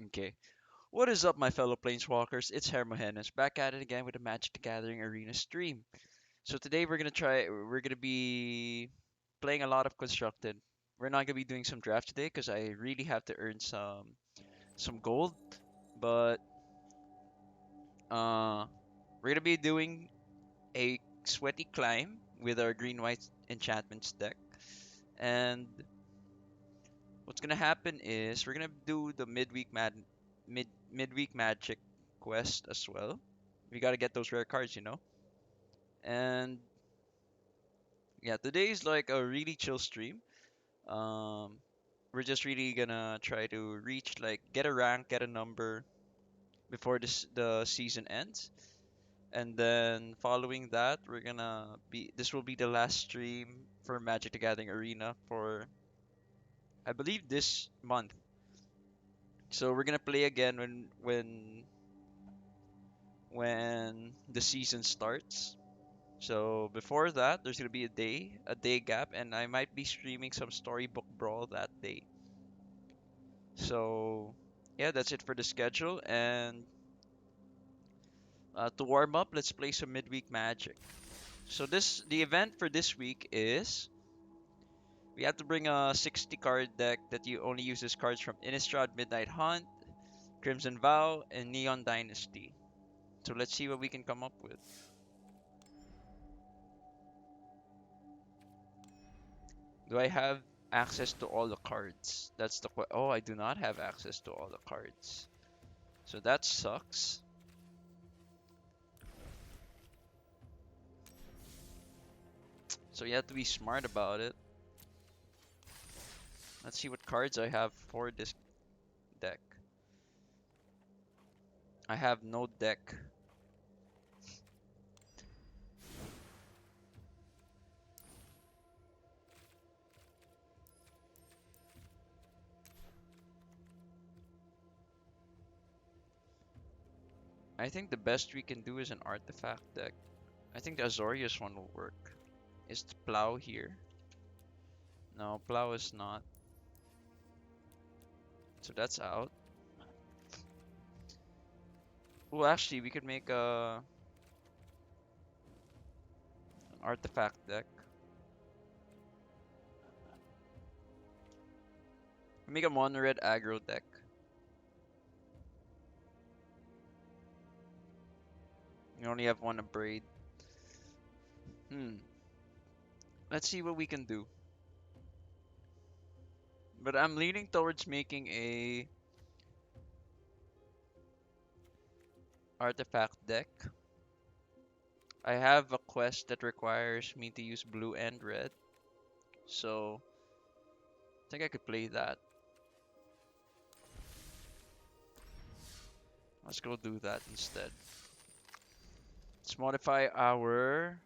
Okay. What is up, my fellow planeswalkers? It's Hermogenes back at it again with a Magic the Gathering Arena stream. So today we're gonna be playing a lot of constructed. We're not gonna be doing some draft today because I really have to earn some gold. But uh, we're gonna be doing a sweaty climb with our green white enchantments deck. And what's gonna happen is we're gonna do the midweek magic quest as well. We gotta get those rare cards. And yeah, today is like a really chill stream. Um, we're just really gonna try to reach like get a rank, get a number before the season ends. And then following that, this will be the last stream for Magic the Gathering Arena for I believe this month. So we're gonna play again when the season starts. So before that, there's gonna be a day gap, and I might be streaming some Storybook Brawl that day. So yeah, that's it for the schedule. And to warm up, let's play some midweek Magic. So the event for this week is we have to bring a 60 card deck that you only uses cards from Innistrad, Midnight Hunt, Crimson Vow, and Neon Dynasty. So let's see what we can come up with. Do I have access to all the cards? Oh, I do not have access to all the cards. So that sucks. So you have to be smart about it. Let's see what cards I have for this deck. I have no deck. I think the best we can do is an artifact deck. I think the Azorius one will work. Is the Plow here? No, Plow is not. So that's out. Well, actually, we could make an artifact deck. Make a mono red aggro deck. We only have one Abrade. Hmm. Let's see what we can do. But I'm leaning towards making a artifact deck. I have a quest that requires me to use blue and red. So I think I could play that. Let's go do that instead. Let's modify our...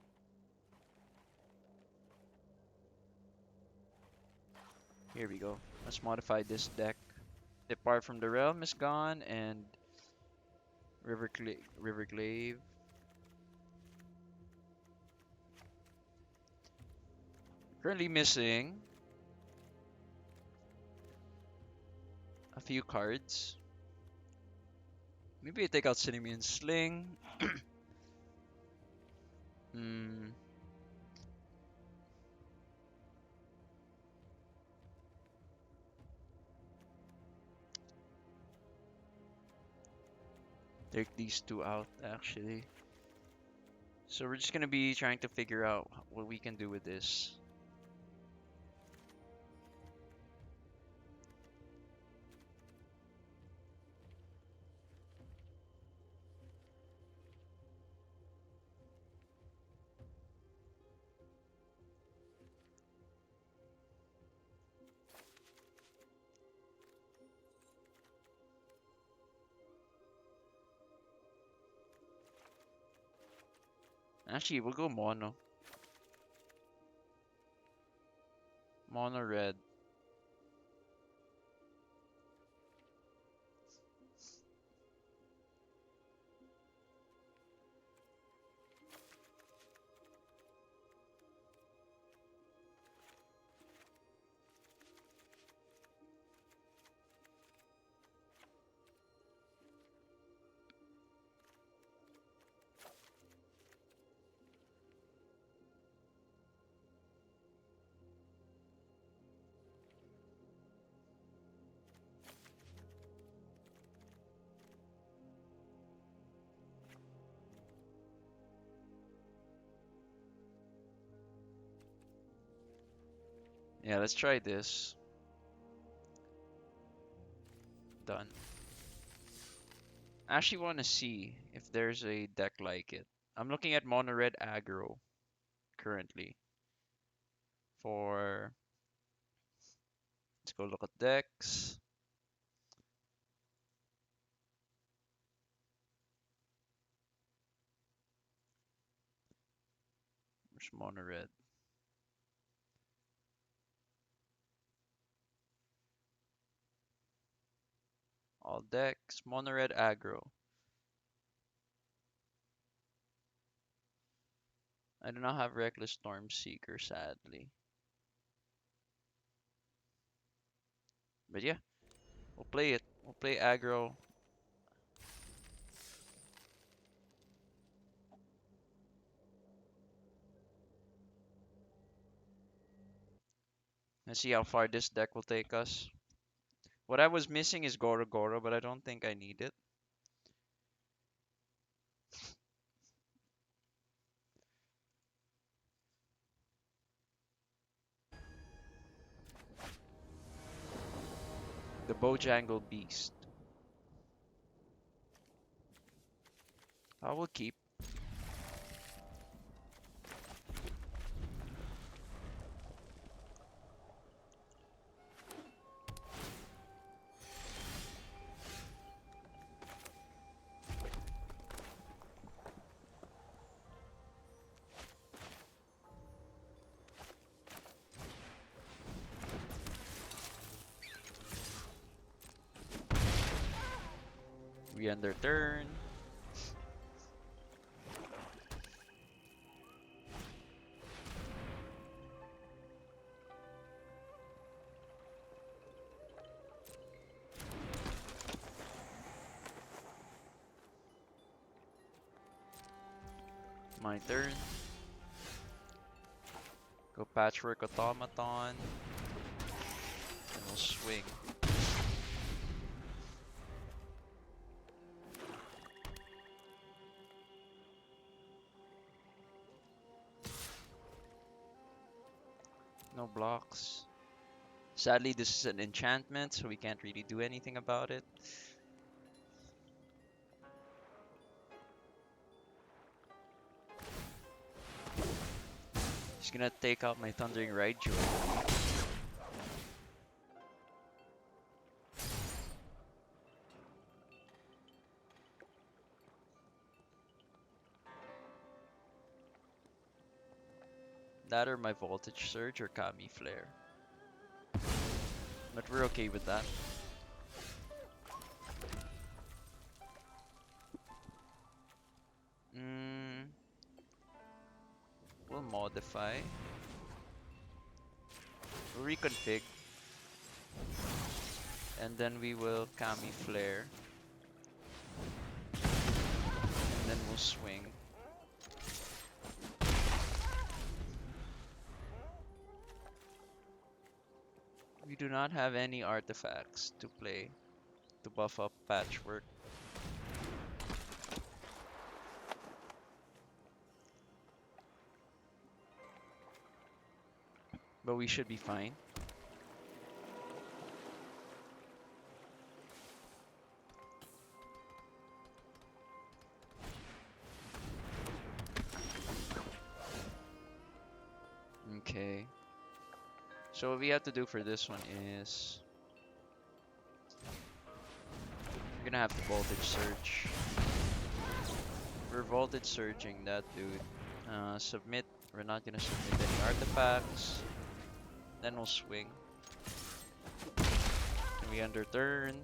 Here we go. Let's modify this deck. Depart from the Realm is gone, and Riverglaive. Currently missing a few cards. Maybe I take out Cinnamon Sling. Hmm. Take these two out, actually. So we're just gonna be trying to figure out what we can do with this. Actually, we'll go mono. Mono red. Yeah, let's try this. Done. I actually want to see if there's a deck like it. I'm looking at mono red aggro currently. For let's go look at decks. Where's mono red? All decks, mono red aggro. I do not have Reckless Storm Seeker, sadly. But yeah, we'll play it. We'll play aggro. Let's see how far this deck will take us. What I was missing is Goro Goro, but I don't think I need it. The Bojangle Beast. I will keep. We end their turn. My turn. Go Patchwork Automaton. And we'll swing. No blocks. Sadly, this is an enchantment, so we can't really do anything about it. Just gonna take out my Thundering Raiju. That or my Voltage Surge or Kami Flare. But we're okay with that. We'll modify. We'll reconfig. And then we will Kami Flare. And then we'll swing. We do not have any artifacts to play to buff up Patchwork. But we should be fine. Okay. So what we have to do for this one is we're gonna have to Voltage Surge. We're Voltage Surging that dude. Submit. We're not gonna submit any artifacts. Then we'll swing. And we under turn.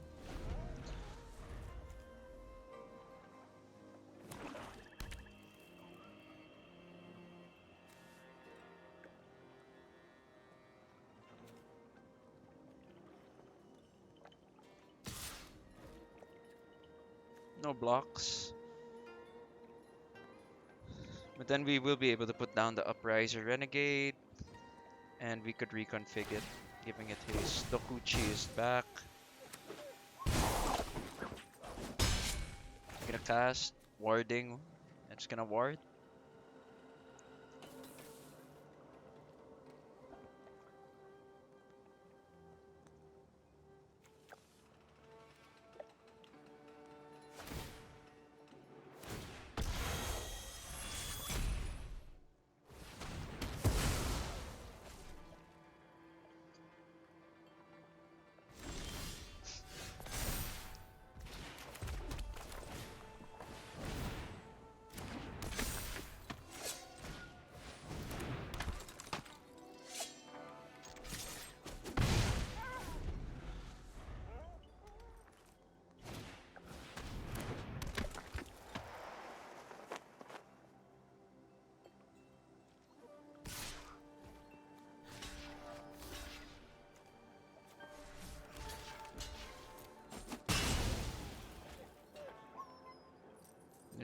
No blocks. But then we will be able to put down the Upriser Renegade. And we could reconfig it, giving it haste. Dokuchi is back. Gonna cast. Warding. It's gonna ward.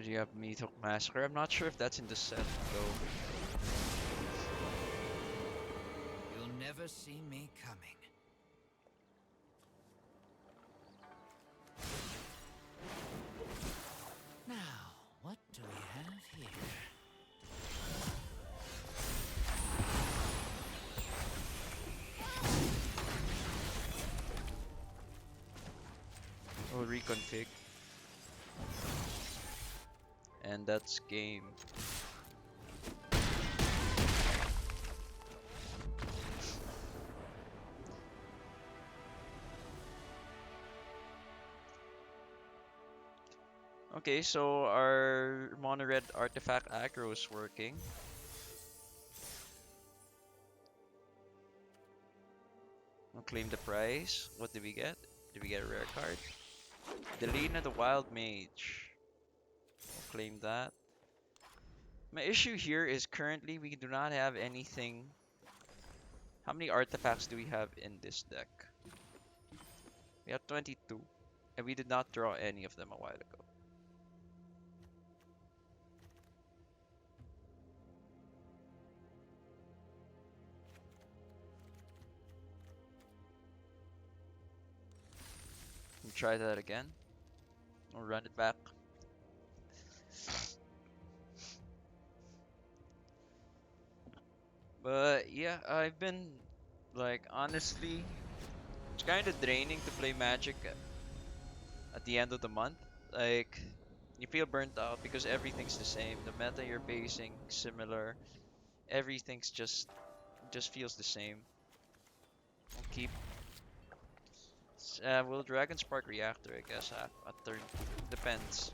You have Meathook Massacre. I'm not sure if that's in the set though. You'll never see me coming. Now, what do we have here? We'll reconfig. And that's game. Okay, so our mono red artifact aggro is working. We'll claim the prize. What did we get? Did we get a rare card? Delina the Wild Mage. We'll claim that. My issue here is currently we do not have anything. How many artifacts do we have in this deck? We have 22. And we did not draw any of them a while ago. We'll try that again. We'll run it back. But yeah, I've been like honestly, it's kind of draining to play Magic at the end of the month. Like you feel burnt out because everything's the same. The meta you're basing similar. Everything's just feels the same. We'll keep. Will Dragon Spark Reactor, I guess, at turn. Depends.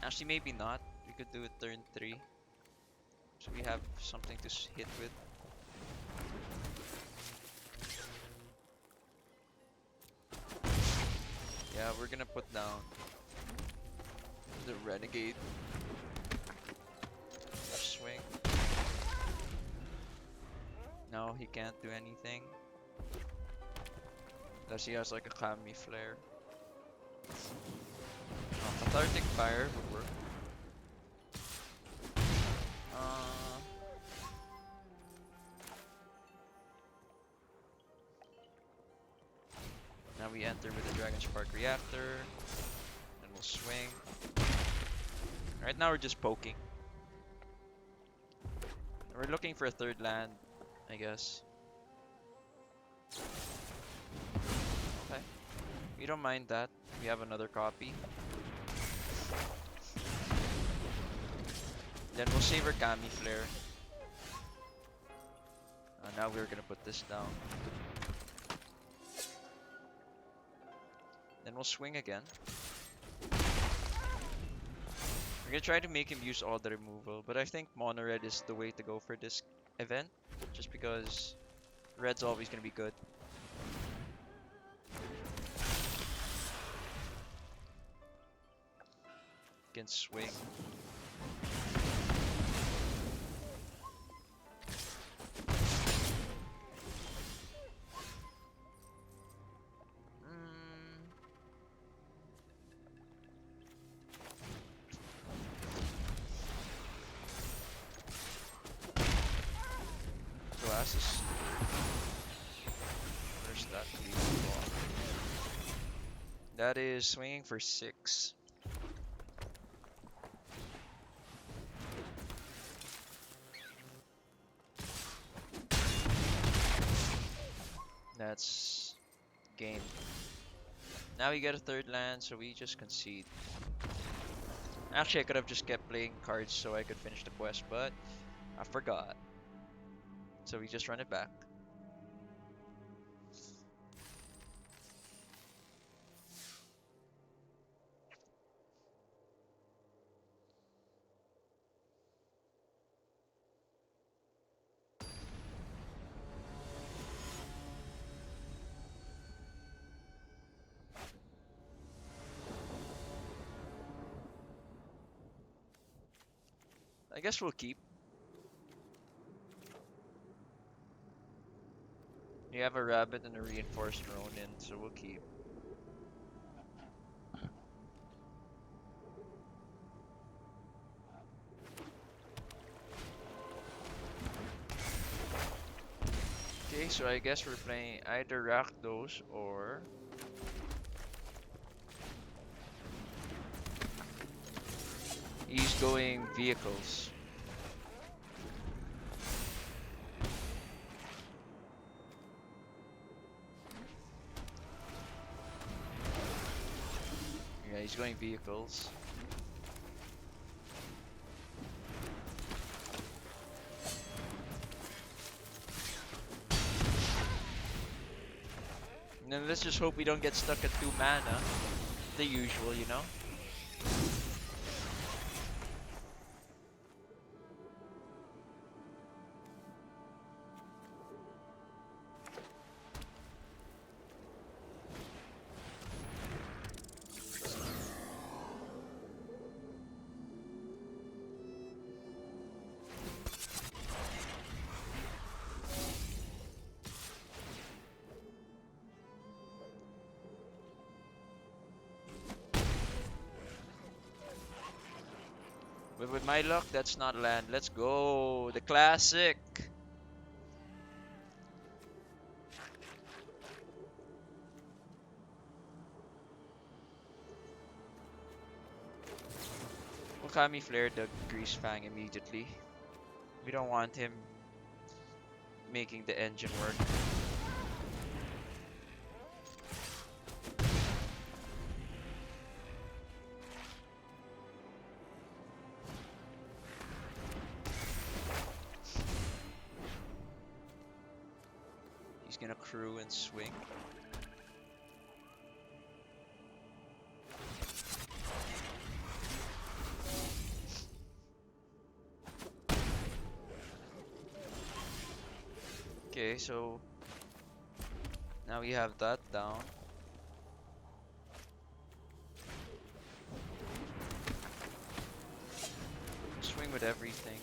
Actually, maybe not. We could do it turn 3. So we have something to hit with. Yeah, we're gonna put down the Renegade. Swing. No, he can't do anything. Unless he has like a Kami Flare. Oh, Cathartic Fire would work. Now we enter with the Dragon Spark Reactor. And we'll swing. Right now we're just poking. We're looking for a third land, I guess. Okay. We don't mind that. We have another copy. Then we'll save our Kami Flare. Now we're gonna put this down. Then we'll swing again. We're gonna try to make him use all the removal, but I think mono red is the way to go for this event, just because red's always gonna be good. Can swing. Glasses. Where's that leaving ball? That is swinging for 6. That's game. Now we get a third land, so we just concede. Actually, I could have just kept playing cards so I could finish the quest, but I forgot. So we just run it back. I guess we'll keep. You have a rabbit and a reinforced Ronin, so we'll keep. Okay, so I guess we're playing either Rakdos or he's going vehicles. Yeah, he's going vehicles. And then let's just hope we don't get stuck at 2 mana. The usual, you know? But with my luck, that's not land. Let's go! The classic! Okami flared the Grease Fang immediately. We don't want him making the engine work. He's gonna crew and swing. Okay, so now we have that down. Swing with everything.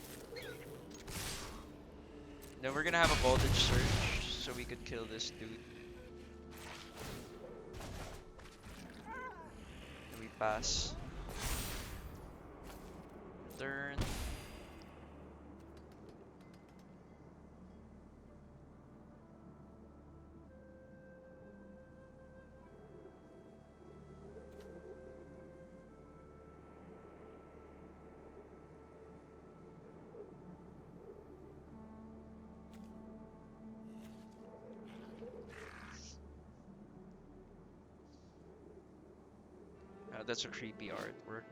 Then we're gonna have a voltage surge so we could kill this dude. And we pass. Turn. That's a creepy artwork.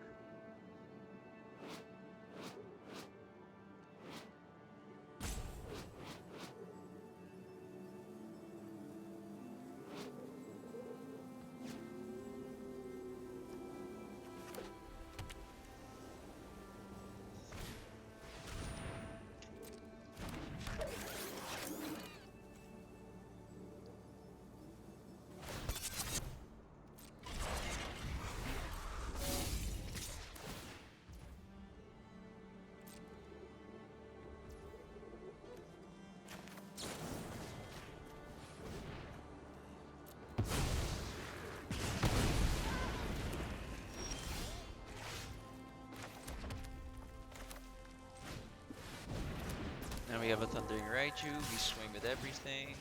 Now we have a Thundering Raichu. We swing with everything.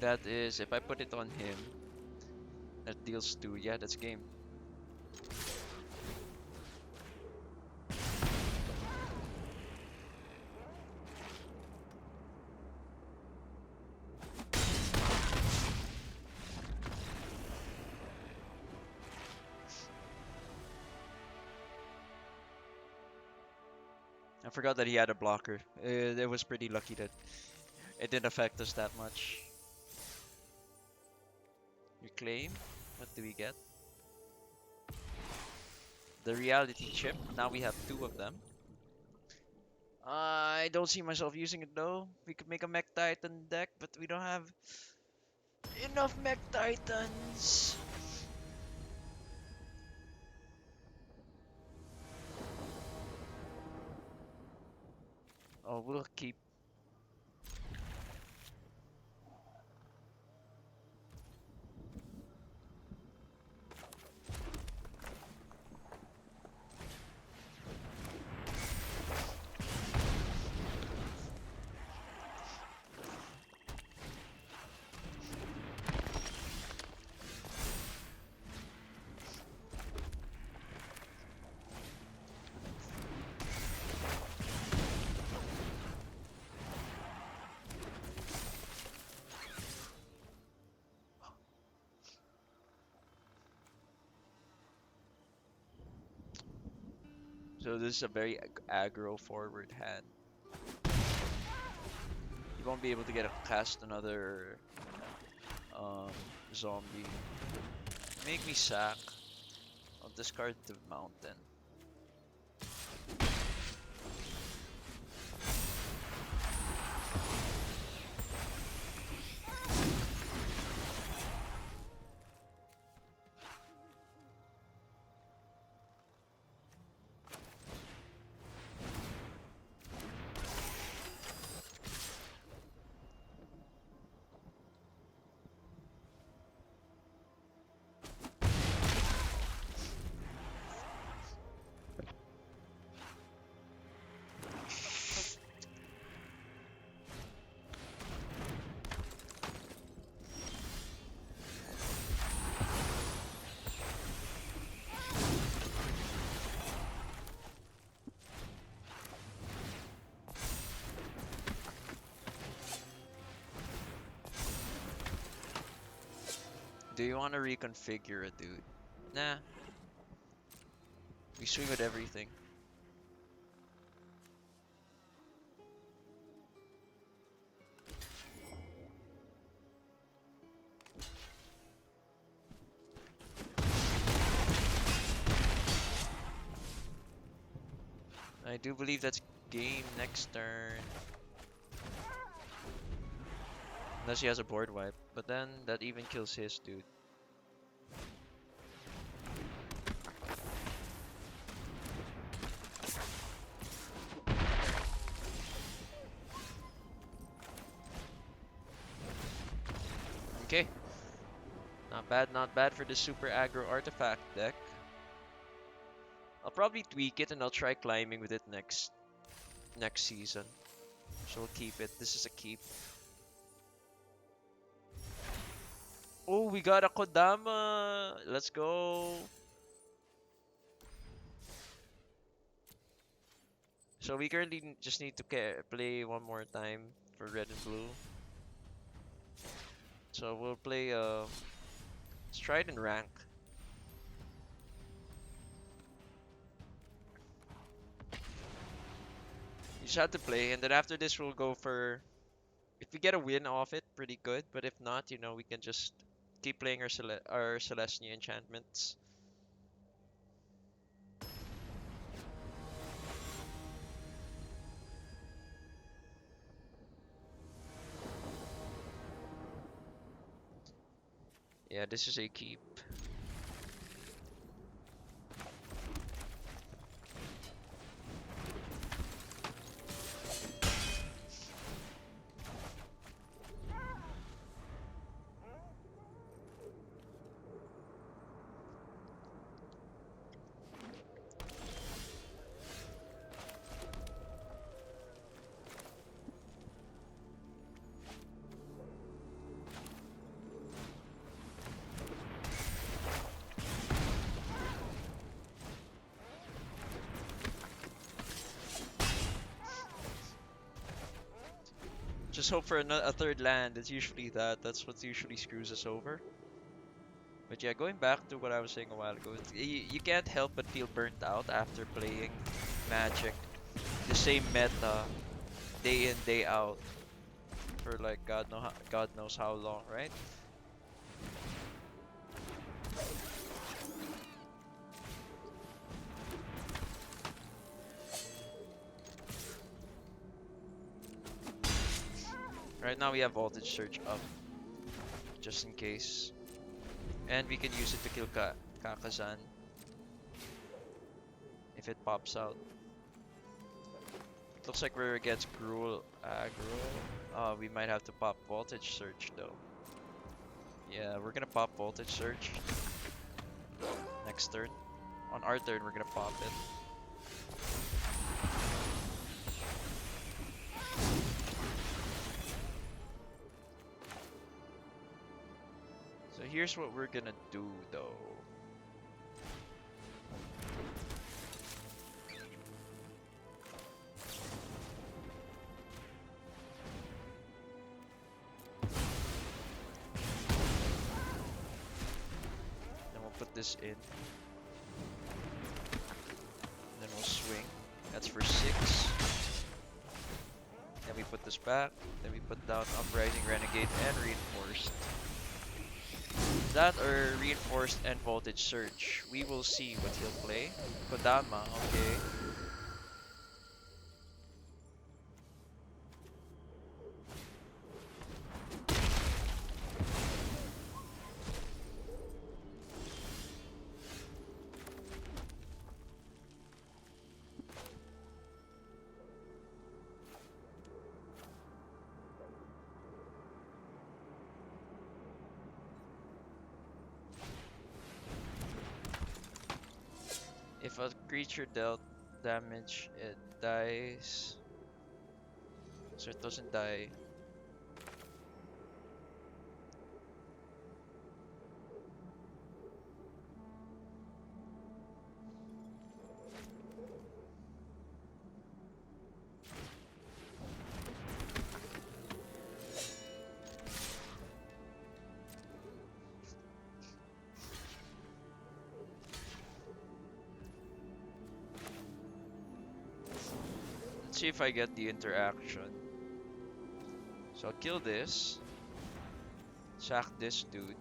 That is, if I put it on him, that deals 2. Yeah, that's game. I forgot that he had a blocker. It was pretty lucky that it didn't affect us that much. Reclaim. What do we get? the reality chip. Now we have two of them. I don't see myself using it though. We could make a Mech Titan deck, but we don't have enough Mech Titans. Oh, we'll keep. So this is a very aggro forward hand. You won't be able to get a cast another um, zombie. Make me sack. I'll discard the mountain. Do you want to reconfigure it, dude? Nah. We swing with everything. I do believe that's game next turn. Unless he has a board wipe. But then that even kills his, dude. Okay. Not bad for the super aggro artifact deck. I'll probably tweak it and I'll try climbing with it next season. So we'll keep it. This is a keep. Oh, we got a Kodama. Let's go. So we currently just need to play one more time for red and blue. So we'll play let's try it in rank. You just have to play, and then after this we'll go for, if we get a win off it, pretty good. But if not, you know, we can just keep playing our Celestia enchantments. Yeah, this is a keep. Just hope for a third land. It's usually that. That's what usually screws us over. But yeah, going back to what I was saying a while ago, you can't help but feel burnt out after playing Magic, the same meta, day in day out, for like God knows how long, right? Right now we have voltage surge up, just in case. And we can use it to kill Kakazan if it pops out. It looks like we're against Gruul aggro. We might have to pop voltage surge though. Yeah, we're gonna pop voltage surge next turn. On our turn, we're gonna pop it. So here's what we're gonna do though. Then we'll put this in. Then we'll swing. That's for 6. Then we put this back. Then we put down Uprising, Renegade, and Reinforced. That or Reinforced and Voltage Surge. We will see what he'll play. Kodama, okay. If a creature dealt damage, it dies. So it doesn't die. Let's see if I get the interaction. So I'll kill this. Sack this dude.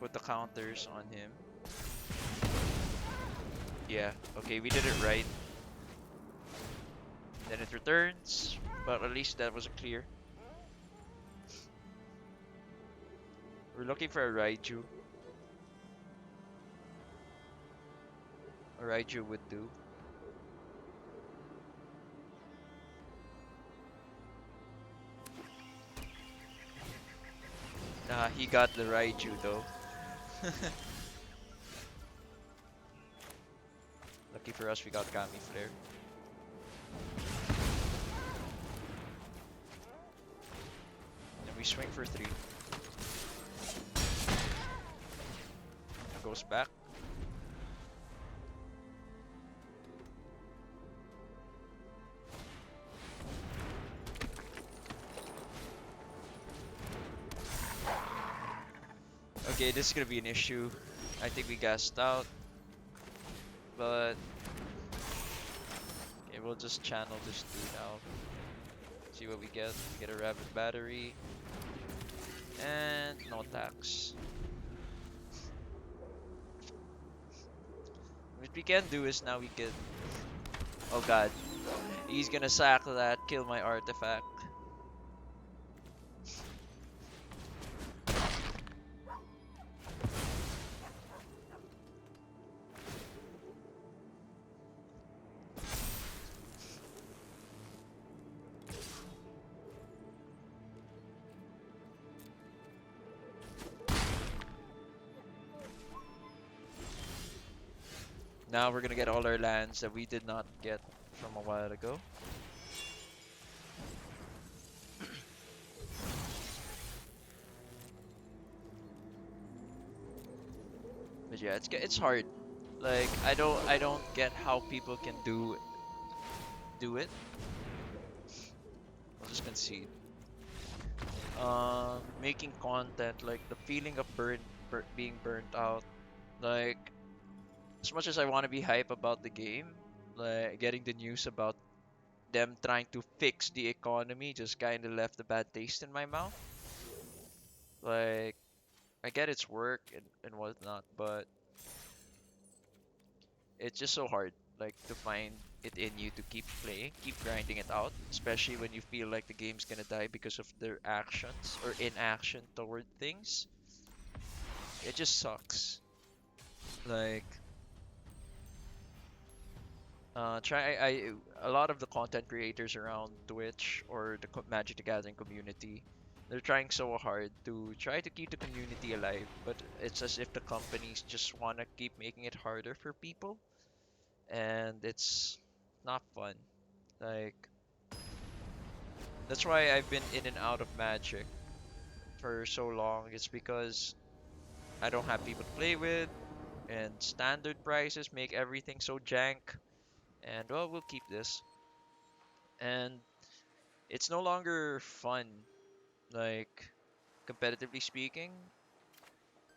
Put the counters on him. Yeah, okay, we did it right. Then it returns, but at least that was clear. We're looking for a Raiju. A Raiju would do. Nah, he got the Raiju though. Lucky for us, we got Kami Flare. And we swing for 3. Goes back. Okay, this is gonna be an issue. I think we gassed out. But okay, we'll just channel this dude now. See what we get. We get a rapid battery. And no tax. What we can do is now we can. Oh god. He's gonna sack that, kill my artifact. Now we're gonna get all our lands that we did not get from a while ago. But yeah, it's hard. Like I don't get how people can do it. I'll just concede. Making content, like the feeling of being burnt out. Like as much as I want to be hype about the game, like getting the news about them trying to fix the economy just kind of left a bad taste in my mouth. Like I get it's work and whatnot, but it's just so hard. like to find it in you to keep playing, keep grinding it out, especially when you feel like the game's gonna die because of their actions or inaction toward things. It just sucks. Like, try a lot of the content creators around Twitch or the Magic the Gathering community, they're trying so hard to try to keep the community alive, but it's as if the companies just want to keep making it harder for people, and it's not fun. Like, that's why I've been in and out of Magic for so long. It's because I don't have people to play with, and standard prices make everything so jank. And well, we'll keep this. And it's no longer fun, like competitively speaking,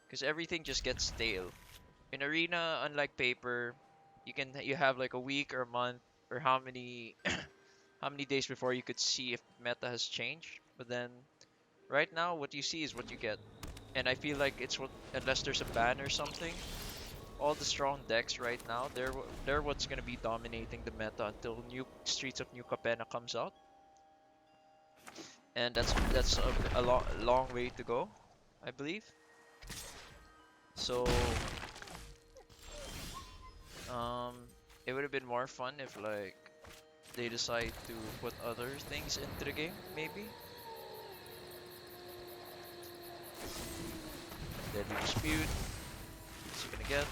because everything just gets stale. In Arena, unlike paper, you have like a week or a month or how many days before you could see if meta has changed. But then right now, what you see is what you get. And I feel like it's what unless there's a ban or something, all the strong decks right now, they're what's gonna be dominating the meta until new Streets of New Capenna comes out, and that's a long way to go, I believe. So um, it would have been more fun if like they decide to put other things into the game, maybe. Deadly Dispute, what's he gonna get?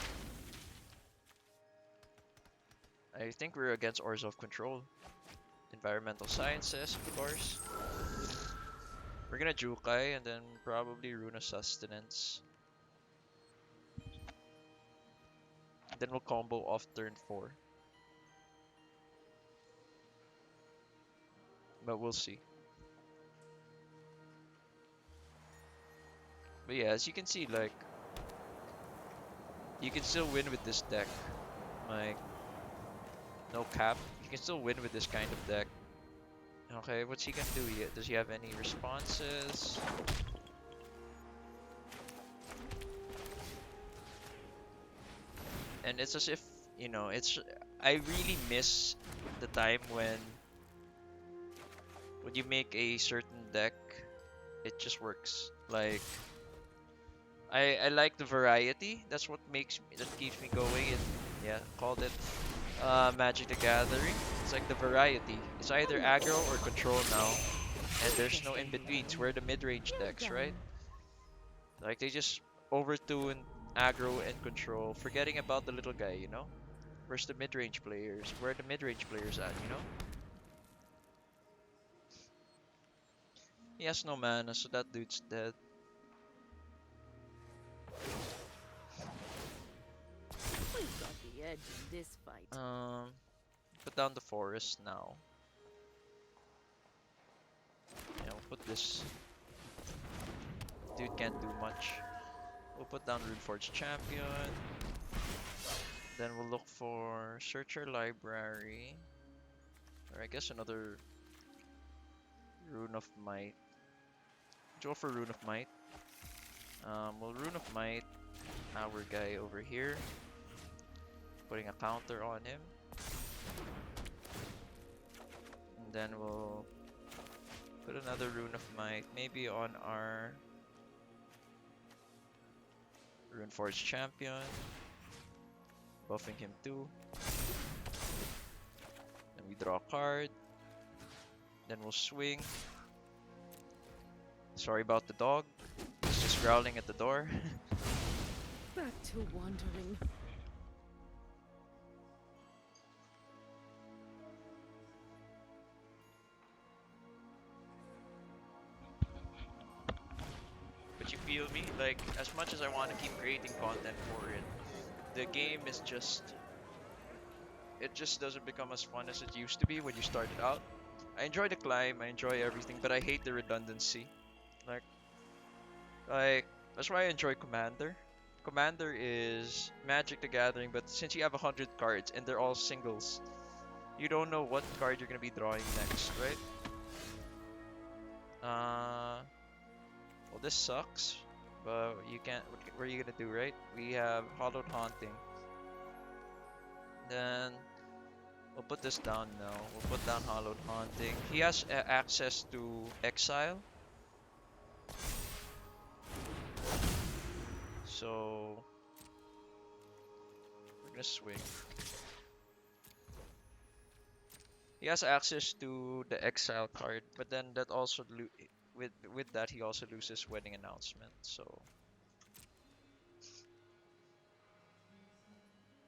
I think we're against Orzhov Control. Environmental Sciences, of course. We're gonna Jukai and then probably Runa Sustenance. Then we'll combo off turn 4. But we'll see. But yeah, as you can see, like, you can still win with this deck. Like, no cap. You can still win with this kind of deck. Okay, what's he gonna do yet? Does he have any responses? And it's as if, it's... I really miss the time when you make a certain deck, it just works. Like, I like the variety. That's what that keeps me going. And yeah, called it Magic the Gathering. It's like the variety. It's either aggro or control now, and there's no in betweens. We're the mid-range decks, right? Like they just overtune aggro and control, forgetting about the little guy. Where's the mid-range players? Where are the mid-range players at? He has no mana, so that dude's dead. We've got the edge in this fight. Put down the forest now. Yeah, we'll put this. Dude can't do much. We'll put down Runeforge Champion. Then we'll look for Searcher Library. Or I guess another Rune of Might. Go for Rune of Might. We'll Rune of Might our guy over here. Putting a counter on him. And then we'll put another Rune of Might, maybe on our Runeforge Champion. Buffing him too. Then we draw a card. Then we'll swing. Sorry about the dog. He's just growling at the door. Back to wandering. But you feel me? Like, as much as I want to keep creating content for it, the game is just... It just doesn't become as fun as it used to be when you started out. I enjoy the climb, I enjoy everything, but I hate the redundancy. Like, that's why I enjoy Commander. Commander is Magic the Gathering, but since you have 100 cards and they're all singles, you don't know what card you're gonna be drawing next, right? Well, this sucks, but you can't. What are you gonna do, right? We have Hollowed Haunting. Then We'll put this down now. We'll put down Hollowed Haunting. He has access to Exile. So we're gonna swing. He has access to the Exile card, but then that also with that he also loses Wedding Announcement. So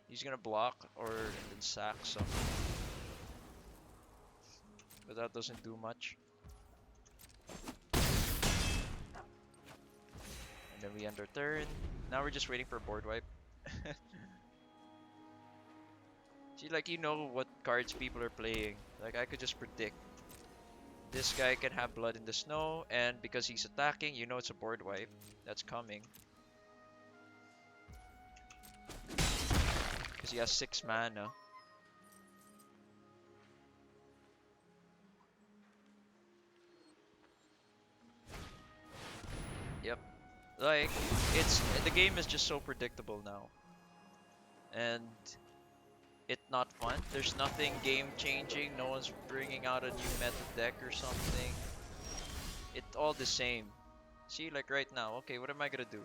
he's gonna block or and then sack some, but that doesn't do much. And then we end our turn. Now we're just waiting for a board wipe. See, like, you know what cards people are playing. Like, I could just predict. This guy can have Blood in the Snow, and because he's attacking, you know it's a board wipe. That's coming. Because he has 6 mana. Yep. Like, the game is just so predictable now. And it's not fun. There's nothing game changing. No one's bringing out a new meta deck or something. It's all the same. See, like right now, okay, what am I gonna do?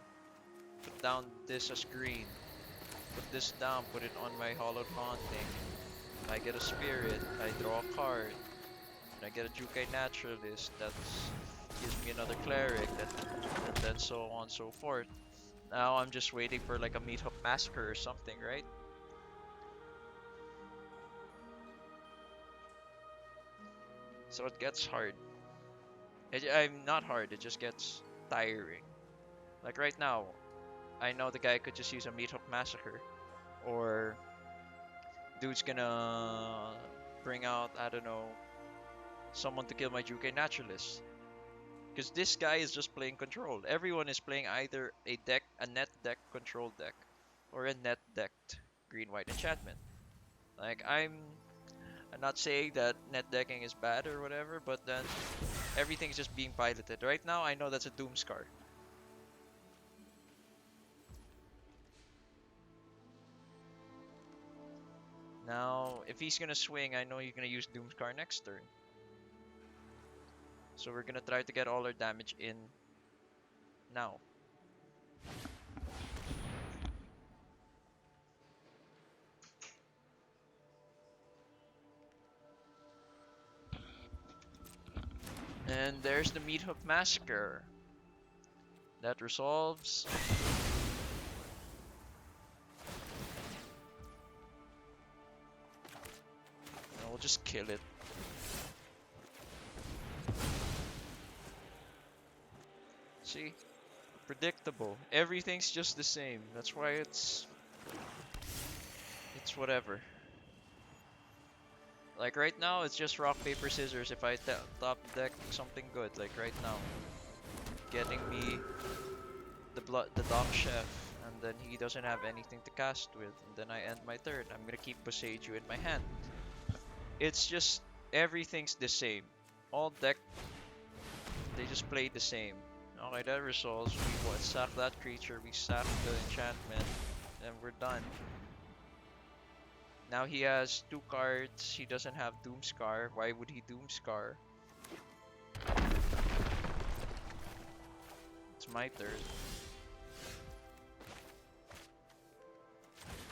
Put down this as green. Put this down, put it on my Hollowed Haunting. I get a Spirit, I draw a card. And I get a Jukai Naturalist that gives me another Cleric, and then so on and so forth. Now I'm just waiting for like a Meat-Hook Massacre or something, right? So it gets hard. I'm not hard, it just gets tiring. Like right now, I know the guy could just use a Meat-Hook Massacre. Or dude's gonna bring out, I don't know, someone to kill my Jukai Naturalist. Because this guy is just playing control. Everyone is playing either a net deck control deck, or a net decked green-white enchantment. Like I'm not saying that net decking is bad or whatever, but then everything's just being piloted. Right now, I know that's a Doomscar. Now, if he's gonna swing, I know he's gonna use Doomscar next turn. So we're gonna try to get all our damage in now. And there's the Meat Hook Massacre. That resolves. And we'll just kill it. See? Predictable. Everything's just the same. That's why it's whatever. Like right now, it's just rock, paper, scissors if I top deck something good. Like right now. Getting me the Dock Chef, and then he doesn't have anything to cast with, and then I end my turn. I'm gonna keep Boseiju in my hand. It's just everything's the same. All deck, they just play the same. Okay, that resolves. We sack that creature, we sack the enchantment, and we're done. Now he has 2 cards. He doesn't have Doomscar. Why would he Doomscar? It's my turn.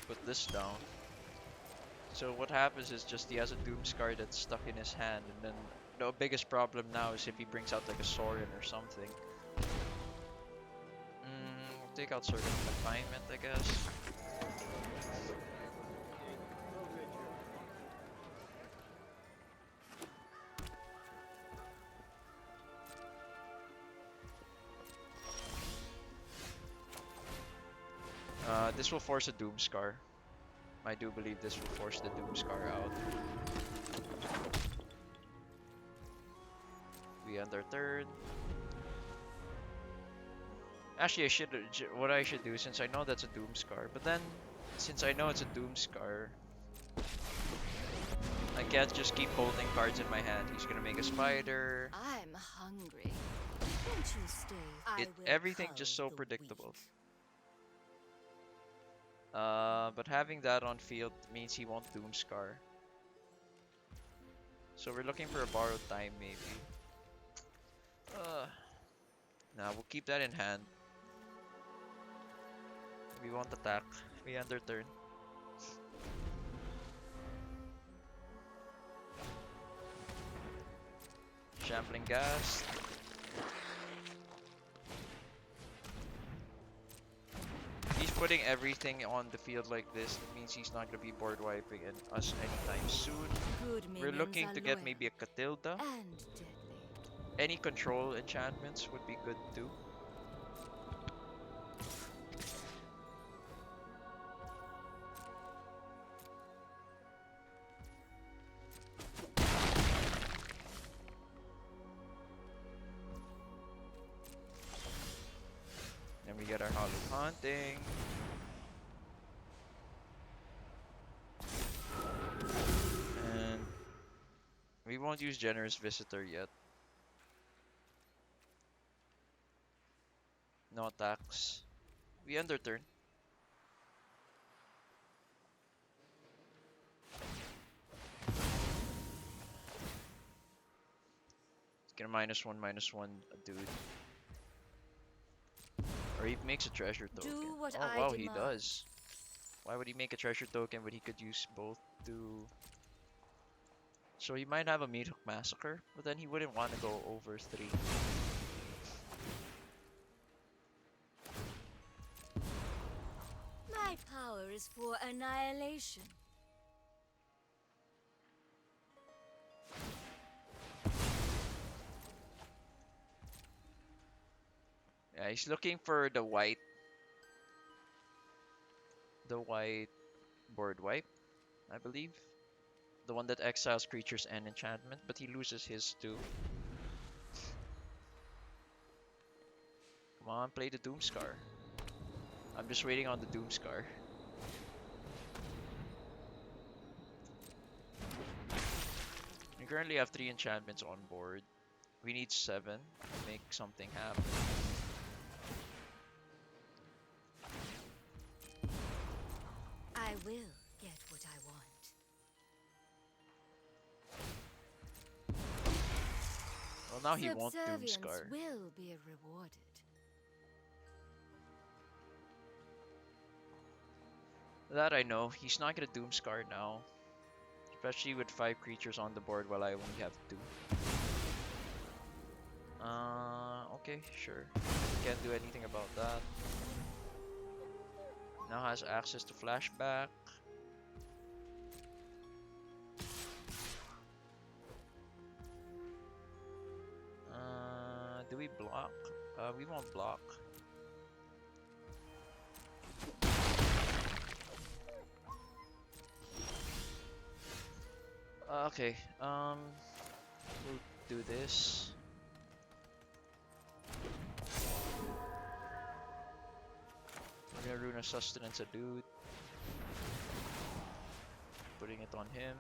Put this down. So what happens is just he has a Doomscar that's stuck in his hand, and then the biggest problem now is if he brings out like a Sorin or something. Take out Sword of Confinement, I guess. This will force a Doomscar. I do believe this will force the Doomscar out. We end our turn. Actually, what I should do, since I know that's a Doomscar, but then, since I know it's a Doomscar, I can't just keep holding cards in my hand. He's gonna make a spider. I'm hungry. Won't you stay? Everything just so predictable. But having that on field means he won't Doomscar. So we're looking for a borrowed time, maybe. Nah, we'll keep that in hand. We won't attack. We end their turn. Shambling gas. He's putting everything on the field like this. That means he's not gonna be board wiping us anytime soon. Good We're minions looking are to get loyal maybe a Catilda. and deadly. Any control enchantments would be good too. Then we get our Hollow Haunting. And we won't use Generous Visitor yet. No attacks. We end our turn. It's gonna -1/-1 a dude. Or he makes a treasure token. Do what Oh I wow, he demand. does. Why would he make a treasure token when he could use both to... So he might have a Meat Hook Massacre, but then he wouldn't want to go over 3. My power is for annihilation. Yeah, he's looking for the white board wipe, I believe. The one that exiles creatures and enchantment, but he loses his too. Come on, play the Doomscar. I'm just waiting on the Doomscar. We currently have 3 enchantments on board. We need 7 to make something happen. I will get what I want. Well, now he won't Subservience Doomscar. will be rewarded. That I know. He's not gonna Doomscar now. Especially with 5 creatures on the board while I only have 2. Okay, sure. Can't do anything about that. Now has access to flashback. Do we block? We won't block. Okay, we'll do this. We're gonna Runa Sustenance a dude. Putting it on him.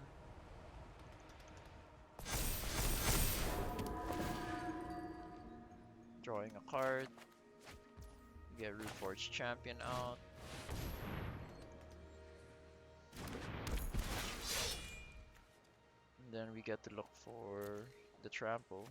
Drawing a card. Get Root Forge Champion out. And then we get to look for the trample.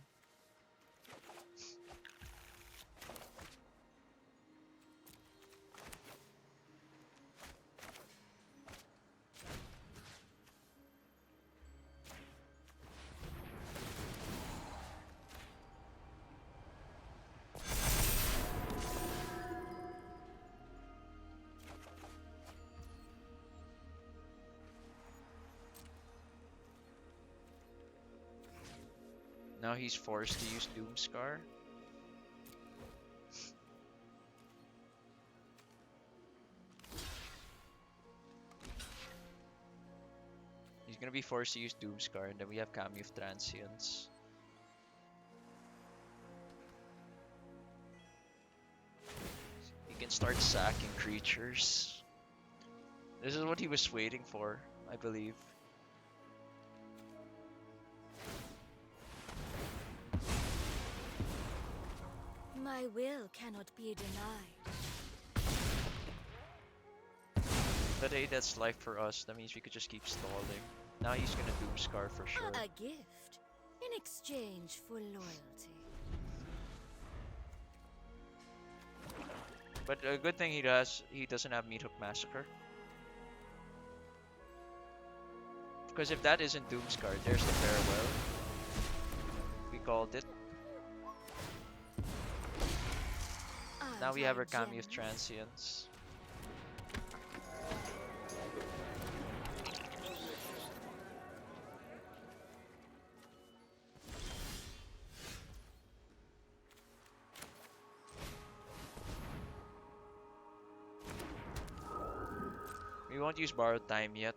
Now he's forced to use Doomscar. He's gonna be forced to use Doomscar, and then we have Cameo of Transience. He can start sacking creatures. This is what he was waiting for, I believe. My will cannot be denied. But hey, that's life for us. That means we could just keep stalling. Now he's gonna Doomscar for sure. A gift. In exchange for loyalty. But a good thing he doesn't have Meat Hook Massacre. Because if that isn't Doom's card, there's the farewell. We called it. Now we have our Cameo of Transience. We won't use Borrowed Time yet.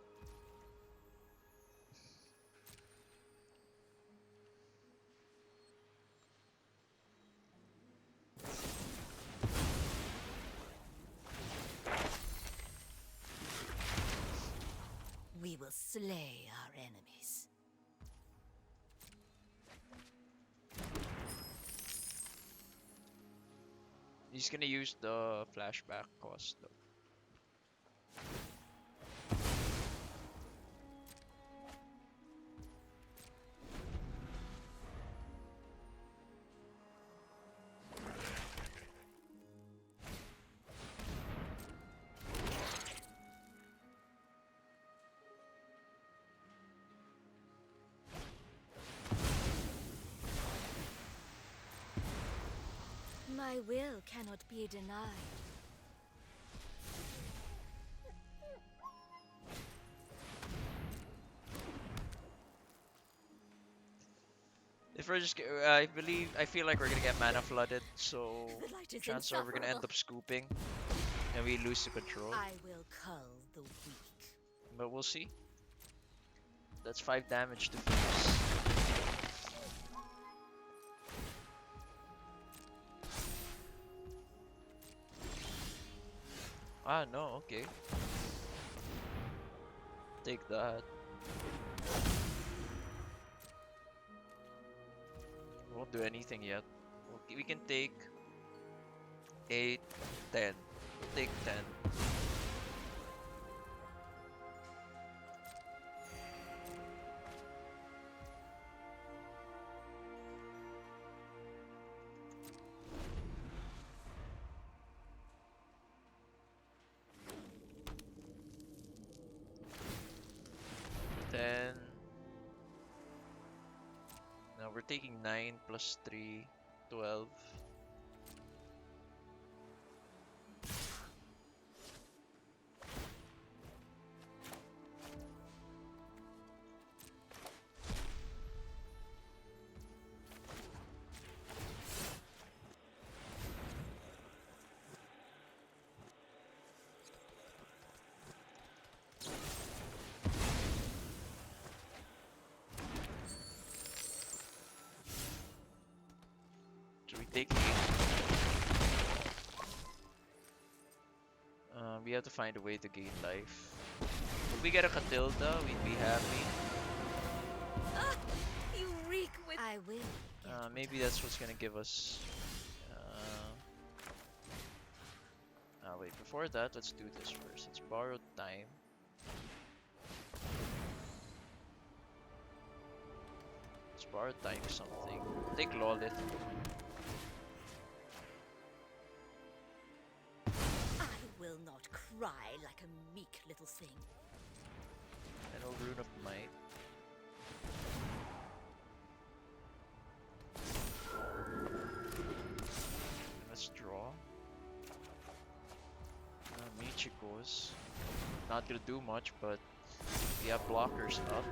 We will slay our enemies. He's gonna use the flashback cost though. My will cannot be denied. If we're just, I feel like we're gonna get mana flooded, so The light is chances are we're gonna end up scooping, and we lose the control. I will cull the weak. But we'll see. That's 5 damage to Fuse. Ah, no, okay. Take that. Won't do anything yet. We can take 8, 10. We'll take 10. Then now we're taking 9 plus 3, 12. So we take 8. We have to find a way to gain life. If we get a Catilda, we'd be happy. Ah, you reek with. I will. Maybe that's what's gonna give us. Wait, before that, let's do this first. Let's borrow time. Let's borrow time something. Take Lolith. I will not cry like a meek little thing. And a Rune of Might. Let's draw. Michiko's not gonna do much, but we have blockers up.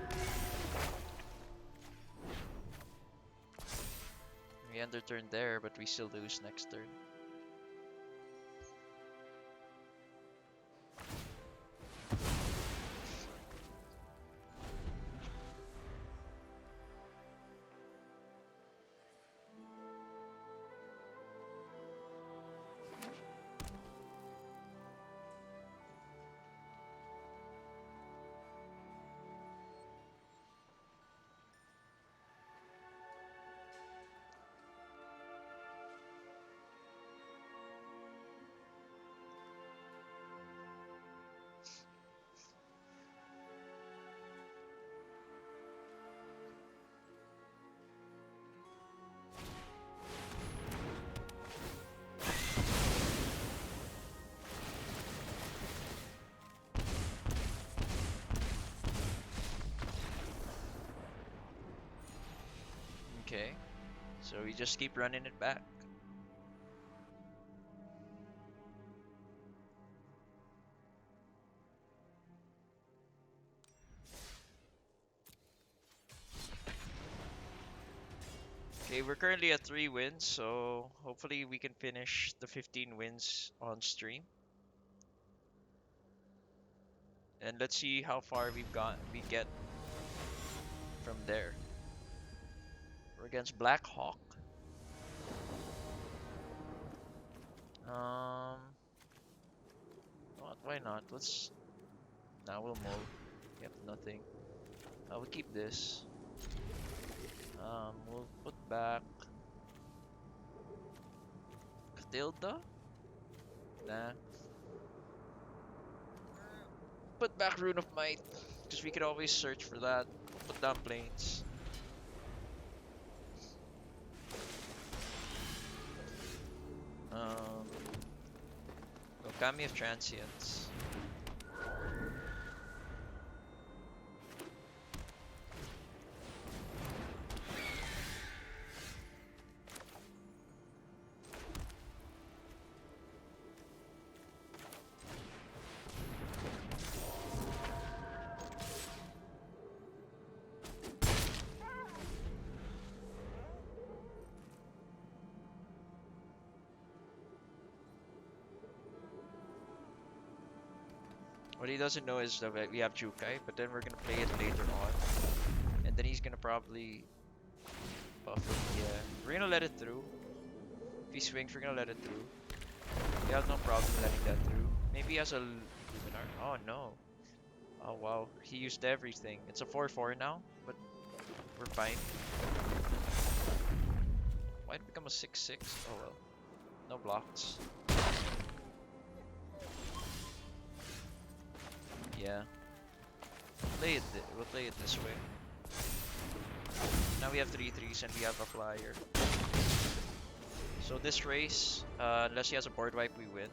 We end our turn there, but we still lose next turn. Okay. So we just keep running it back. Okay, we're currently at 3 wins, so hopefully we can finish the 15 wins on stream. And let's see how far we get from there. We're against Black Hawk. Why not? Let's now we'll mold. We have nothing. We'll keep this. We'll put back Catilda. Nah. Put back Rune of Might, because we could always search for that. Put down planes. Um, Okami of Transients. What he doesn't know is that we have Jukai, but then we're gonna play it later on. And then he's gonna probably buff it. Yeah, we're gonna let it through. If he swings, we're gonna let it through. We have no problem letting that through. Maybe he has a Luminar. Oh no. Oh wow, he used everything. It's a 4-4 now, but we're fine. Why did it become a 6-6? Oh well. No blocks. Yeah. We'll play it this way. Now we have 3-3s and we have a flyer. So this race, unless he has a board wipe, we win.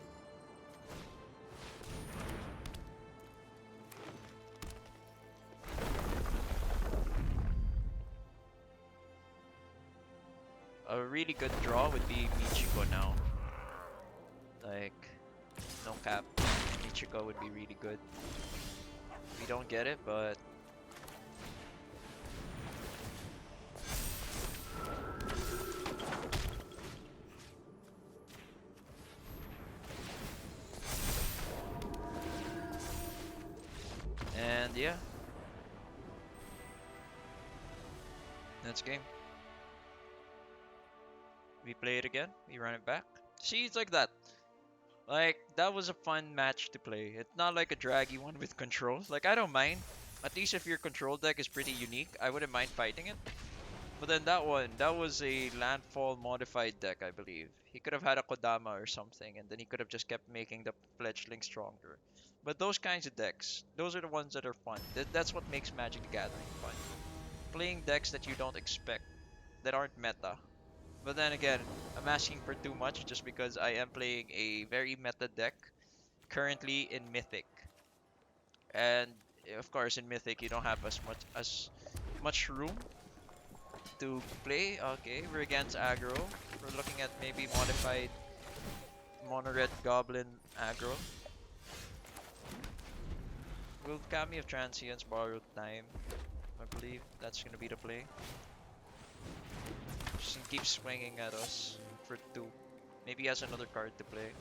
A really good draw would be Michiko now. Like, no cap. Michiko would be really good. We don't get it, but and yeah, that's game. We play it again. We run it back. See, it's like that. Like, that was a fun match to play. It's not like a draggy one with control. Like, I don't mind. At least if your control deck is pretty unique, I wouldn't mind fighting it. But then that one, that was a landfall modified deck, I believe. He could have had a Kodama or something, and then he could have just kept making the fledgling stronger. But those kinds of decks, those are the ones that are fun. That's what makes Magic the Gathering fun. Playing decks that you don't expect, that aren't meta. But then again, I'm asking for too much just because I am playing a very meta deck currently in Mythic. And of course in Mythic you don't have as much room to play. Okay, we're against aggro. We're looking at maybe modified mono red goblin aggro. Will Kami of Transients borrowed time? I believe that's gonna be the play. Just keep swinging at us for 2. Maybe he has another card to play.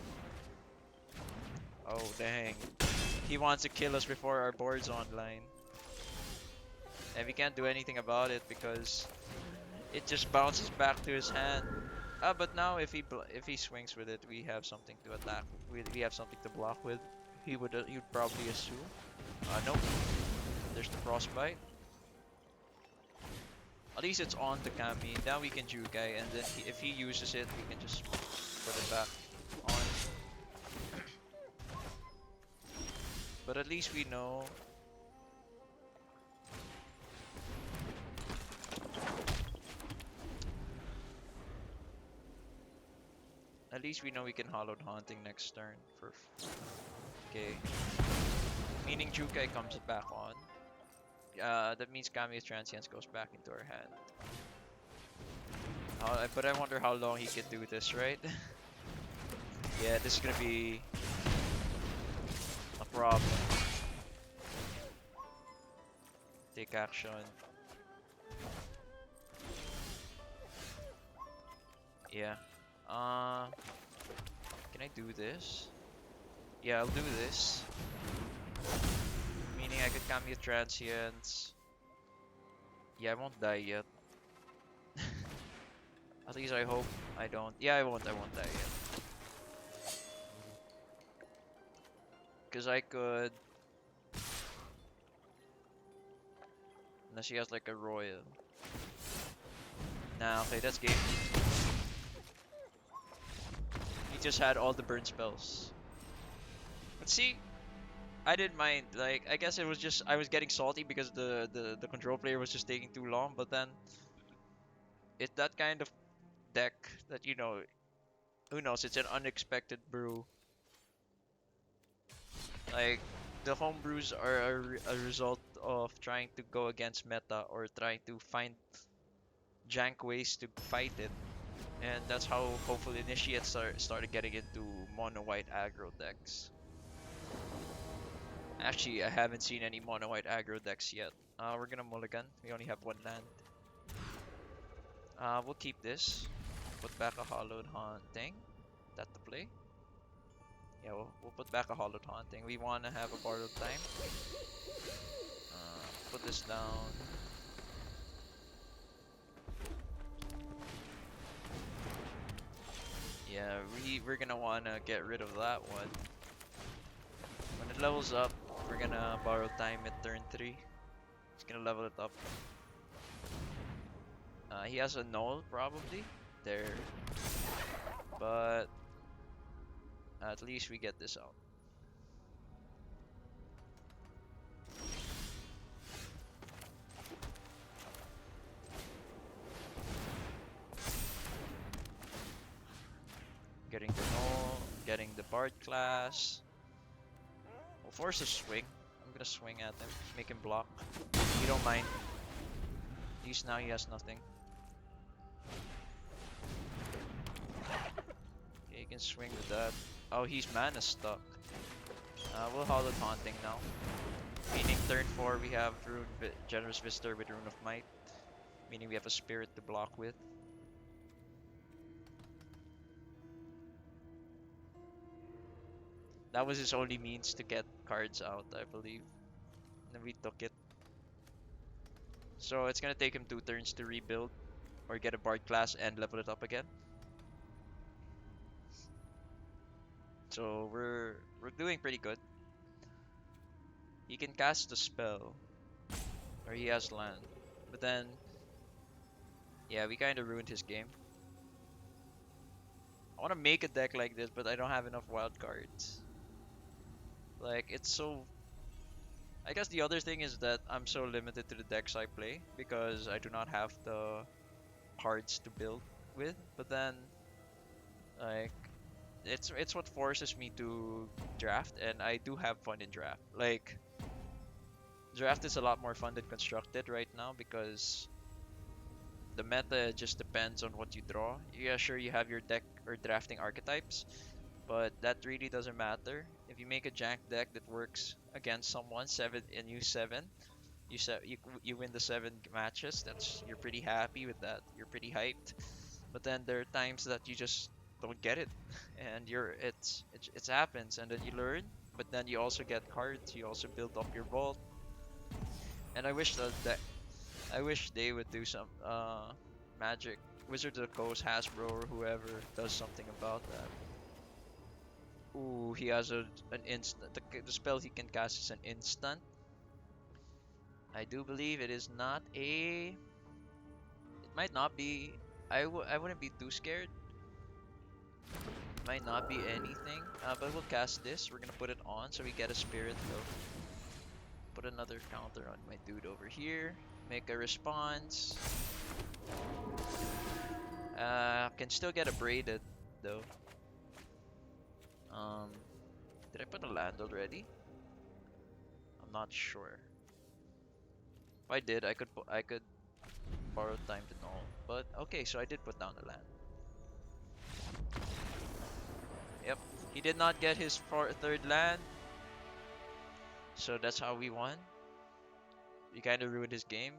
Oh dang. He wants to kill us before our board's online. And we can't do anything about it because it just bounces back to his hand. But now if he swings with it, we have something to attack. We have something to block with. He would probably assume. Nope. There's the frostbite. At least it's on the Kami. Now we can Jukai, and then if he uses it, we can just put it back on. But at least we know. At least we know we can Hollowed Haunting next turn for. Okay. Meaning Jukai comes back on. That means Kami's Transience goes back into our hand. But I wonder how long he can do this, right? Yeah, this is gonna be a problem. Take action. Yeah. Uh, can I do this? Yeah, I'll do this. Meaning I could Cameo Transients. Yeah, I won't die yet. At least I hope I don't. Yeah, I won't die yet. Because I could. Unless he has like a royal. Nah, okay, that's game. He just had all the burn spells. But see, I didn't mind. Like, I guess it was just I was getting salty because the control player was just taking too long. But then it's that kind of deck that who knows? It's an unexpected brew. Like the home brews are a result of trying to go against meta or trying to find jank ways to fight it. And that's how hopefully initiates started getting into mono white aggro decks. Actually, I haven't seen any mono white aggro decks yet. We're gonna mulligan. We only have one land. We'll keep this. Put back a hollowed haunting. That the play? Yeah, we'll put back a hollowed haunting. We wanna have a borrowed time. Put this down. Yeah, we're gonna wanna get rid of that one. When it levels up, we're gonna borrow time at turn 3. It's gonna level it up. He has a null probably there, but at least we get this out. Getting the null, getting the bard class. We'll force a swing. I'm gonna swing at him, make him block. You don't mind. At least now he has nothing. Okay, you can swing with that. Oh, he's mana stuck. We'll Hollowed Haunting now. Meaning turn 4 we have Generous Visitor with Rune of Might. Meaning we have a spirit to block with. That was his only means to get cards out, I believe. And then we took it. So it's gonna take him 2 turns to rebuild or get a Bard class and level it up again. So we're doing pretty good. He can cast a spell, or he has land, but then yeah, we kind of ruined his game. I want to make a deck like this, but I don't have enough wild cards. Like it's so. I guess the other thing is that I'm so limited to the decks I play because I do not have the cards to build with. But then, like, it's what forces me to draft, and I do have fun in draft. Like, draft is a lot more fun than constructed right now because the meta just depends on what you draw. Yeah, sure, you have your deck or drafting archetypes, but that really doesn't matter. If you make a jank deck that works against someone seven and you seven, you win the 7 matches. You're pretty happy with that. You're pretty hyped. But then there are times that you just don't get it, and it happens, and then you learn. But then you also get cards. You also build up your vault. And I wish they would do some Magic Wizards of the Coast, Hasbro, or whoever does something about that. Ooh, he has an instant. The spell he can cast is an instant. I do believe it is not a. It might not be. I wouldn't be too scared. It might not be anything. But we'll cast this. We're gonna put it on so we get a spirit though. Put another counter on my dude over here. Make a response. Can still get a braided though. Um, did I put a land already? I'm not sure. If I did, I could borrowed time to null. But okay, so I did put down the land. Yep, he did not get his third land, so that's how we won. We kind of ruined his game.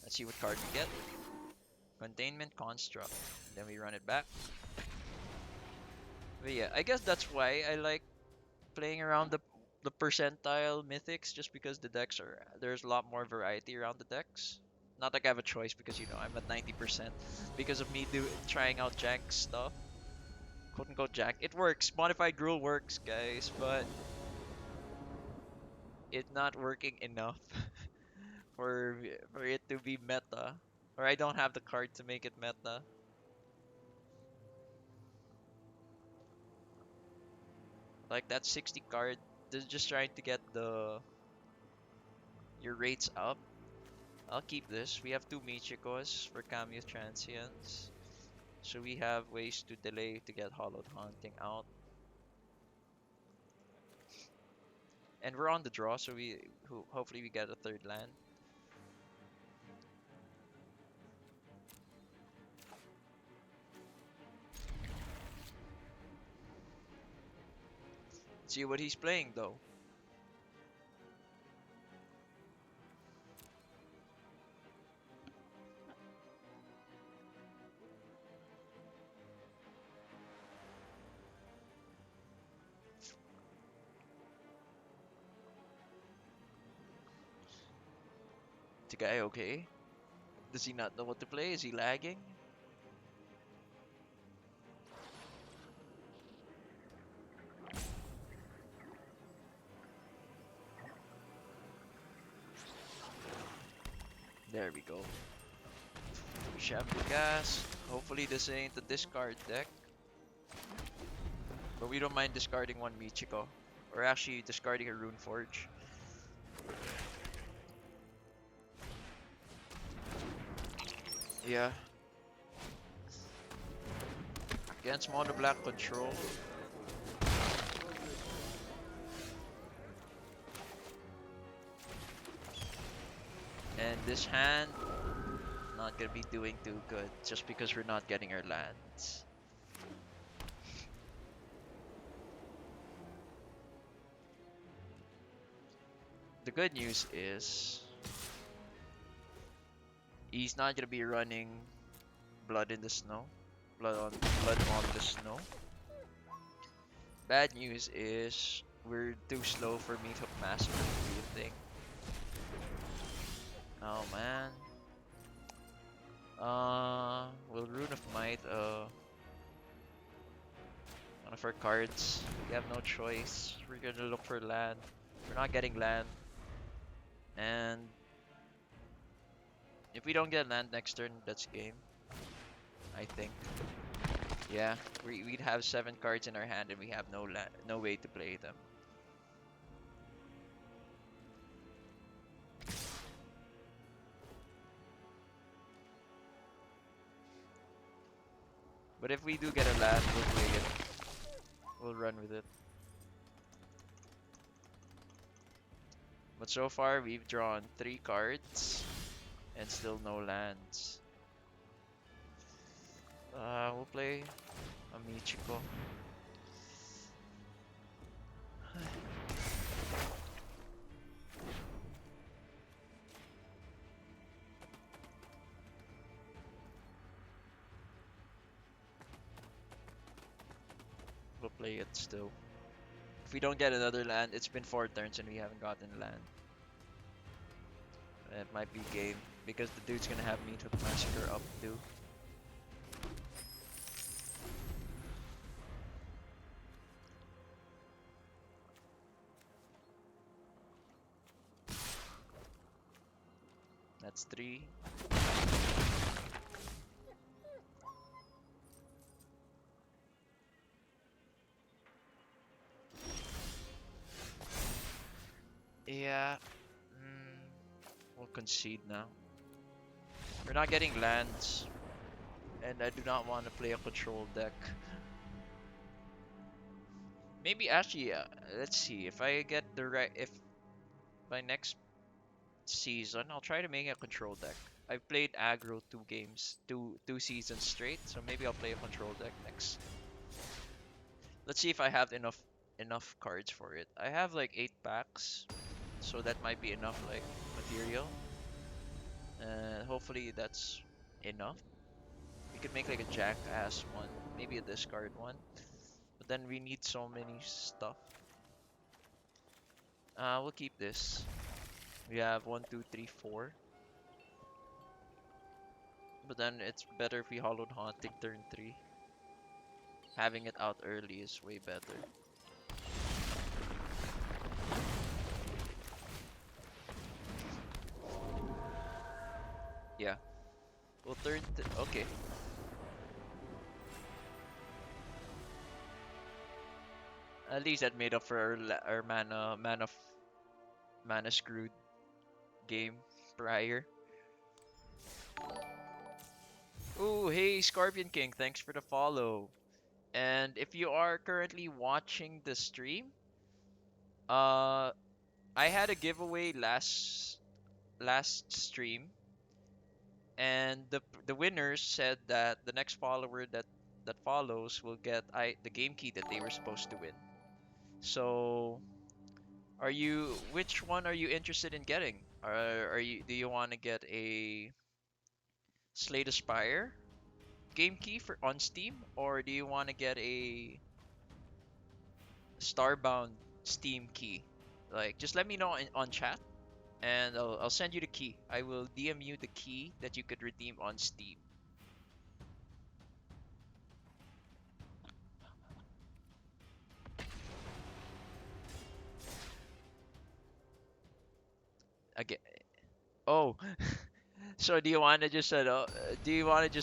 Let's see what card we get. Containment Construct. Then we run it back. But yeah, I guess that's why I like playing around the percentile mythics, just because the decks are there's a lot more variety around the decks. Not like I have a choice, because you know I'm at 90% because of me trying out jank stuff. Quote unquote jank. It works. Modified rule works, guys, but it's not working enough for it to be meta. Or I don't have the card to make it meta. Like that 60 card, they're just trying to get your rates up. I'll keep this. We have two Michikos for cameo transients. So we have ways to delay to get Hollowed Haunting out. And we're on the draw, so hopefully we get a third land. See what he's playing though. The guy okay? Does he not know what to play? Is he lagging? There we go. Shampoo gas. Hopefully this ain't the discard deck. But we don't mind discarding one Michiko. Or actually discarding a Rune Forge. Yeah. Against Mono Black control. And this hand, not gonna be doing too good just because we're not getting our lands. The good news is he's not gonna be running Blood in the Snow. Blood on the Snow. Bad news is we're too slow for Meathook Massacre. Do you think? Oh man. Will Rune of Might one of our cards. We have no choice. We're gonna look for land. We're not getting land. And if we don't get land next turn, that's game. I think. Yeah, we'd have 7 cards in our hand and we have no way to play them. But if we do get a land, we'll play it. We'll run with it. But so far, we've drawn 3 cards and still no lands. We'll play a Michiko. We'll play it still. If we don't get another land, it's been 4 turns and we haven't gotten land. It might be game because the dude's gonna have Meathook Massacre up too. That's 3. Yeah. We'll concede now. We're not getting lands. And I do not want to play a control deck. Maybe actually, let's see if I get the right. If by next season, I'll try to make a control deck. I've played aggro 2 games, two seasons straight, so maybe I'll play a control deck next. Let's see if I have enough cards for it. I have like 8 packs, so that might be enough like material, and hopefully that's enough. We could make like a jackass one, maybe a discard one, but then we need so many stuff. We'll keep this. We have one, two, three, four. But then it's better if we hollowed haunting turn 3. Having it out early is way better. Yeah. We'll okay. At least that made up for our mana screwed game prior. Ooh, hey Scorpion King, thanks for the follow. And if you are currently watching the stream, uh I had a giveaway last stream, and the winners said that the next follower that follows will get the game key that they were supposed to win. So, which one are you interested in getting? Do you want to get a Slay the Spire game key for on Steam, or do you want to get a Starbound Steam key? Like, just let me know on chat, and I'll send you the key. I will DM you the key that you could redeem on Steam. Again. Oh, so do you want to just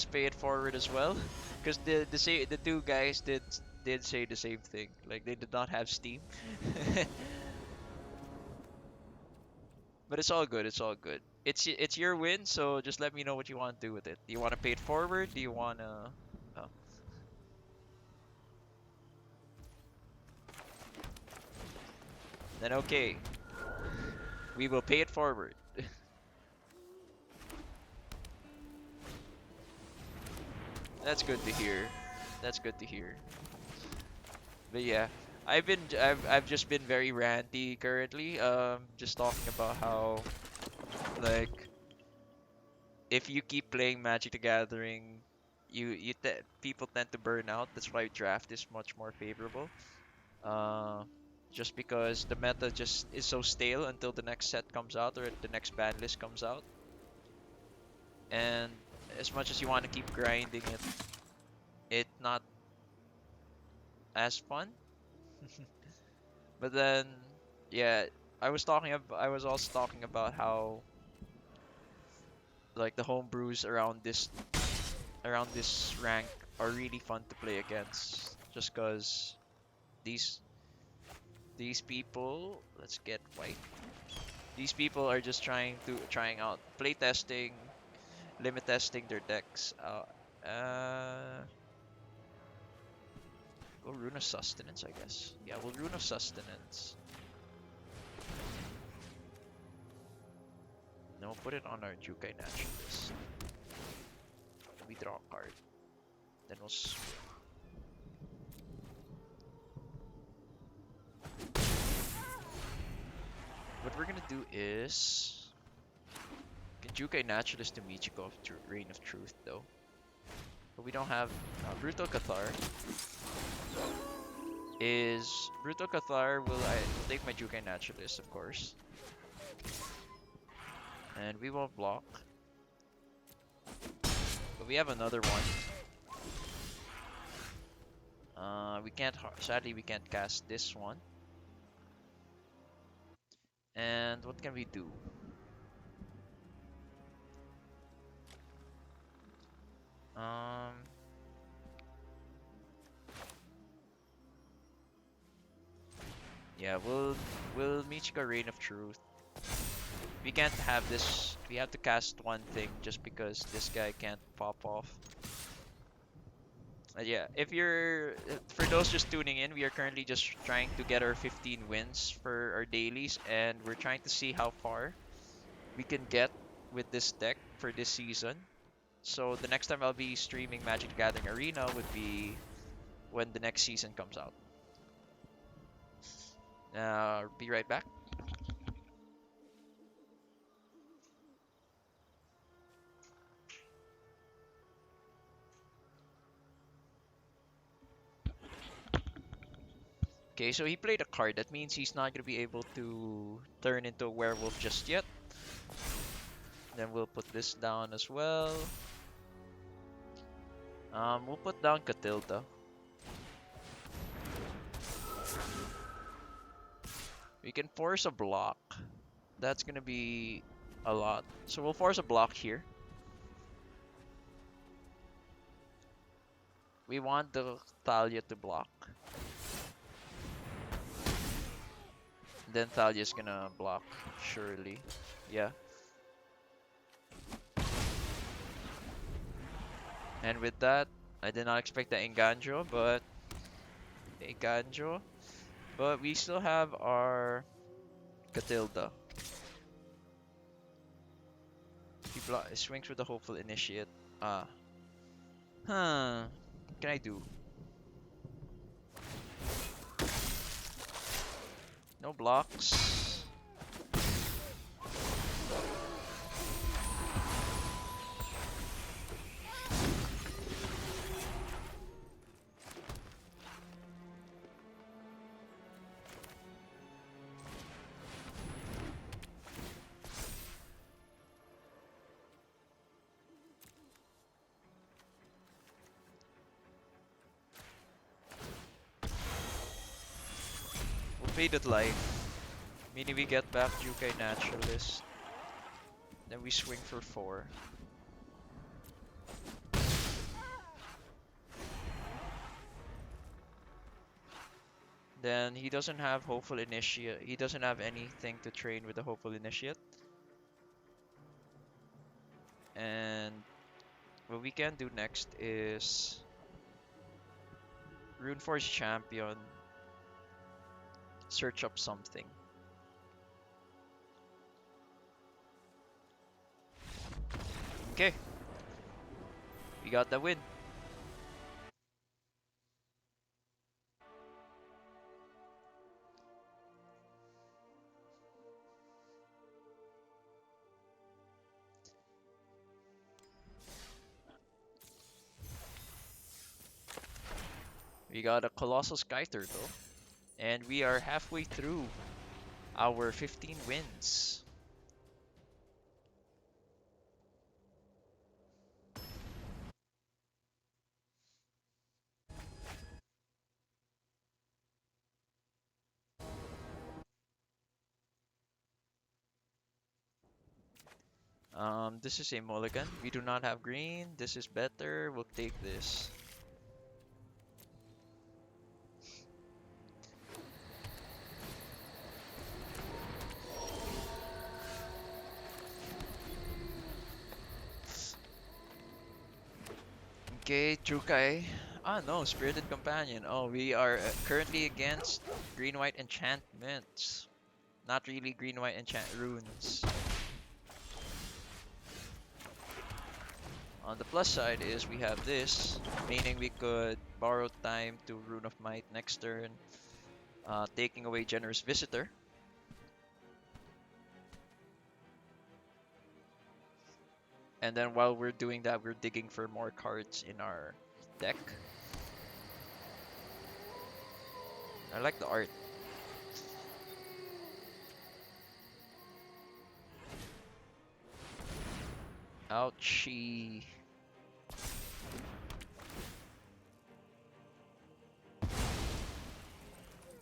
pay it forward as well? Because the two guys did say the same thing. Like they did not have Steam. But it's all good. It's all good. It's your win. So just let me know what you want to do with it. Do you want to pay it forward? Do you want to? Oh. Then okay, we will pay it forward. That's good to hear. That's good to hear. But yeah, I've just been very ranty currently. Just talking about how like if you keep playing Magic the Gathering, people tend to burn out. That's why draft is much more favorable. Uh, just because the meta just is so stale until the next set comes out or the next ban list comes out. And as much as you want to keep grinding it not as fun. But then, yeah, I was also talking about how like the homebrews around this rank are really fun to play against. Just cause these these people, let's get white. These people are just trying out play testing, limit testing their decks. We'll Rune of Sustenance, I guess. Yeah, we'll Rune of Sustenance. Then we'll put it on our Jukai Naturalist. We draw a card. Then we'll what we're gonna do is can Jukai Naturalist to Michiko of Reign of Truth though. But we don't have Brutal Cathar. Brutal Cathar will take my Jukai Naturalist, of course. And we won't block. But we have another one. Sadly we can't cast this one. And what can we do? Yeah, we'll Michika Reign of Truth. We can't have this. We have to cast one thing just because this guy can't pop off. Yeah, if you're for those just tuning in, we are currently just trying to get our 15 wins for our dailies, and we're trying to see how far we can get with this deck for this season. So the next time I'll be streaming Magic the Gathering Arena would be when the next season comes out. Be right back. Okay, so he played a card. That means he's not gonna be able to turn into a werewolf just yet. Then we'll put this down as well. We'll put down Catilda. We can force a block. That's gonna be a lot. So we'll force a block here. We want the Thalia to block. Then Thalia's gonna block, surely. Yeah. And with that, I did not expect the Enganjo, but Enganjo. But we still have our Catilda. He swings with the Hopeful Initiate. Ah. Huh. What can I do? No blocks. We'll Faded Life. Meaning we get back Jukai Naturalist. Then we swing for 4. Then he doesn't have Hopeful Initiate. He doesn't have anything to train with the Hopeful Initiate. And what we can do next is Runeforge Champion. Search up something. Okay. We got the win. We got a Colossal Sky Turtle. And we are halfway through our 15 wins. This is a mulligan. We do not have green. This is better. We'll take this. Okay, Trukai. Ah, no, Spirited Companion. Oh, we are currently against green-white enchantments. Not really green-white enchant runes. On the plus side is we have this, meaning we could borrow time to Rune of Might next turn, taking away Generous Visitor. And then while we're doing that, we're digging for more cards in our deck. I like the art. Ouchie.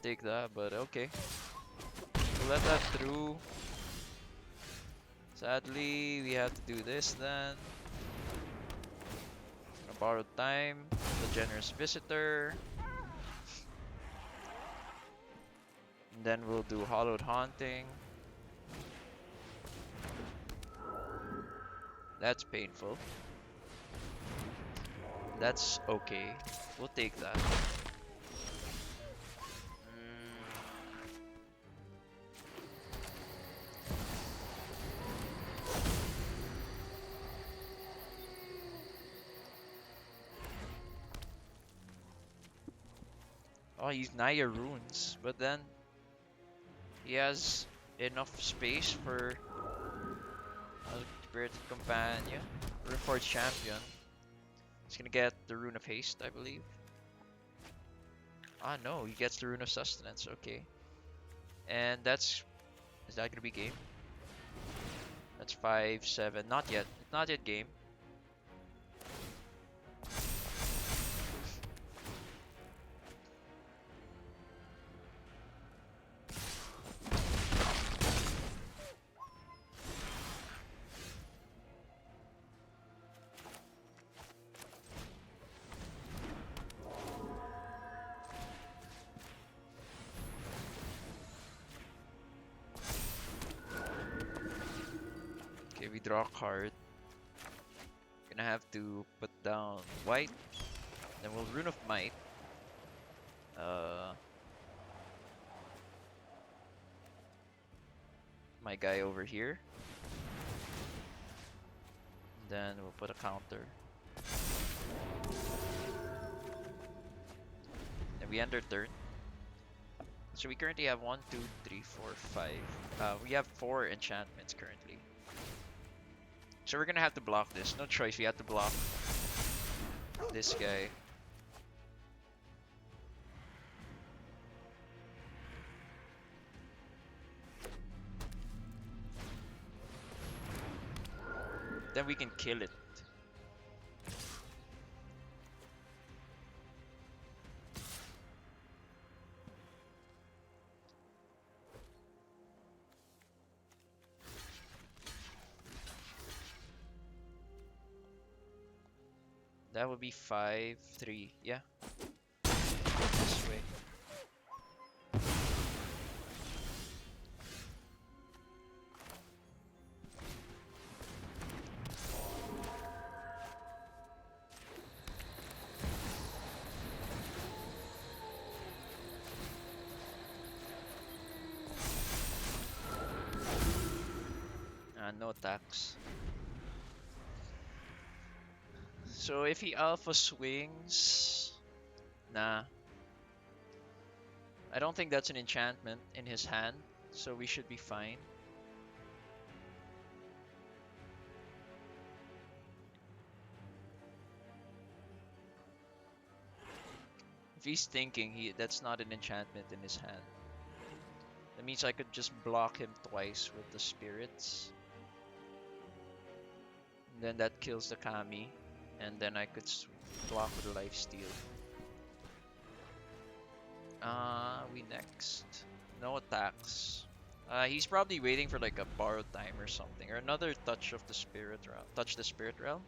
Take that, but okay. We'll let that through. Sadly, we have to do this then. Gonna borrow time. The Generous Visitor. And then we'll do Hollowed Haunting. That's painful. That's okay. We'll take that. Oh, he's Naya runes, but then he has enough space for a Spirit Companion, Reforged Champion. He's gonna get the Rune of Haste, I believe. Ah, no, he gets the Rune of Sustenance. Okay, and is that gonna be game? That's 5-7. Not yet. Not yet game. Okay, we draw a card. Gonna have to put down white. Then we'll Rune of Might. My guy over here. Then we'll put a counter. And we end our turn. So we currently have 1, 2, 3, 4, 5. We have 4 enchantments currently. So we're gonna have to block this. No choice, we have to block this guy. Then we can kill it. That would be 5-3. Yeah. This way. No attacks. So if he alpha swings, nah. I don't think that's an enchantment in his hand, so we should be fine. If he's thinking that's not an enchantment in his hand, that means I could just block him twice with the spirits. And then that kills the Kami, and then I could block with a lifesteal. We next. No attacks. He's probably waiting for like a borrowed time or something, or another touch of the spirit realm. Touch the spirit realm.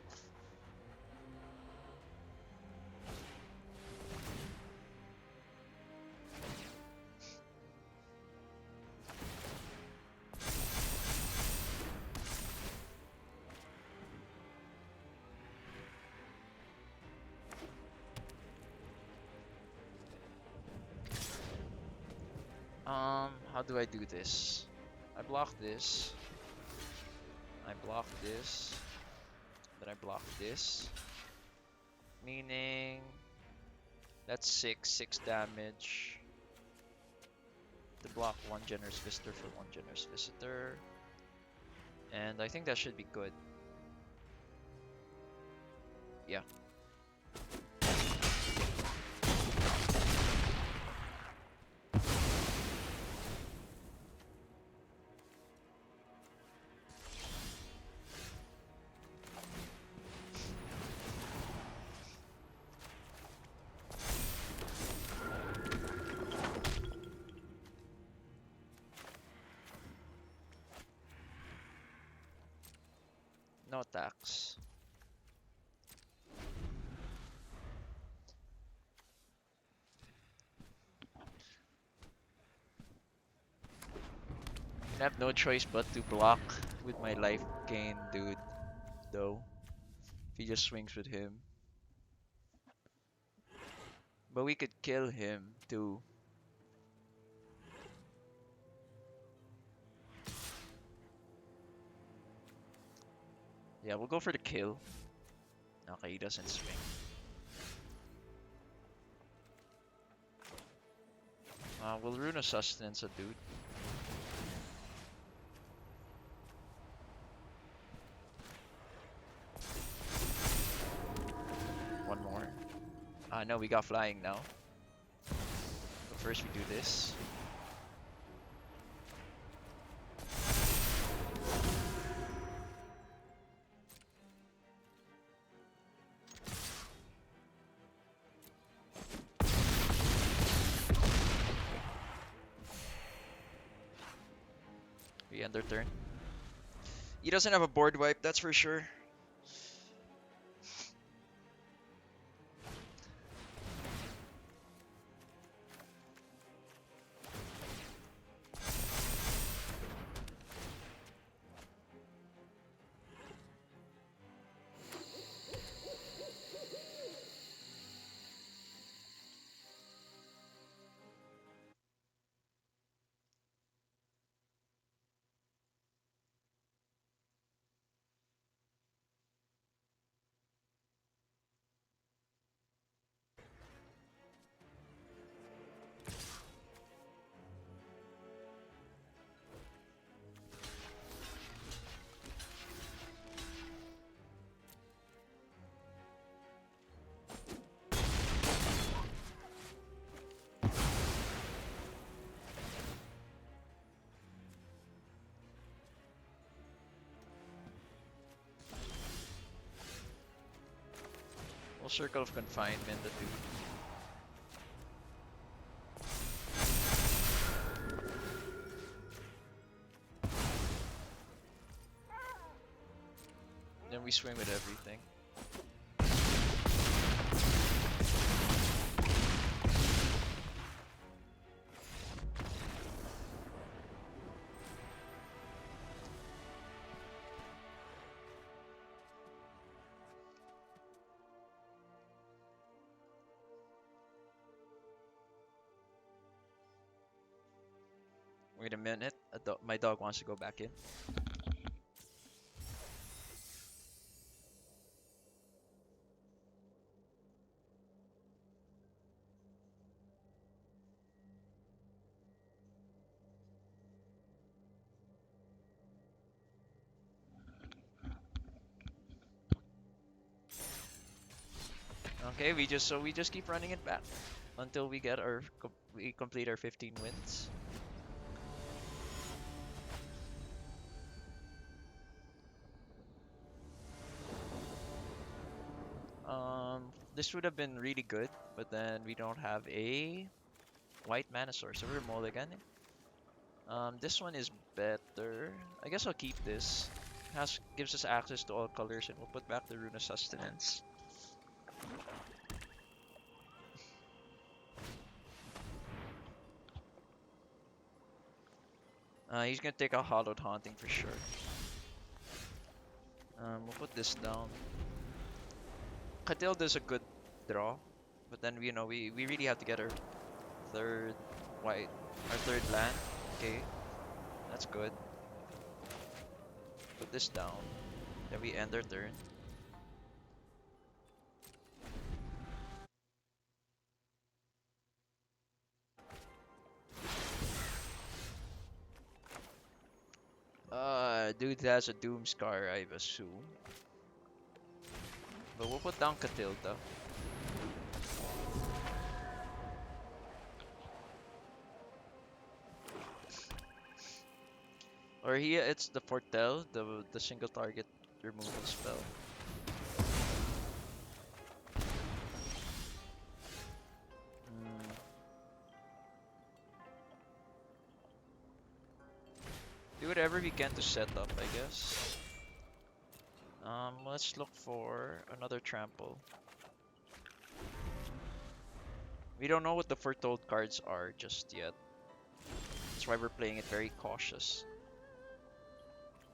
How do I do this? I block this. I block this. Then I block this. Meaning that's 6 damage. To block 1 generous visitor for 1 generous visitor. And I think that should be good. Yeah. No attacks. I have no choice but to block with my life gain, dude. Though, if he just swings with him. But we could kill him too. Yeah, we'll go for the kill. Okay, he doesn't swing. We'll rune a sustenance a dude. One more. No, we got flying now. But first we do this. We end their turn. He doesn't have a board wipe, that's for sure. We'll Circle of Confinement the dude. Then we swing with everything. Wait a minute, my dog wants to go back in. Okay, we just keep running it back until we get we complete our 15 wins. This would have been really good, but then we don't have a white mana source, so we're mulliganing. This one is better. I guess I'll keep this. Gives us access to all colors, and we'll put back the Rune of Sustenance. He's gonna take a Hollowed Haunting for sure. We'll put this down. Catilda's a good draw, but then we really have to get our third white, our third land. Okay, that's good. Put this down. Then we end our turn. Dude has a Doomscar, I assume. But we'll put down Catilda. Or it's the Fortel, the single target removal spell. Do whatever we can to set up, I guess. Let's look for another trample. We don't know what the foretold cards are just yet. That's why we're playing it very cautious.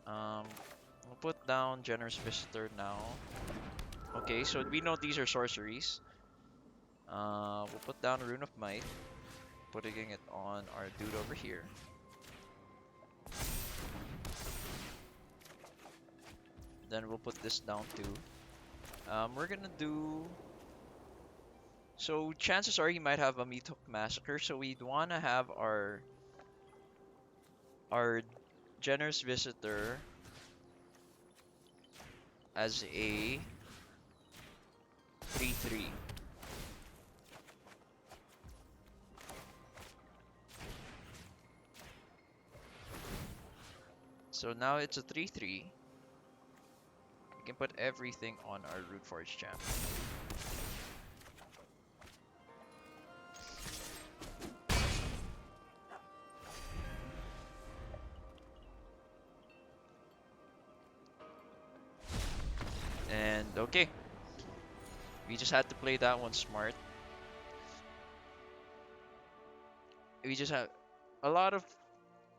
We'll put down Generous Visitor now. Okay, so we know these are sorceries. We'll put down a Rune of Might, putting it on our dude over here. Then we'll put this down too. We're gonna do. So chances are he might have a Meat Hook Massacre, so we'd wanna have our Generous Visitor as a 3/3. So now it's a 3/3. We can put everything on our Root Forge champ. And okay, we just had to play that one smart. We just have a lot of.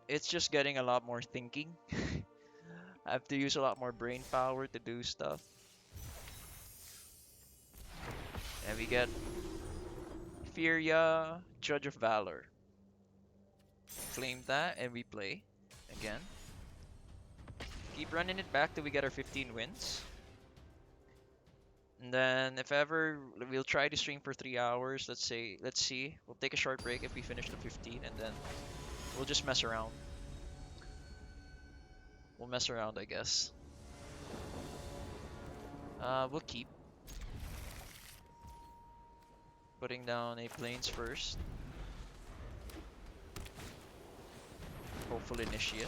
It's just getting a lot more thinking. I have to use a lot more brain power to do stuff. And we get Furia, Judge of Valor. Claim that and we play again. Keep running it back till we get our 15 wins. And then if ever we'll try to stream for 3 hours, let's see. We'll take a short break if we finish the 15 and then we'll just mess around. We'll mess around, I guess. We'll keep putting down a planes first. Hopeful Initiate.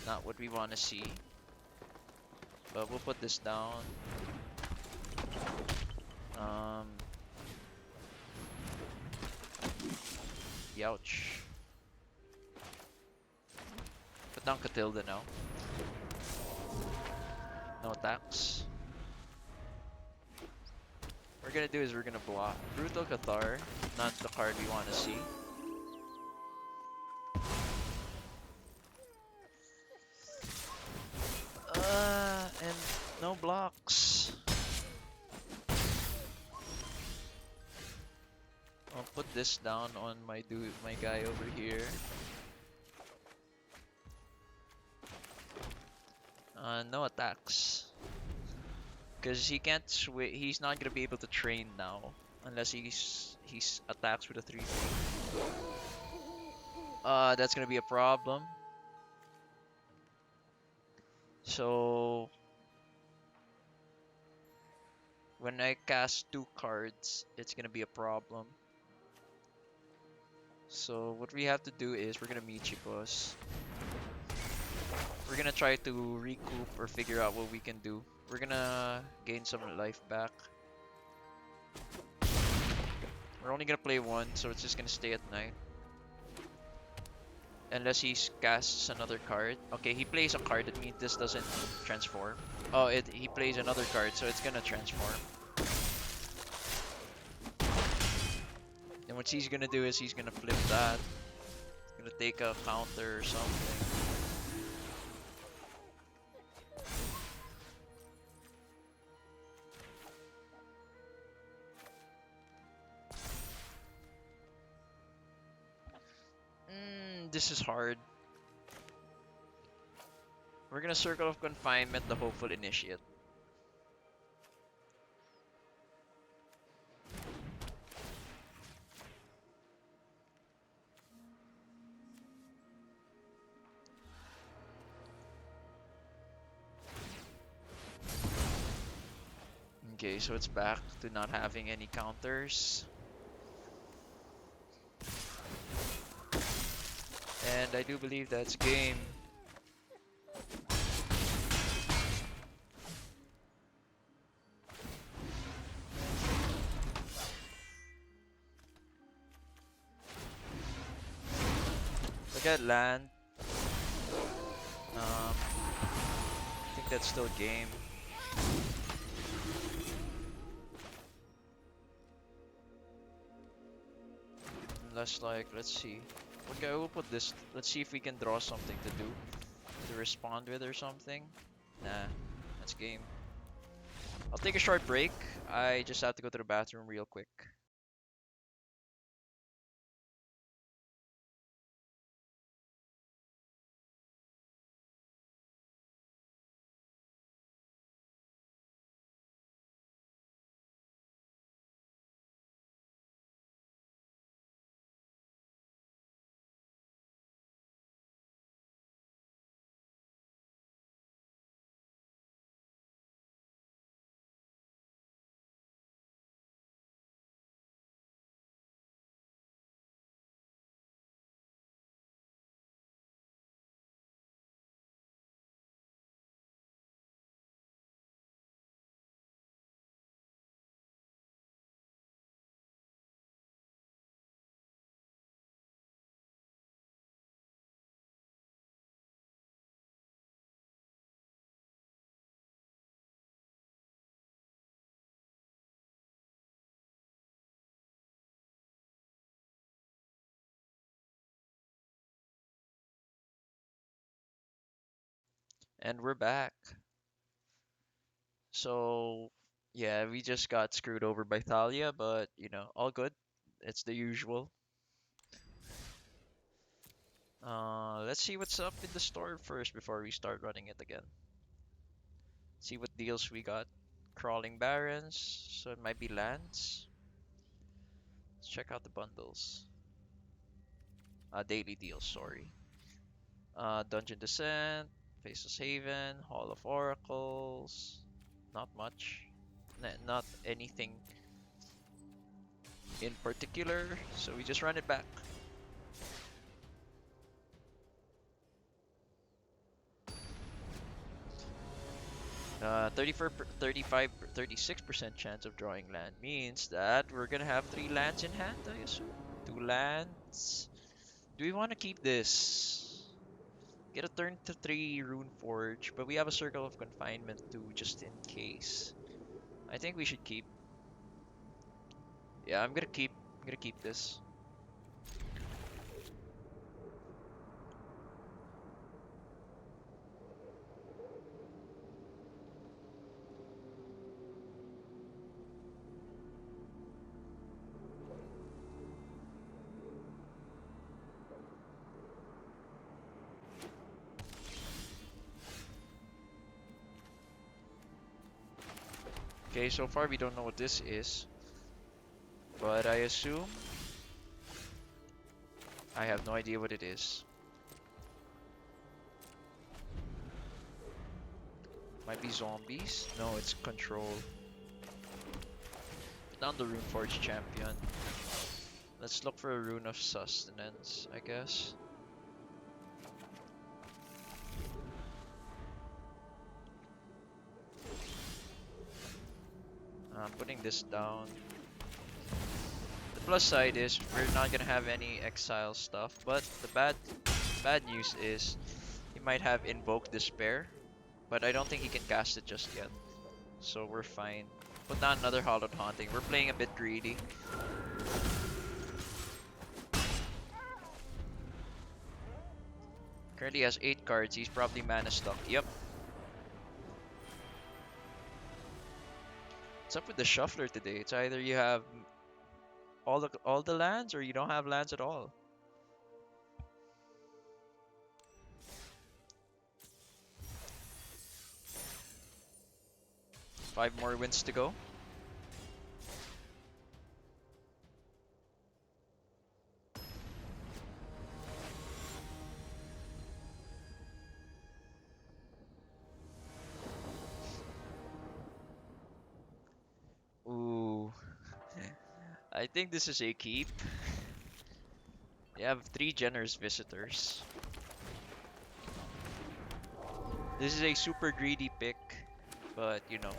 Not what we want to see. But we'll put this down. Youch. Put down Catilda now. No attacks. What we're gonna do is we're gonna block Brutal Cathar, not the card we want to see. And no blocks. I'll put this down on my guy over here. No attacks. Because he can't he's not gonna be able to train now unless he's attacks with a 3/3. That's gonna be a problem. So when I cast 2 cards, it's gonna be a problem. So what we have to do is we're gonna Michipos. We're gonna try to recoup or figure out what we can do. We're gonna gain some life back. We're only gonna play one, so it's just gonna stay at night. Unless he casts another card. Okay, he plays a card, that means this doesn't transform. Oh, he plays another card, so it's gonna transform. And what he's gonna do is he's gonna flip that. He's gonna take a counter or something. This is hard. We're gonna Circle of Confinement the Hopeful Initiate. Okay, so it's back to not having any counters. And I do believe that's game. Look at land. I think that's still game. Unless, like, let's see. Okay, we'll put this. Let's see if we can draw something to do. To respond with or something. Nah, that's game. I'll take a short break. I just have to go to the bathroom real quick. And we're back. So, yeah, we just got screwed over by Thalia, but you know, all good. It's the usual. Let's see what's up in the store first before we start running it again. See what deals we got. Crawling Barrens, so it might be lands. Let's check out the bundles. Daily deals, sorry. Dungeon Descent, Faceless Haven, Hall of Oracles. Not much. Not anything in particular, so we just run it back. 34, 35, 36% chance of drawing land means that we're gonna have 3 lands in hand, I assume. 2 lands. Do we want to keep this? Get a turn to 3 Rune Forge, but we have a Circle of Confinement too, just in case. I think we should keep. Yeah, I'm gonna keep. I'm gonna keep this. Okay, so far we don't know what this is, but I assume I have no idea what it is. Might be zombies. No, it's control. Put down the Runeforge champion. Let's look for a rune of sustenance, I guess. I'm putting this down. The plus side is we're not gonna have any exile stuff, but the bad news is he might have Invoke Despair, but I don't think he can cast it just yet. So we're fine. Put down another Hallowed Haunting. We're playing a bit greedy. Currently has 8 cards. He's probably mana stuck. Yep. What's up with the shuffler today? It's either you have all the lands or you don't have lands at all. Five more wins to go. Ooh. I think this is a keep. You have 3 generous visitors. This is a super greedy pick, but you know.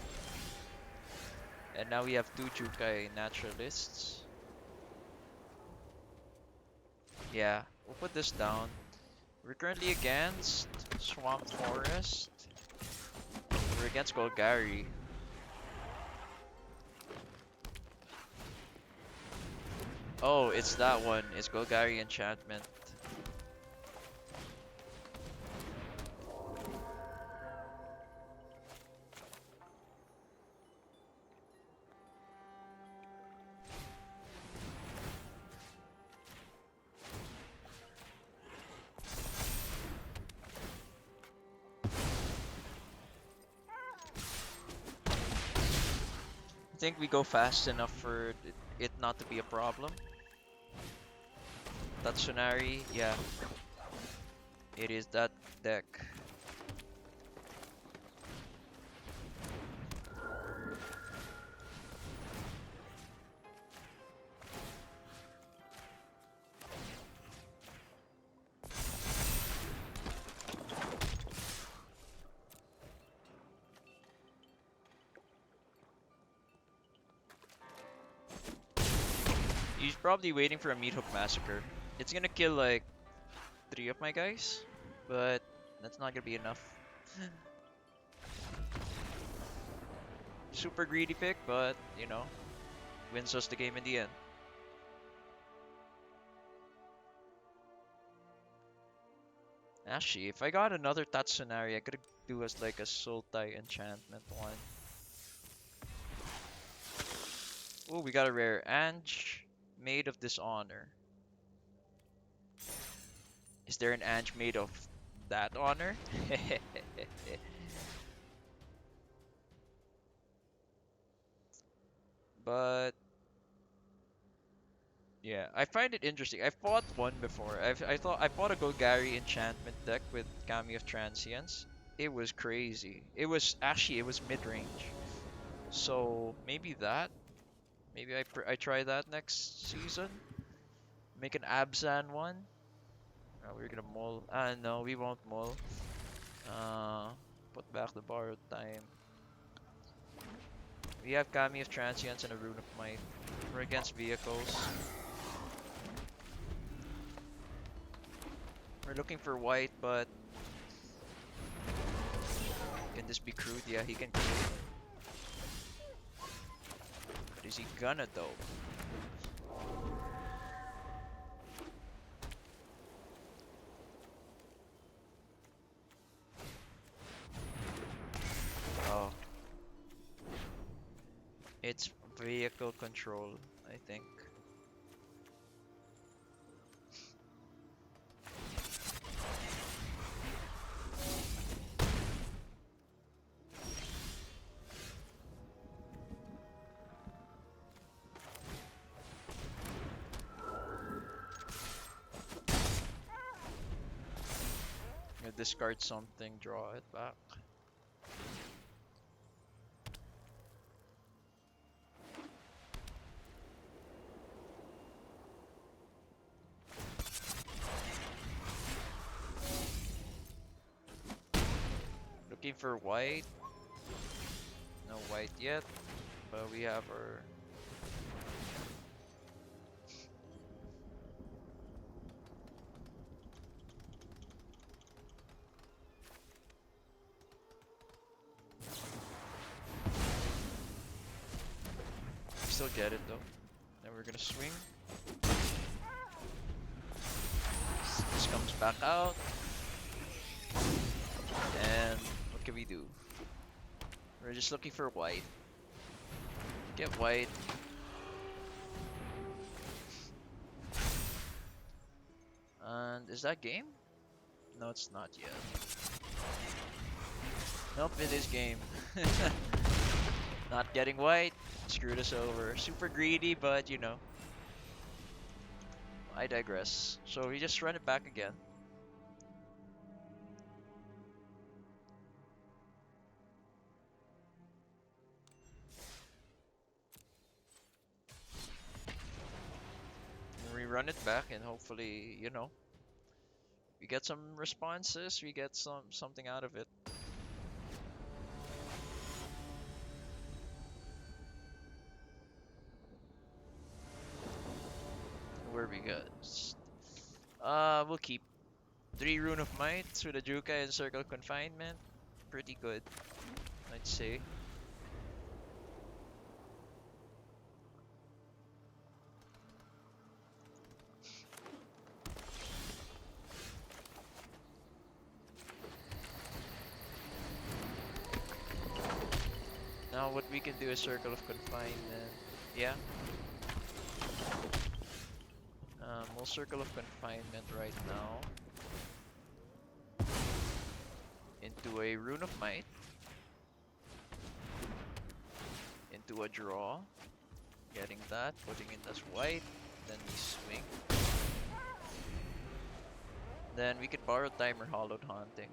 And now we have 2 Jukai naturalists. Yeah, we'll put this down. We're currently against Swamp Forest. We're against Golgari. Oh, it's that one. It's Golgari Enchantment. I think we go fast enough for it not to be a problem. Tatsunari, yeah. It is that deck. He's probably waiting for a Meat Hook Massacre. It's gonna kill like 3 of my guys, but that's not gonna be enough. Super greedy pick, but you know, wins us the game in the end. Actually, if I got another Tatsunari, I could do as like a Sultai enchantment one. Oh, we got a rare Ange, Maid of Dishonor. Is there an Ange made of that honor? But yeah, I find it interesting. I fought one before. I fought a Golgari enchantment deck with Kami of Transience. It was crazy. It was mid range. So maybe that. Maybe I try that next season. Make an Abzan one. We're gonna mull. No, we won't mull. Uh, put back the borrowed time. We have Kami of Transience and a Rune of Might. We're against vehicles. We're looking for white, but can this be crude? Yeah, he can crude. But is he gonna though? Oh, it's vehicle control, I think. I'm gonna discard something, draw it back. Looking for white. No white yet, but we have our. Still get it though. Then we're gonna swing. This comes back out. And what can we do? We're just looking for white. Get white. And is that game? No, it's not yet. Nope, it is game. Not getting white. Screwed us over. Super greedy, but you know. I digress. So we just run it back again. And we run it back and hopefully, you know, we get some responses, we get something out of it. Where we got? We'll keep 3 Rune of Might with a Jukai and Circle Confinement. Pretty good, I'd say. Now what we can do is Circle of Confinement. Yeah. We'll Circle of Confinement right now. Into a Rune of Might. Into a draw. Getting that, putting it as white. Then we swing. Then we could borrow time or Hollowed Haunting.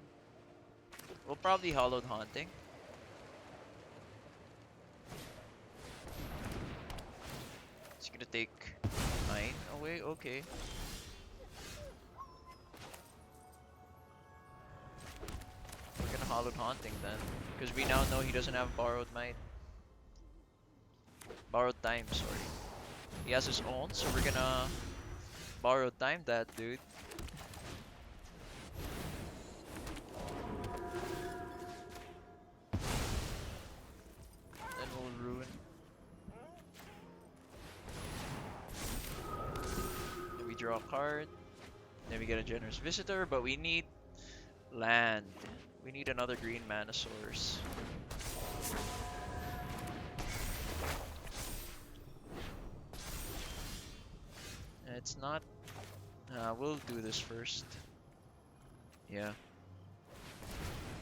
We'll probably Hollowed Haunting. It's gonna take 9 away, okay. We're gonna Hollowed Haunting then. Because we now know he doesn't have Borrowed Might. Borrowed Time, sorry. He has his own, so we're gonna Borrowed Time that dude. Then we'll Ruin. Then we draw a card. Then we get a Generous Visitor, but we need Land. We need another green mana source. It's not. We'll do this first. Yeah.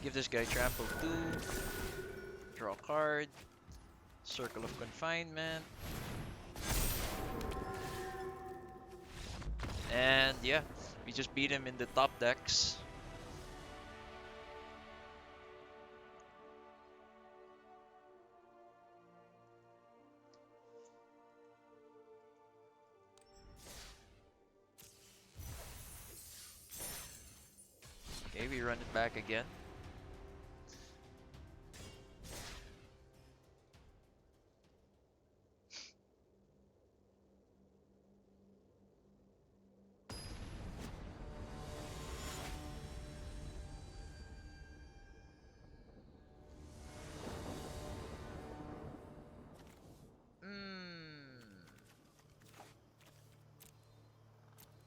Give this guy trample 2. Draw a card. Circle of Confinement. And yeah, we just beat him in the top decks. Okay, we run it back again.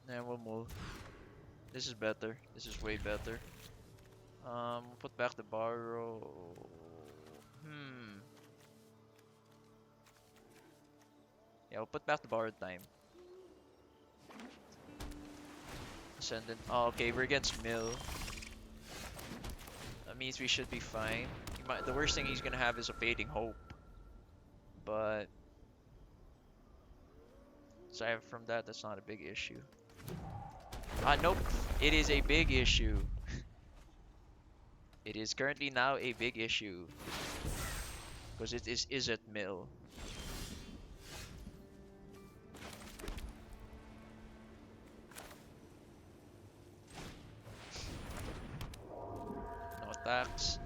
And we'll move. This is better. This is way better. Put back the borrow. Yeah, we'll put back the borrowed time. Ascendant. Oh, okay, we're against Mill. That means we should be fine. The worst thing he's gonna have is a Fading Hope. But aside from that, that's not a big issue. Nope. It is a big issue. It is currently now a big issue. Because it is at Mill. No attacks.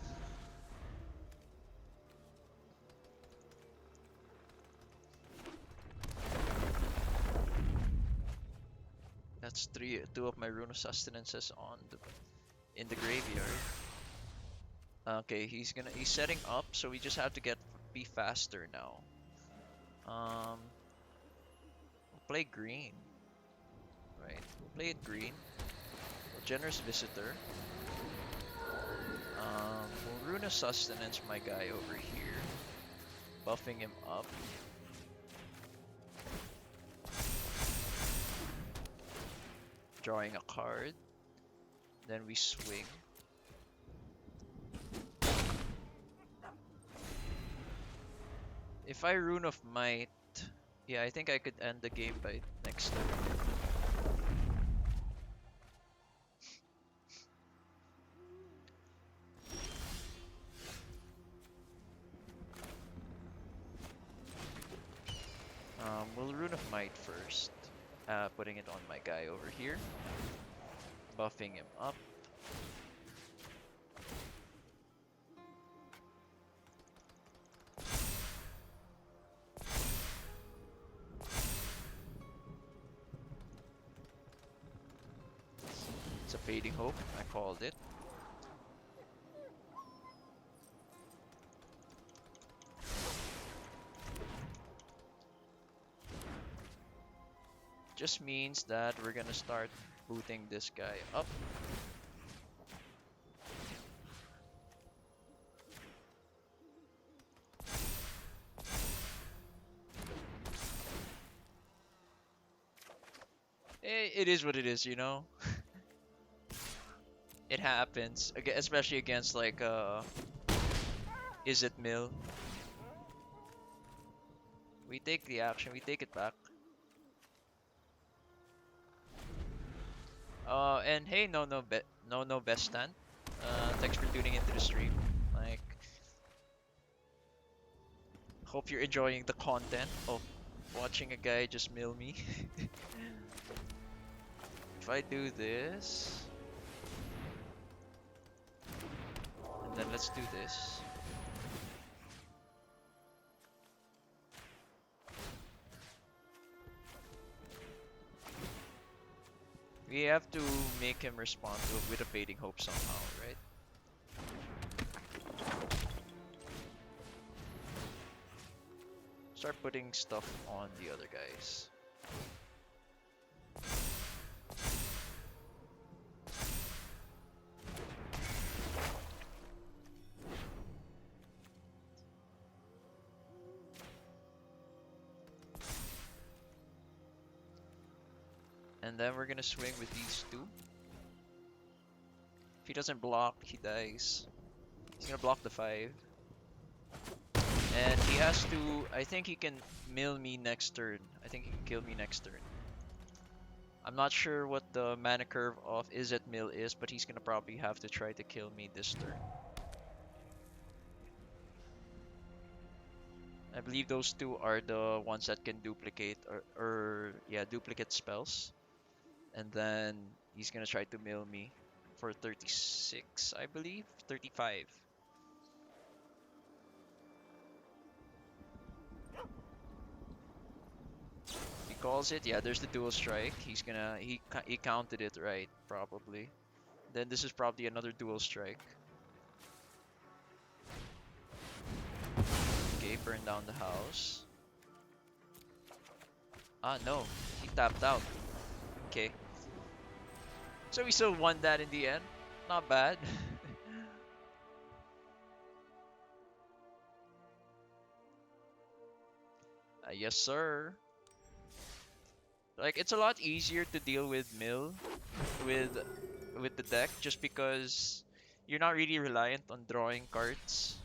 That's two of my Rune of Sustenances in the graveyard. Okay, he's setting up, so we just have to be faster now. We'll play green. Right, we'll play it green. Generous Visitor. We'll Rune of Sustenance my guy over here. Buffing him up. Drawing a card. Then we swing. If I Rune of Might, yeah, I think I could end the game by next turn. We'll Rune of Might first. Putting it on my guy over here. Buffing him up. It's a Fading Hope, I called it. Just means that we're gonna start booting this guy up. It is what it is, you know? It happens, especially against like Is it Mill? We take the action, we take it back. And hey, no best stand. Thanks for tuning into the stream. Like, hope you're enjoying the content of watching a guy just mill me. If I do this, and then let's do this. We have to make him respond to it with a Fading Hope somehow, right? Start putting stuff on the other guys. And then we're gonna swing with these two. If he doesn't block, he dies. He's gonna block the 5. And he has to... I think he can mill me next turn. I think he can kill me next turn. I'm not sure what the mana curve of Izzet Mill is, but he's gonna probably have to try to kill me this turn. I believe those two are the ones that can duplicate or yeah, duplicate spells. And then he's gonna try to mill me for 36, I believe. 35. He calls it. Yeah, there's the dual strike. He's gonna he counted it right, probably. Then this is probably another dual strike. Okay, burn down the house. Ah, no. He tapped out. Okay. So we still won that in the end. Not bad. Yes, sir. Like, it's a lot easier to deal with mill with the deck just because you're not really reliant on drawing cards.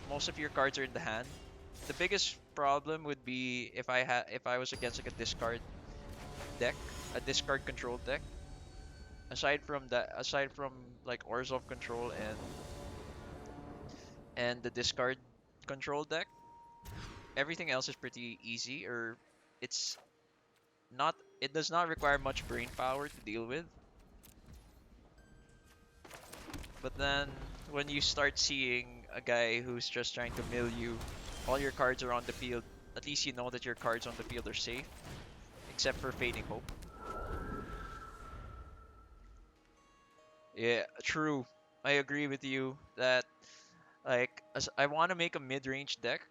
Most of your cards are in the hand. The biggest problem would be if I was against like a discard deck, a discard control deck. Aside from like Orzhov control and the discard control deck, everything else is pretty easy, or it's not. It does not require much brain power to deal with. But then when you start seeing a guy who's just trying to mill you, all your cards are on the field. At least you know that your cards on the field are safe, except for Fading Hope. Yeah, true. I agree with you that like I want to make a mid-range deck.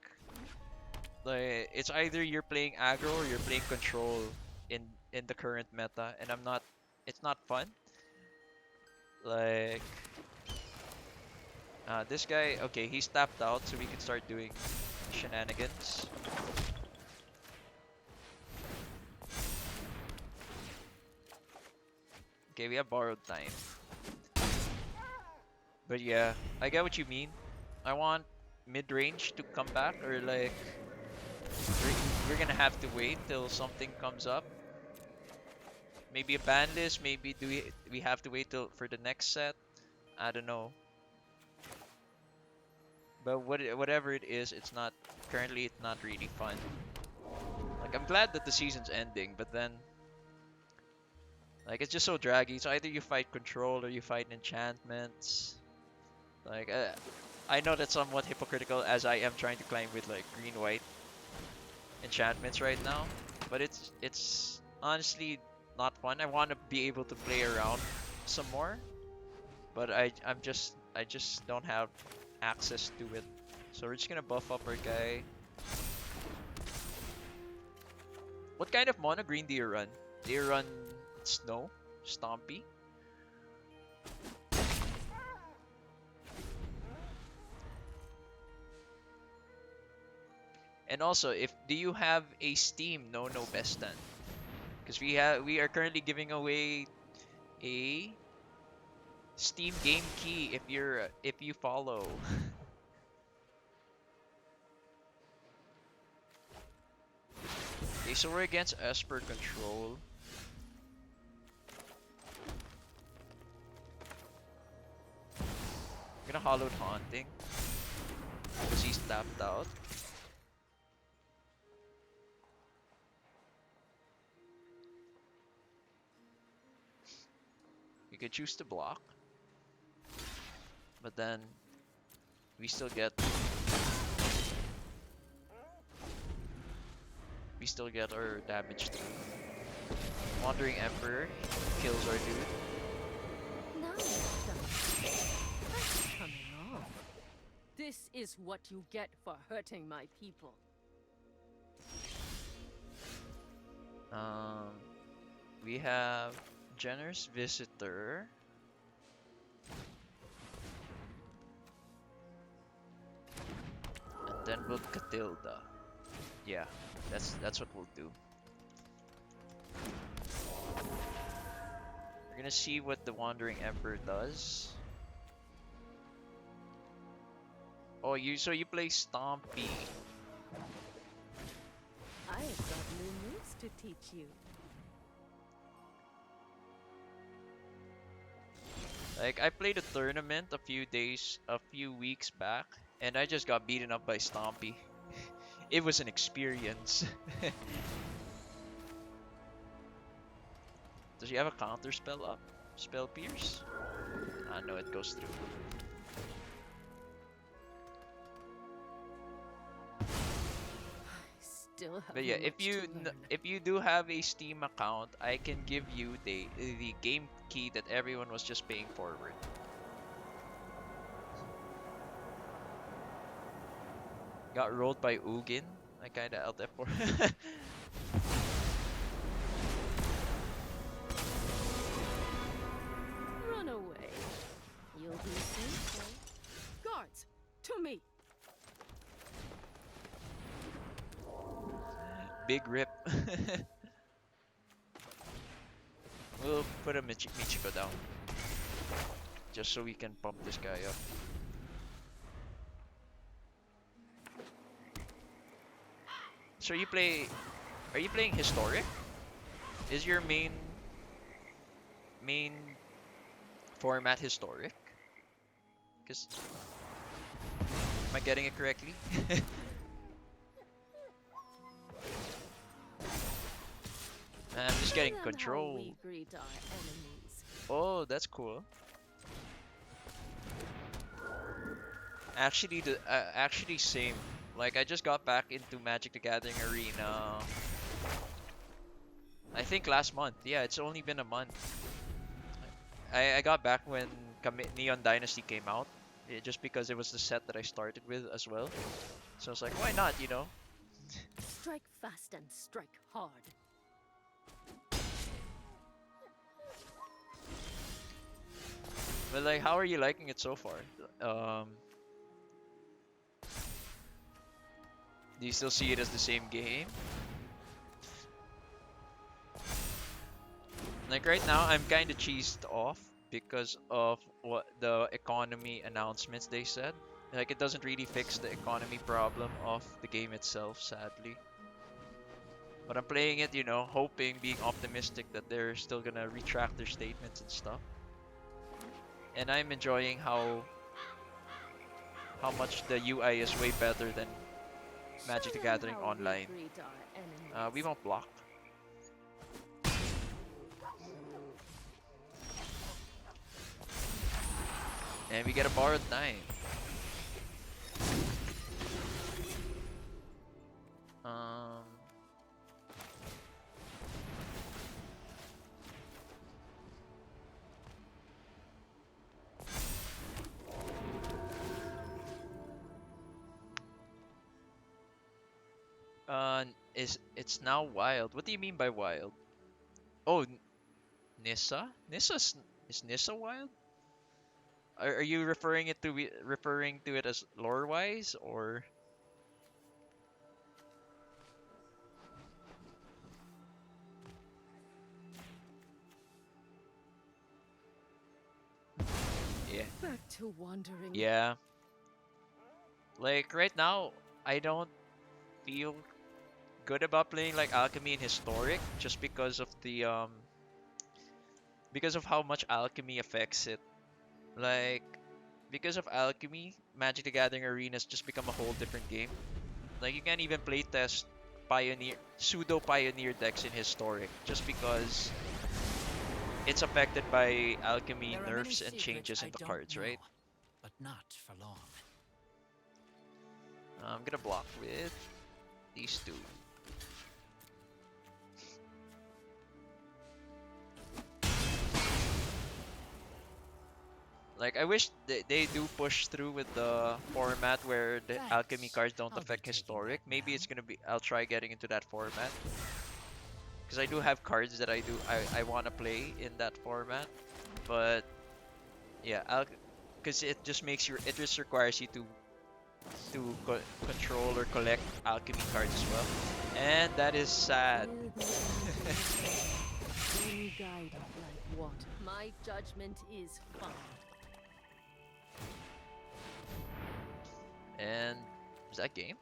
Like it's either you're playing aggro or you're playing control in the current meta, and I'm not. It's not fun. Like this guy. Okay, he's tapped out, so we can start doing shenanigans. Okay, we have borrowed time. But yeah, I get what you mean. I want mid-range to come back, or like we're gonna have to wait till something comes up. Maybe a ban list. Maybe do we have to wait till for the next set? I don't know. But whatever it is, it's not currently. It's not really fun. Like I'm glad that the season's ending, but then like it's just so draggy. So either you fight control or you fight enchantments. Like I know that's somewhat hypocritical as I am trying to climb with like green white enchantments right now, but it's honestly not fun. I want to be able to play around some more, but I just don't have access to it. So we're just gonna buff up our guy. What kind of mono green do you run? Do you run Snow? Stompy? And also, if do you have a Steam no best stand? Because we are currently giving away a Steam game key if you follow. Okay, so we're against Esper control. I'm gonna Hollowed Haunting because he's tapped out. You could choose to block, but then we still get our damage through. Wandering Emperor kills our dude. Now it's done. That's coming off. This is what you get for hurting my people. We have Generous Visitor. And then we'll Catilda. Yeah, that's what we'll do. We're gonna see what the Wandering Emperor does. Oh, so you play Stompy. I've got new moves to teach you. Like, I played a tournament a few weeks back, and I just got beaten up by Stompy. It was an experience. Does she have a counter spell up? Spell Pierce? Ah, no, it goes through. Still have But yeah, much to learn. if you do have a Steam account, I can give you the game key that everyone was just paying forward. Got rolled by Ugin. I kinda LF4. Run away. You'll be safe. Guards, to me. Big rip. We'll put a Michiko down. Just so we can pump this guy up. So are you playing historic? Is your main format historic? Cause am I getting it correctly? I'm just getting Tell them how control. we greet our enemies. Oh, that's cool. Actually same. Like I just got back into Magic the Gathering Arena. I think last month. Yeah, it's only been a month. I got back when Neon Dynasty came out, just because it was the set that I started with as well. So I was like, why not, you know? Strike fast and strike hard. But like, how are you liking it so far? Um, do you still see it as the same game? Like right now, I'm kind of cheesed off because of what the economy announcements they said. Like it doesn't really fix the economy problem of the game itself, sadly. But I'm playing it, you know, hoping, being optimistic that they're still gonna retract their statements and stuff. And I'm enjoying how much the UI is way better than Magic the Show them Gathering how we Online. greet our We enemies. won't block. And we get a borrowed 9. Um, it's now wild. What do you mean by wild? Oh, Nissa? Is Nissa wild? Are you referring to it as lore wise or? Yeah. Back to wandering. Yeah. Like right now, I don't feel good about playing like Alchemy and Historic just because of how much Alchemy affects it. Like because of Alchemy, Magic the Gathering Arena has just become a whole different game. Like you can't even playtest pseudo pioneer decks in Historic just because it's affected by Alchemy There are many nerfs and secrets changes I in the don't cards, know, right? but not for long. I'm gonna block with these two. Like, I wish they do push through with the format where the alchemy Thanks. cards don't I'll be affect taking historic. that Maybe now. it's gonna be. I'll try getting into that format because I do have cards that I want to play in that format. But yeah, because it just makes it just requires you to control or collect alchemy cards as well, and that is sad. With me, any guide like water. My judgment is fine. And is that game?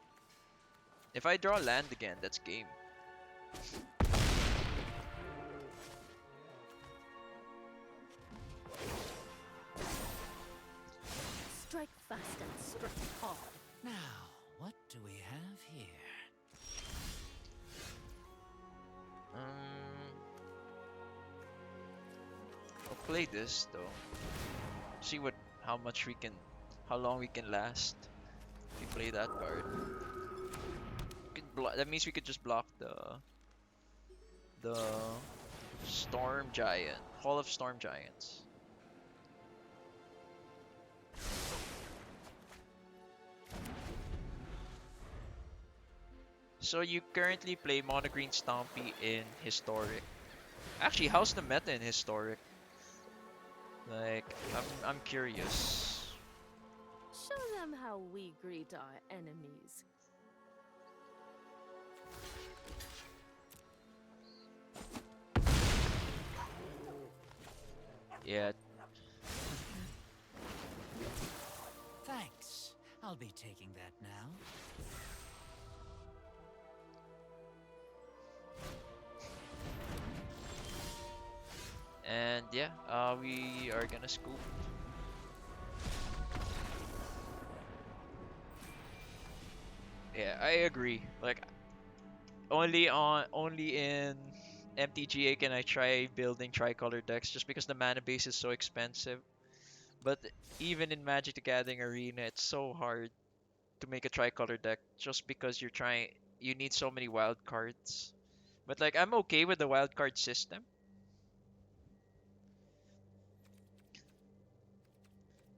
If I draw land again, that's game. Strike fast and strike hard. Now, what do we have here? I'll play this though. See how long we can last. If we play that card. That means we could just block the Storm Giant, Hall of Storm Giants. So you currently play Mono Green Stompy in Historic. Actually, how's the meta in Historic? Like, I'm curious. Show them how we greet our enemies. Yeah, Thanks. I'll be taking that now. and yeah, we are gonna scoop. Yeah, I agree. Like, only in MTGA can I try building tricolor decks just because the mana base is so expensive. But even in Magic the Gathering Arena, it's so hard to make a tricolor deck just because you need so many wild cards. But like I'm okay with the wild card system.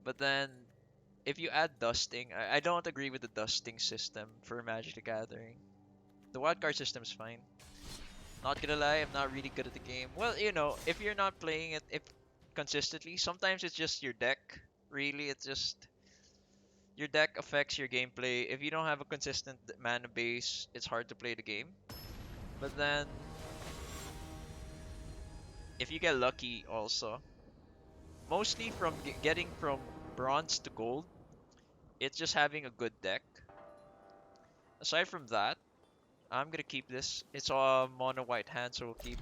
But then if you add dusting, I don't agree with the dusting system for Magic the Gathering. The wild card system is fine. Not gonna lie, I'm not really good at the game. Well, if you're not playing it if consistently, sometimes it's just your deck. Really, it's just your deck affects your gameplay. If you don't have a consistent mana base, it's hard to play the game. But then if you get lucky also, mostly from getting from bronze to gold, it's just having a good deck. Aside from that, I'm gonna keep this. It's a mono white hand, so we'll keep.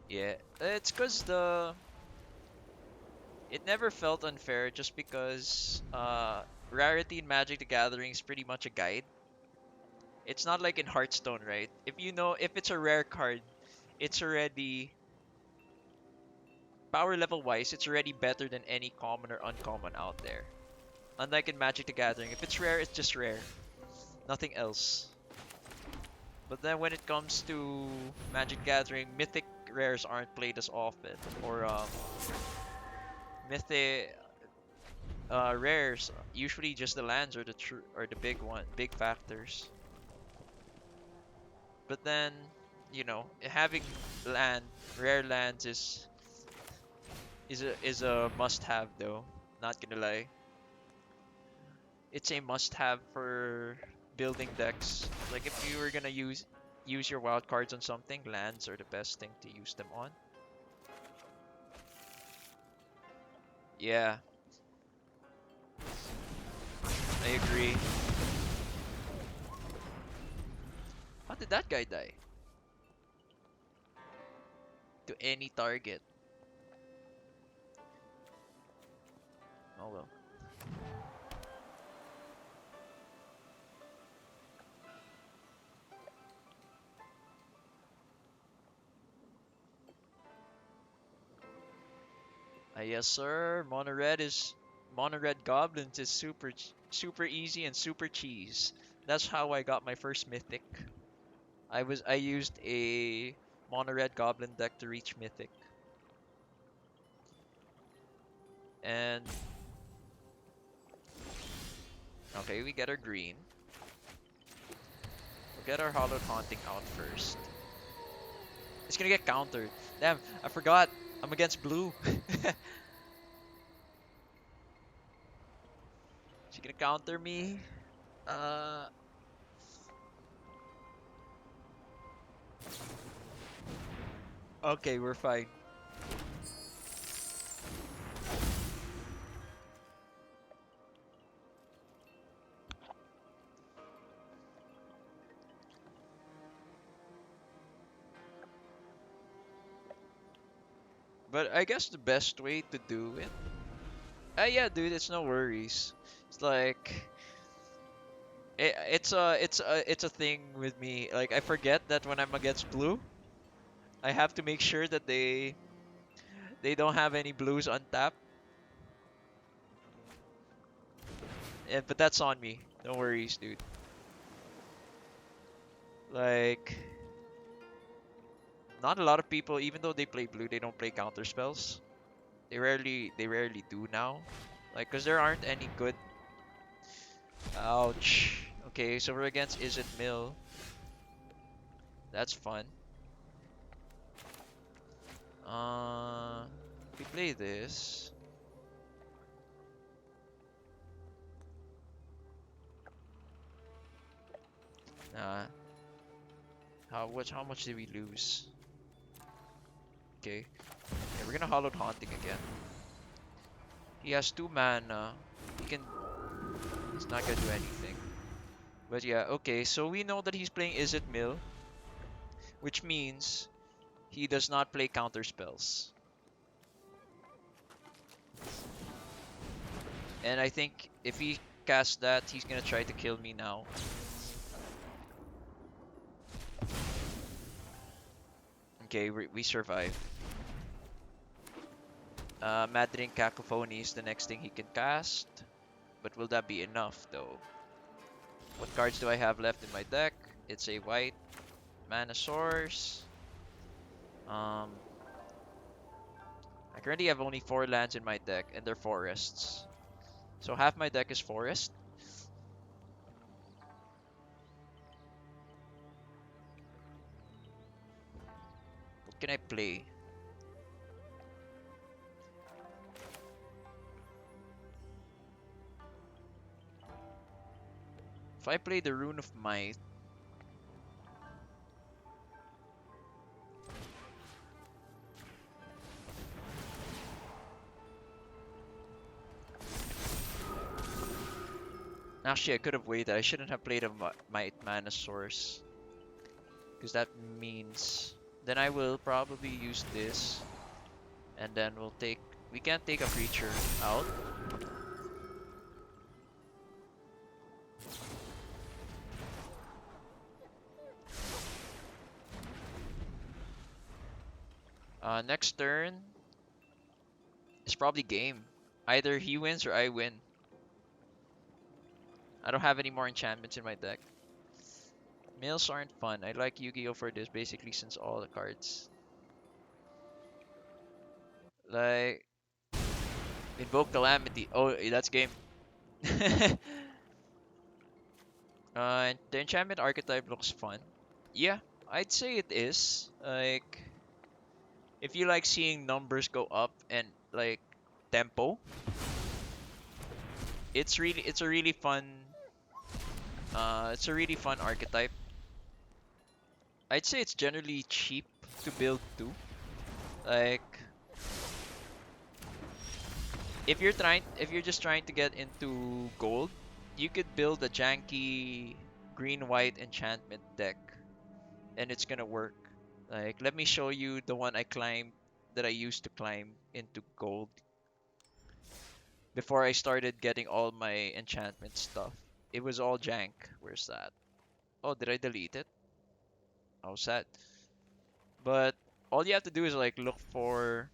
Yeah, it's cause it never felt unfair just because rarity in Magic the Gathering is pretty much a guide. It's not like in Hearthstone, right? If it's a rare card, it's already power level wise, it's already better than any common or uncommon out there. Unlike in Magic the Gathering, if it's rare, it's just rare. Nothing else. But then when it comes to Magic Gathering, mythic rares aren't played as often. Or mythic rares, usually just the lands or the big factors. But then, having rare lands is a must-have though. Not gonna lie, it's a must-have for building decks. Like if you were gonna use your wild cards on something, lands are the best thing to use them on. Yeah, I agree. How did that guy die? To any target. Oh well. Yes sir. Mono red goblins is super easy and super cheese. That's how I got my first mythic. I used a mono red goblin deck to reach mythic. And okay, we get our green. We'll get our Hollowed Haunting out first. It's gonna get countered. Damn, I forgot. I'm against blue. She gonna counter me. Uh, okay, we're fine. But I guess the best way to do it. Yeah, dude, it's no worries. It's like it's a thing with me. Like I forget that when I'm against blue, I have to make sure that they don't have any blues on tap. But that's on me. No worries, dude. Like not a lot of people, even though they play blue, they don't play counter spells. They rarely do now. Like, cause there aren't any good. Ouch. Okay, so we're against Is It Mill. That's fun. We play this. Nah. How much did we lose? Okay. Yeah, we're gonna Hollowed Haunting again. He has 2 mana. He can. He's not gonna do anything. But yeah, okay. So we know that he's playing Is It Mill, which means he does not play counter spells. And I think if he casts that, he's gonna try to kill me now. Okay, we survive. Maddening Cacophony is the next thing he can cast. But will that be enough, though? What cards do I have left in my deck? It's a white mana source. Um, I currently have only 4 lands in my deck, and they're forests. So half my deck is forest. What can I play? If I play the Rune of Might, actually I could have waited. I shouldn't have played a Might mana source, because that means then I will probably use this, and then we'll take. We can't take a creature out. Next turn is probably game. Either he wins or I win. I don't have any more enchantments in my deck. Mills aren't fun. I like Yu-Gi-Oh for this basically since all the cards. Like Invoke Calamity. Oh, that's game. The enchantment archetype looks fun. Yeah, I'd say it is. Like if you like seeing numbers go up and like tempo, it's a really fun it's a really fun archetype. I'd say it's generally cheap to build too. Like if you're just trying to get into gold, you could build a janky green white enchantment deck and it's gonna work. Like let me show you the one I climbed that I used to climb into gold before I started getting all my enchantment stuff. It was all jank. Where's that? Oh, did I delete it? Oh, sad. But all you have to do is like look for.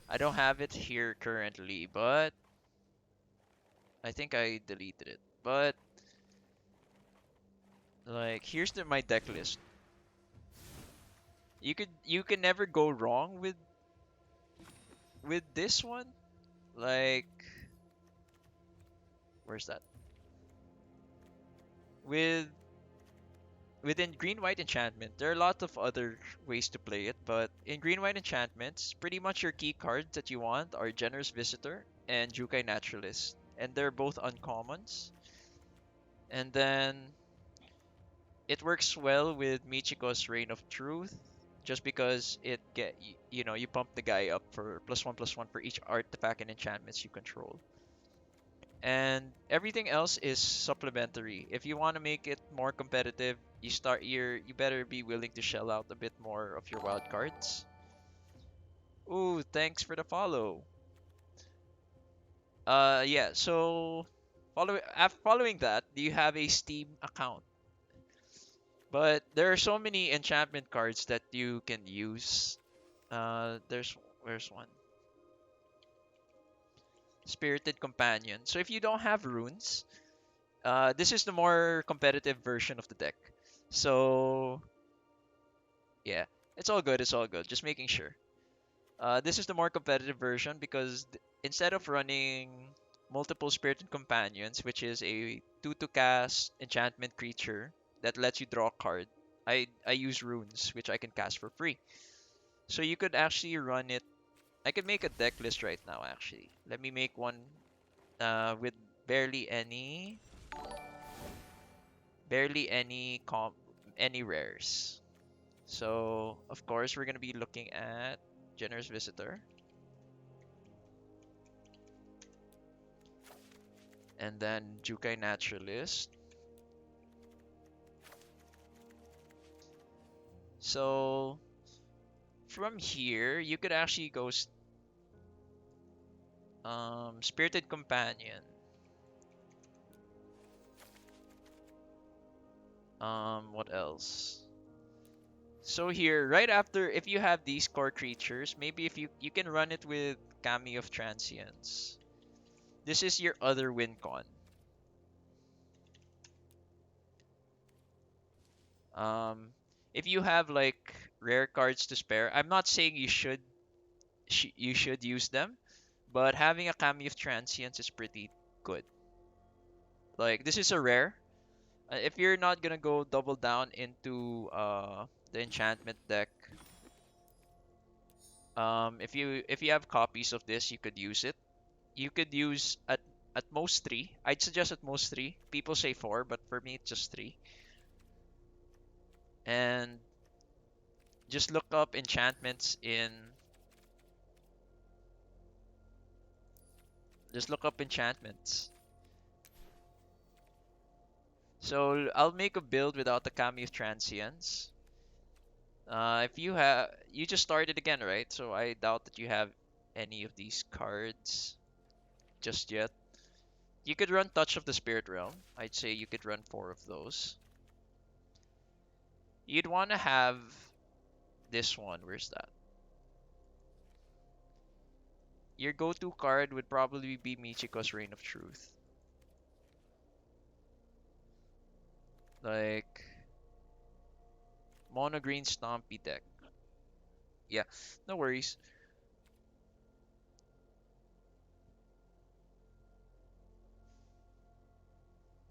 I don't have it here currently, but I think I deleted it. But like here's my deck list. You can never go wrong with this one. Like where's that? With within green white enchantment, there are a lot of other ways to play it, but in green white enchantments, pretty much your key cards that you want are Generous Visitor and Jukai Naturalist. and they're both uncommons. And then it works well with Michiko's Reign of Truth, just because you pump the guy up for +1/+1 for each artifact and enchantments you control. And everything else is supplementary. If you want to make it more competitive, you better be willing to shell out a bit more of your wild cards. Ooh, thanks for the follow. Yeah, so following that, do you have a Steam account? But there are so many enchantment cards that you can use. Where's one? Spirited Companion. So if you don't have runes, this is the more competitive version of the deck. So yeah, it's all good. It's all good. Just making sure. This is the more competitive version because instead of running multiple Spirited Companions, which is a 2 to cast enchantment creature that lets you draw a card, I use runes, which I can cast for free. So you could actually run it. I could make a deck list right now, actually. Let me make one with barely any, barely any rares. So of course we're gonna be looking at Generous Visitor, and then Jukai Naturalist. So from here you could actually go Spirited Companion. What else? So here, right after, if you have these core creatures, maybe if you can run it with Kami of Transience. This is your other win con. Um, if you have like rare cards to spare, I'm not saying you should use them, but having a Kami of Transience is pretty good. Like this is a rare. If you're not gonna go double down into the enchantment deck, if you have copies of this, you could use it. You could use at most three. I'd suggest at most three. People say four, but for me it's just three. And just look up enchantments in. Just look up enchantments. So I'll make a build without the Kami of Transience. If you just started again, right? So I doubt that you have any of these cards just yet. You could run Touch of the Spirit Realm. I'd say you could run four of those. You'd want to have this one. Where's that? Your go-to card would probably be Michiko's Reign of Truth. Like mono green stompy deck. Yeah, no worries.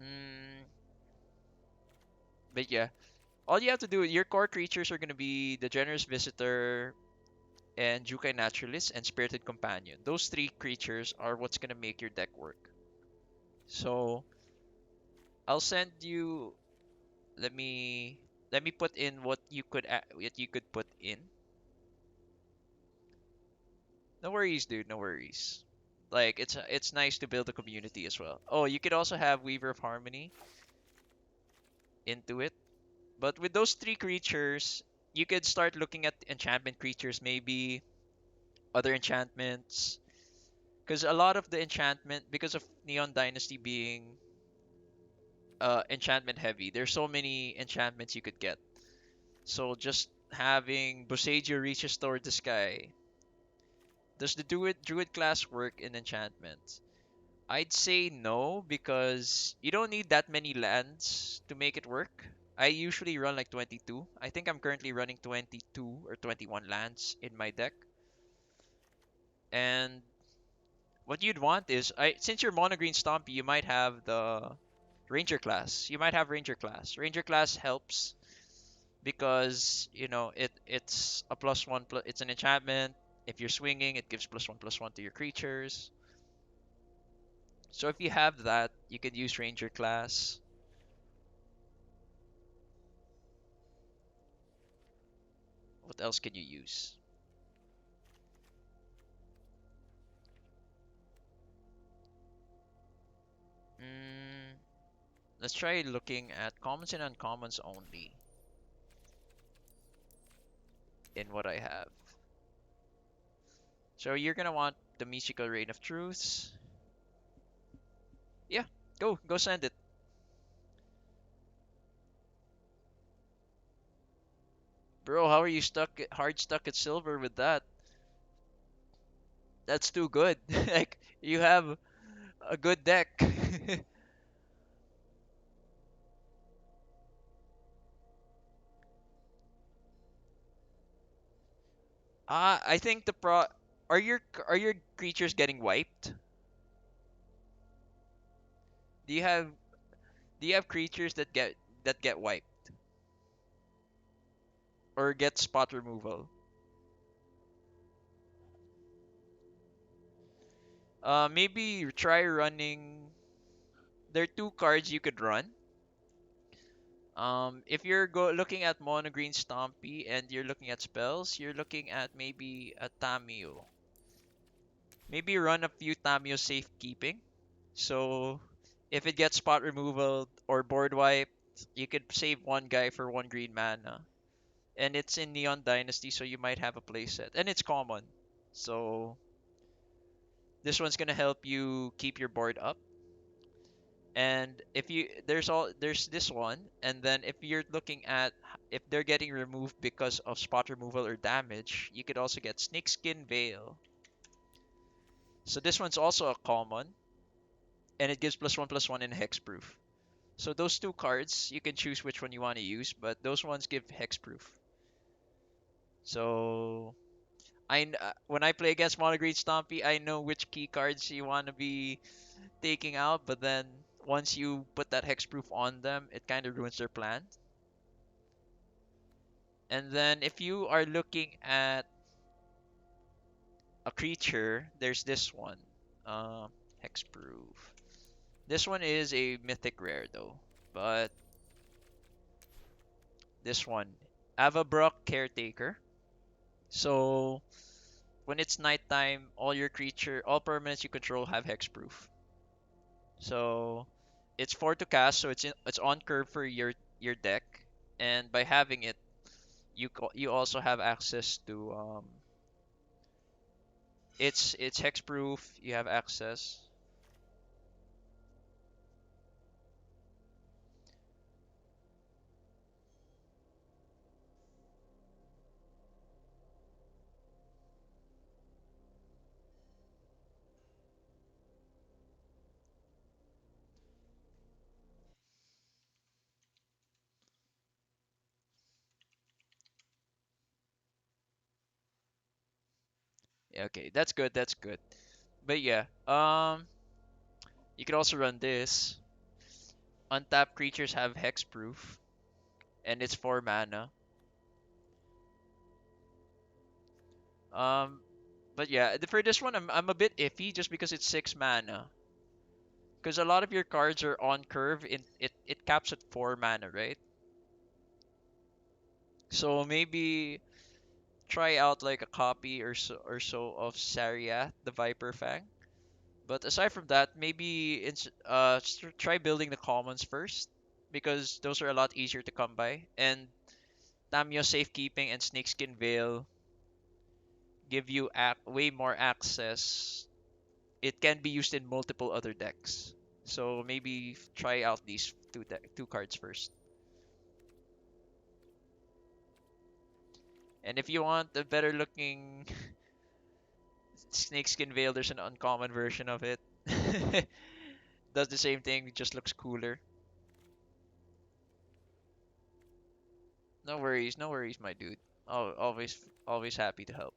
Mm, but yeah, all you have to do, your core creatures are gonna be the Generous Visitor and Jukai Naturalist and Spirited Companion. Those three creatures are what's gonna make your deck work. So I'll send you. Let me let me put in what you could put in. No worries, dude. No worries. Like it's nice to build a community as well. Oh, you could also have Weaver of Harmony into it. But with those three creatures, you could start looking at enchantment creatures, maybe other enchantments. Because a lot of the enchantment, because of Neon Dynasty being enchantment heavy, there's so many enchantments you could get. So just having Boseiju reaches toward the sky. Does the druid class work in enchantments? I'd say no because you don't need that many lands to make it work. I usually run like 22. I think I'm currently running 22 or 21 lands in my deck. And what you'd want is since you're mono green stompy, you might have the ranger class. You might have ranger class. Ranger class helps because it's a +1 plus, it's an enchantment. If you're swinging, it gives +1/+1 to your creatures. So if you have that, you can use Ranger class. What else can you use? Mm, let's try looking at commons and uncommons only in what I have. So you're gonna want the Mystical Rain of Truths. Yeah, go send it. Bro, how are you hard stuck at silver with that? That's too good. Like, you have a good deck. I think the pro are your creatures getting wiped? Do you have do you have creatures that get wiped or get spot removal? Maybe try running. There are two cards you could run. If you're looking at mono green Stompy and you're looking at spells, you're looking at maybe a Tamio. Maybe run a few Tamio safekeeping. So if it gets spot removal or board wiped, you could save one guy for one green mana. And it's in Neon Dynasty, so you might have a playset. And it's common. So this one's gonna help you keep your board up. And if you there's this one, and then if you're looking at if they're getting removed because of spot removal or damage, you could also get Snakeskin Veil. So this one's also a common, and it gives +1/+1 in hexproof. So those two cards, you can choose which one you want to use, but those ones give hexproof. So when I play against Mono Green Stompy, I know which key cards you want to be taking out, but then once you put that hexproof on them, it kind of ruins their plan. And then if you are looking at a creature, there's this one. Uh, Hexproof. This one is a mythic rare though. But this one, Avabrock Caretaker. So when it's nighttime, all permanents you control have hexproof. So it's 4 to cast, so it's on curve for your deck, and by having it, you also have access to it's hexproof. You have access. Yeah, okay, that's good. That's good. But yeah, you could also run this. Untapped creatures have hexproof, and it's 4 mana. Um, but yeah, for this one, I'm a bit iffy just because it's 6 mana. Because a lot of your cards are on curve. It caps at 4 mana, right? So maybe try out like a copy or so of Sariath, the Viper Fang. But aside from that, maybe try building the commons first because those are a lot easier to come by. And Tamio Safekeeping and Snakeskin Veil give you way more access. It can be used in multiple other decks. So maybe try out these two cards first. And if you want a better looking Snakeskin Veil, there's an uncommon version of it. Does the same thing, just looks cooler. No worries, my dude. Always happy to help.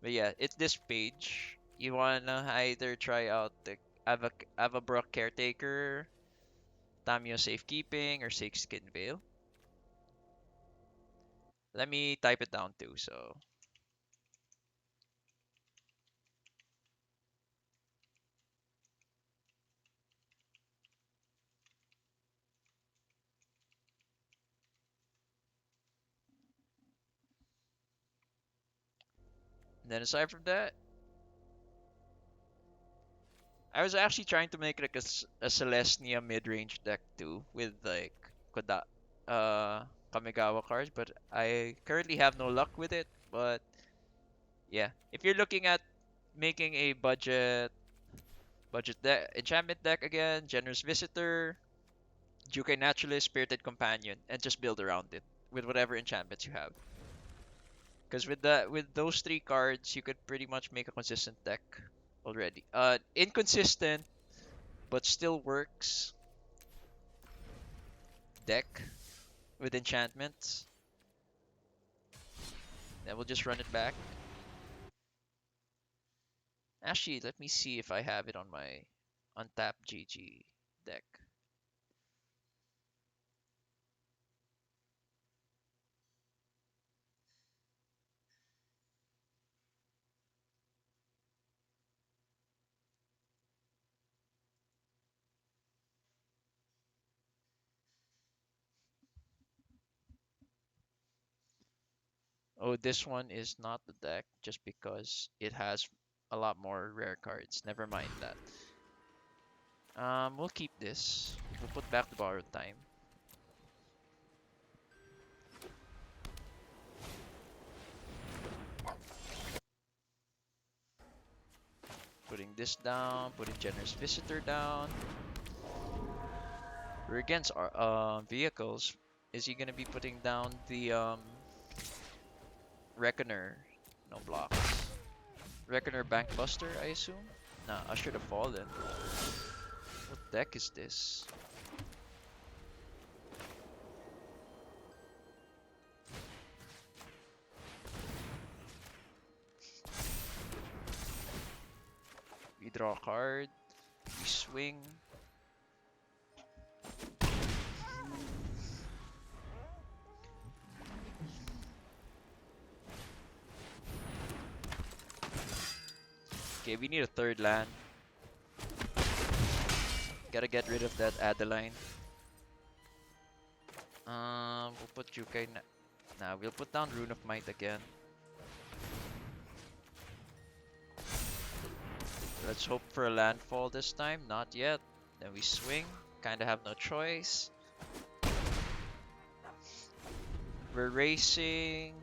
But yeah, it's this page. You wanna either try out the Avabrock Caretaker, Tamio Safekeeping, or Snakeskin Veil. Let me type it down too. So then aside from that, I was actually trying to make like a Celestia mid-range deck too, with like Koda, uh, Kamigawa cards, but I currently have no luck with it. But yeah, if you're looking at making a budget deck, enchantment deck again, Generous Visitor, Jukai Naturalist, Spirited Companion, and just build around it with whatever enchantments you have. Because with those three cards, you could pretty much make a consistent deck already. Inconsistent but still works deck with enchantments. Then we'll just run it back. Actually, let me see if I have it on my untapped GG deck. Oh, this one is not the deck just because it has a lot more rare cards. Never mind that. We'll keep this. We'll put back the borrowed time. Putting this down, putting Generous Visitor down. We're against our vehicles. Is he gonna be putting down the Reckoner? No blocks. Reckoner Bankbuster, I assume? Nah, I should have fallen. What deck is this? We draw a card, we swing. Okay, we need a third land. Gotta get rid of that Adeline. We'll put Jukai. Nah, we'll put down Rune of Might again. Let's hope for a landfall this time. Not yet. Then we swing. Kinda have no choice. We're racing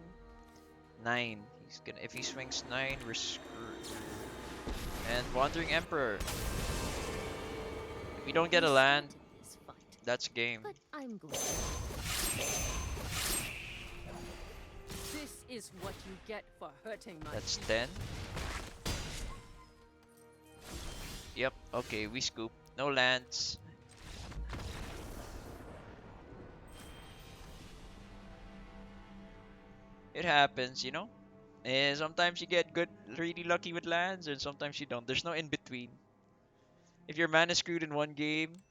9. He's gonna if he swings 9, we're screwed. And Wandering Emperor. If we don't get a land, This fight, that's game. but I'm glad. This is what you get for hurting my That's people. 10. Yep, okay, we scoop. No lands. It happens, you know? And sometimes you get good, really lucky with lands, and sometimes you don't. There's no in between. If your mana screwed in one game,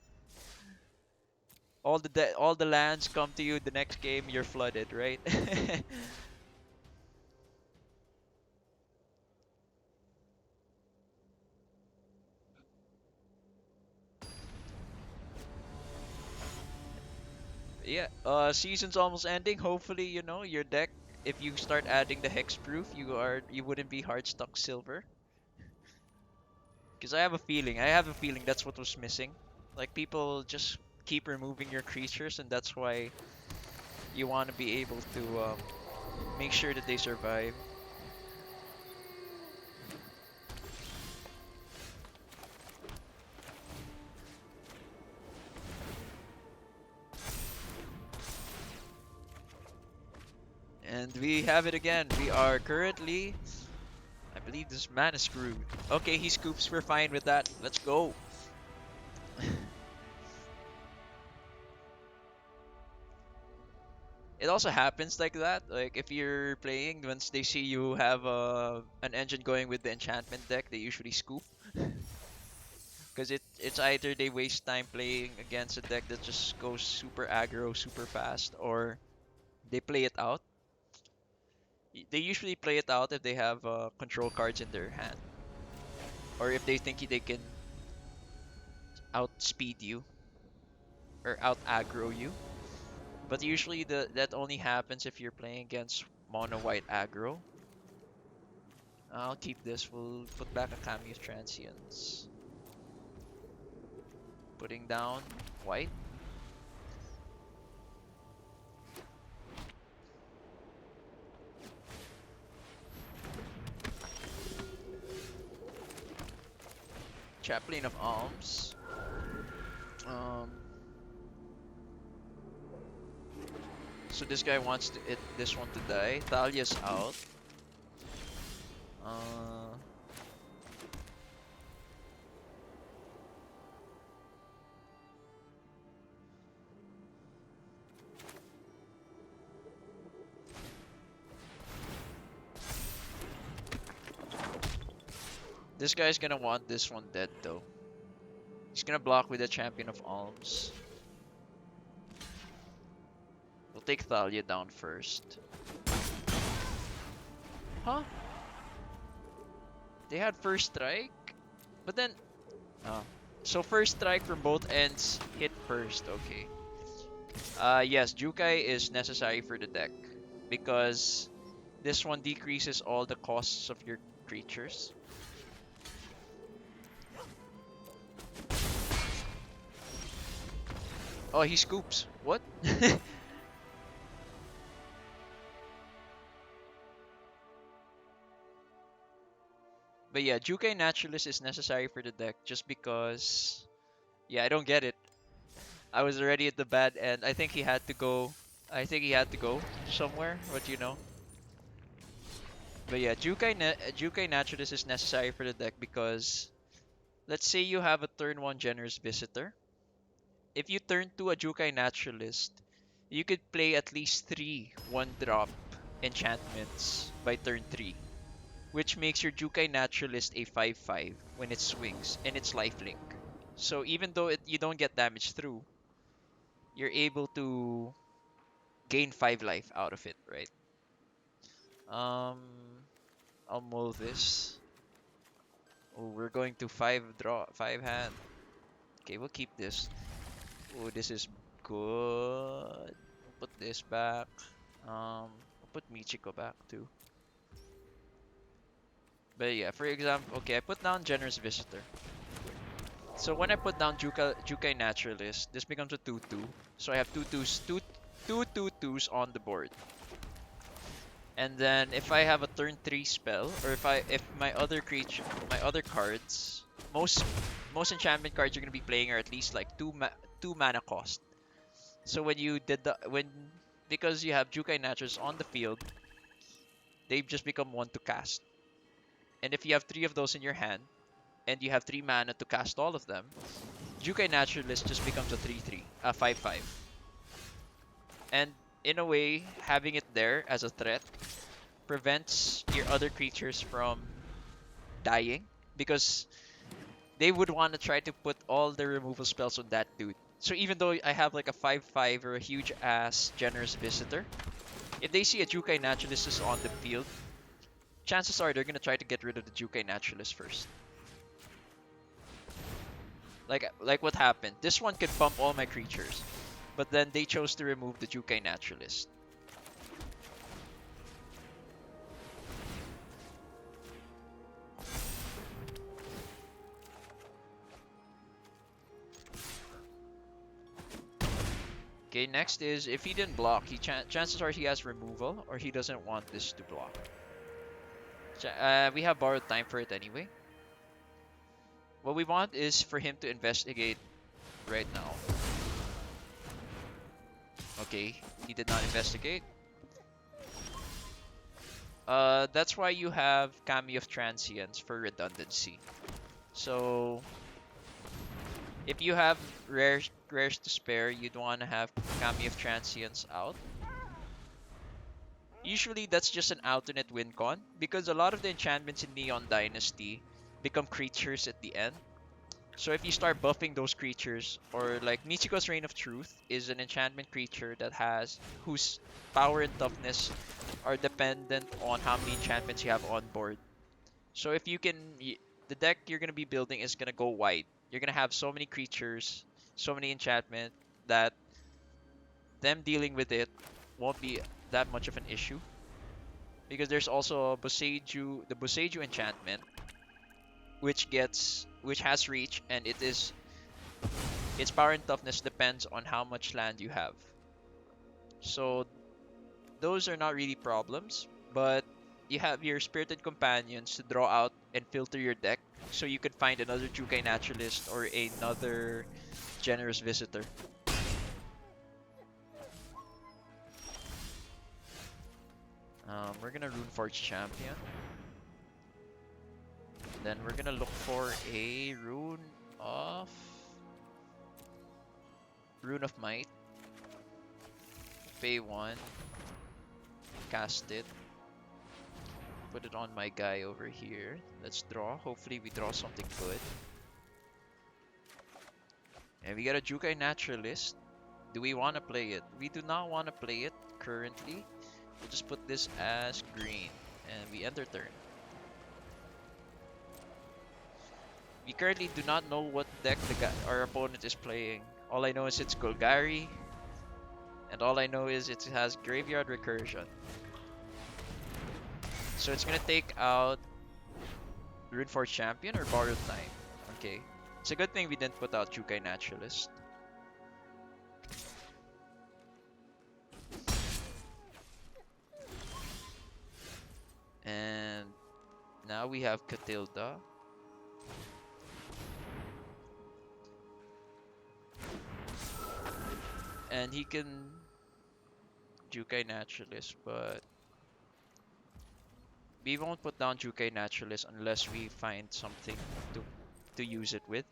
all the lands come to you the next game, you're flooded, right? Yeah, season's almost ending. Hopefully, you know, your deck, if you start adding the hexproof, you wouldn't be hard stuck silver. Because I have a feeling that's what was missing. Like people just keep removing your creatures, and that's why you want to be able to make sure that they survive. And we have it again. We are currently, I believe this man is screwed. Okay, he scoops. We're fine with that. Let's go. It also happens like that. Like if you're playing, once they see you have an engine going with the enchantment deck, they usually scoop. Because it's either they waste time playing against a deck that just goes super aggro, super fast, or they play it out. They usually play it out if they have control cards in their hand, or if they think they can outspeed you or out aggro you. But usually that only happens if you're playing against mono white aggro. I'll keep this. We'll put back a Cameo of Transience. Putting down white. Chaplain of Alms. Um, so this guy wants this one to die. Thalia's out. Uh, this guy's gonna want this one dead though. He's gonna block with the Champion of Alms. We'll take Thalia down first. Huh? They had first strike? But then... Oh. So first strike from both ends hit first, okay. Yes, Jukai is necessary for the deck. Because this one decreases all the costs of your creatures. Oh, he scoops. What? But yeah, Jukai Naturalist is necessary for the deck just because... Yeah, I don't get it. I was already at the bad end. I think he had to go... I think he had to go somewhere, but you know. But yeah, Jukai Naturalist is necessary for the deck because... Let's say you have a turn 1 Generous Visitor. If you turn to a Jukai Naturalist, you could play at least 3 1-drop enchantments by turn 3. Which makes your Jukai Naturalist a 5/5 when it swings, and it's lifelink. So even though you don't get damage through, you're able to gain 5 life out of it, right? Um, I'll mull this. Oh, we're going to 5 hand. Okay, we'll keep this. Oh, this is good. Put this back. I'll put Michiko back too. But yeah, for example, okay, I put down Generous Visitor. So when I put down Jukai Naturalist, this becomes a 2/2. So I have two 2/2s on the board. And then if I have a turn 3 spell, or if my other creature, my other cards, most enchantment cards you're gonna be playing are at least like two mana cost. So when you did because you have Jukai Naturals on the field, they just become one to cast. And if you have 3 of those in your hand, and you have 3 mana to cast all of them, Jukai Naturalist just becomes a 3/3, a 5/5. And in a way, having it there as a threat prevents your other creatures from dying because they would want to try to put all the removal spells on that dude. So even though I have like a 5/5 or a huge ass Generous Visitor, if they see a Jukai Naturalist is on the field, chances are they're gonna try to get rid of the Jukai Naturalist first. Like what happened. This one could bump all my creatures, but then they chose to remove the Jukai Naturalist. Okay, next is if he didn't block, chances are he has removal or he doesn't want this to block. We have borrowed time for it anyway. What we want is for him to investigate right now. Okay, he did not investigate. That's why you have Cameo of Transience for redundancy. So if you have rares to spare, you'd want to have Cameo of Transience out. Usually that's just an alternate win con because a lot of the enchantments in Neon Dynasty become creatures at the end. So if you start buffing those creatures, or like Michiko's Reign of Truth is an enchantment creature that has whose power and toughness are dependent on how many enchantments you have on board. So if you can, the deck you're gonna be building is gonna go wide. You're gonna have so many creatures, so many enchantment that them dealing with it won't be that much of an issue. because there's also a the Boseiju enchantment, which has reach, and its power and toughness depends on how much land you have. So those are not really problems, but you have your spirited companions to draw out and filter your deck so you could find another Jukai Naturalist or another Generous Visitor. We're gonna Runeforge Champion. Then we're gonna look for a of Rune of Might. Pay 1, cast it, put it on my guy over here. Let's draw. Hopefully we draw something good. And we got a Jukai Naturalist. Do we want to play it? We do not want to play it currently. We'll just put this as green. And we enter turn. We currently do not know what deck our opponent is playing. All I know is it's Golgari. And all I know is it has Graveyard Recursion. So it's gonna take out Runeforge Champion or Borrowed Time. Okay. It's a good thing we didn't put out Jukai Naturalist. And now we have Catilda. And he can Jukai Naturalist, but we won't put down Jukai Naturalist unless we find something to use it with.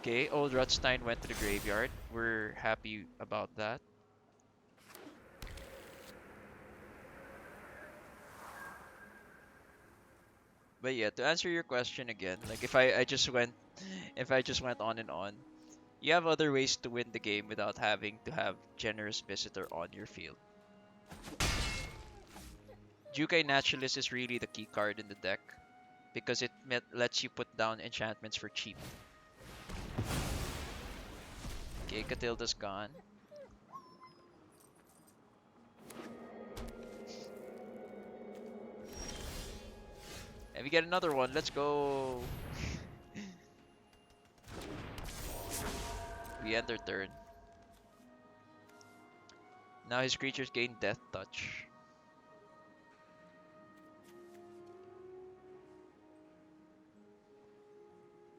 Okay, Old Rutstein went to the graveyard. We're happy about that. But yeah, to answer your question again, like I just went if I just went on and on, you have other ways to win the game without having to have Generous Visitor on your field. Jukai Naturalist is really the key card in the deck because it lets you put down enchantments for cheap. Okay, Catilda's gone. And we get another one. Let's go. We end their turn. Now his creatures gain Death Touch.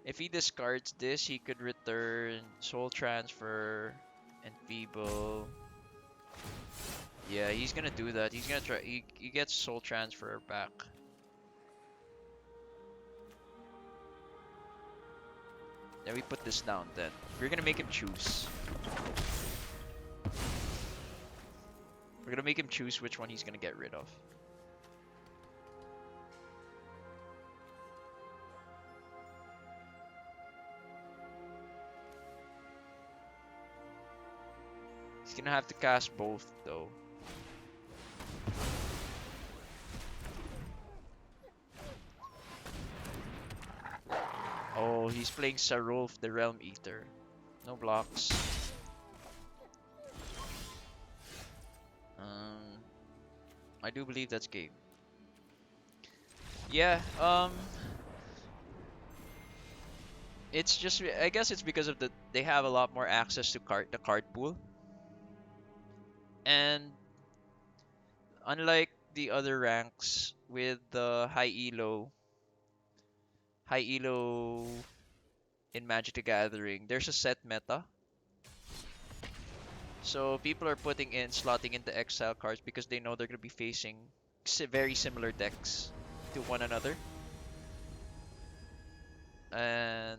If he discards this, he could return Soul Transfer, Enfeeble. Yeah, he's gonna do that. He's gonna try. He gets Soul Transfer back. Then we put this down. Then we're gonna make him choose. We're gonna make him choose which one he's gonna get rid of. He's gonna have to cast both though. Oh, he's playing Sarulf, the Realm Eater. No blocks. I do believe that's game. Yeah, it's just I guess it's because of they have a lot more access to the card pool. And unlike the other ranks with the high elo in Magic the Gathering, there's a set meta. So people are slotting into exile cards because they know they're going to be facing very similar decks to one another. And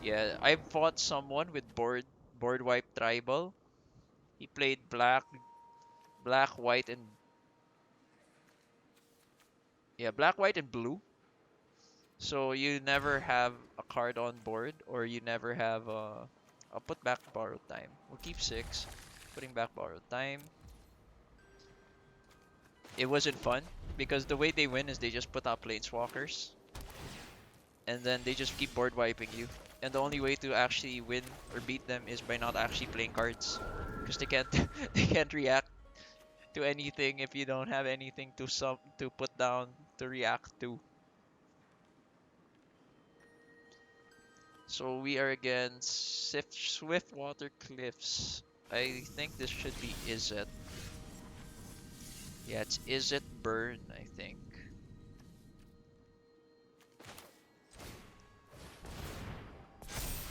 yeah, I fought someone with board wipe tribal. He played black, white, and black, white, and blue. So you never have a card on board, or you never have a. I'll put back Borrowed Time. We'll keep 6. Putting back Borrowed Time. It wasn't fun because the way they win is they just put out Planeswalkers. And then they just keep board wiping you. And the only way to actually win or beat them is by not actually playing cards. because they can't they can't react to anything if you don't have anything to put down to react to. So we are against Swiftwater Cliffs. I think this should be Izzet. Yeah, it's Izzet Burn, I think.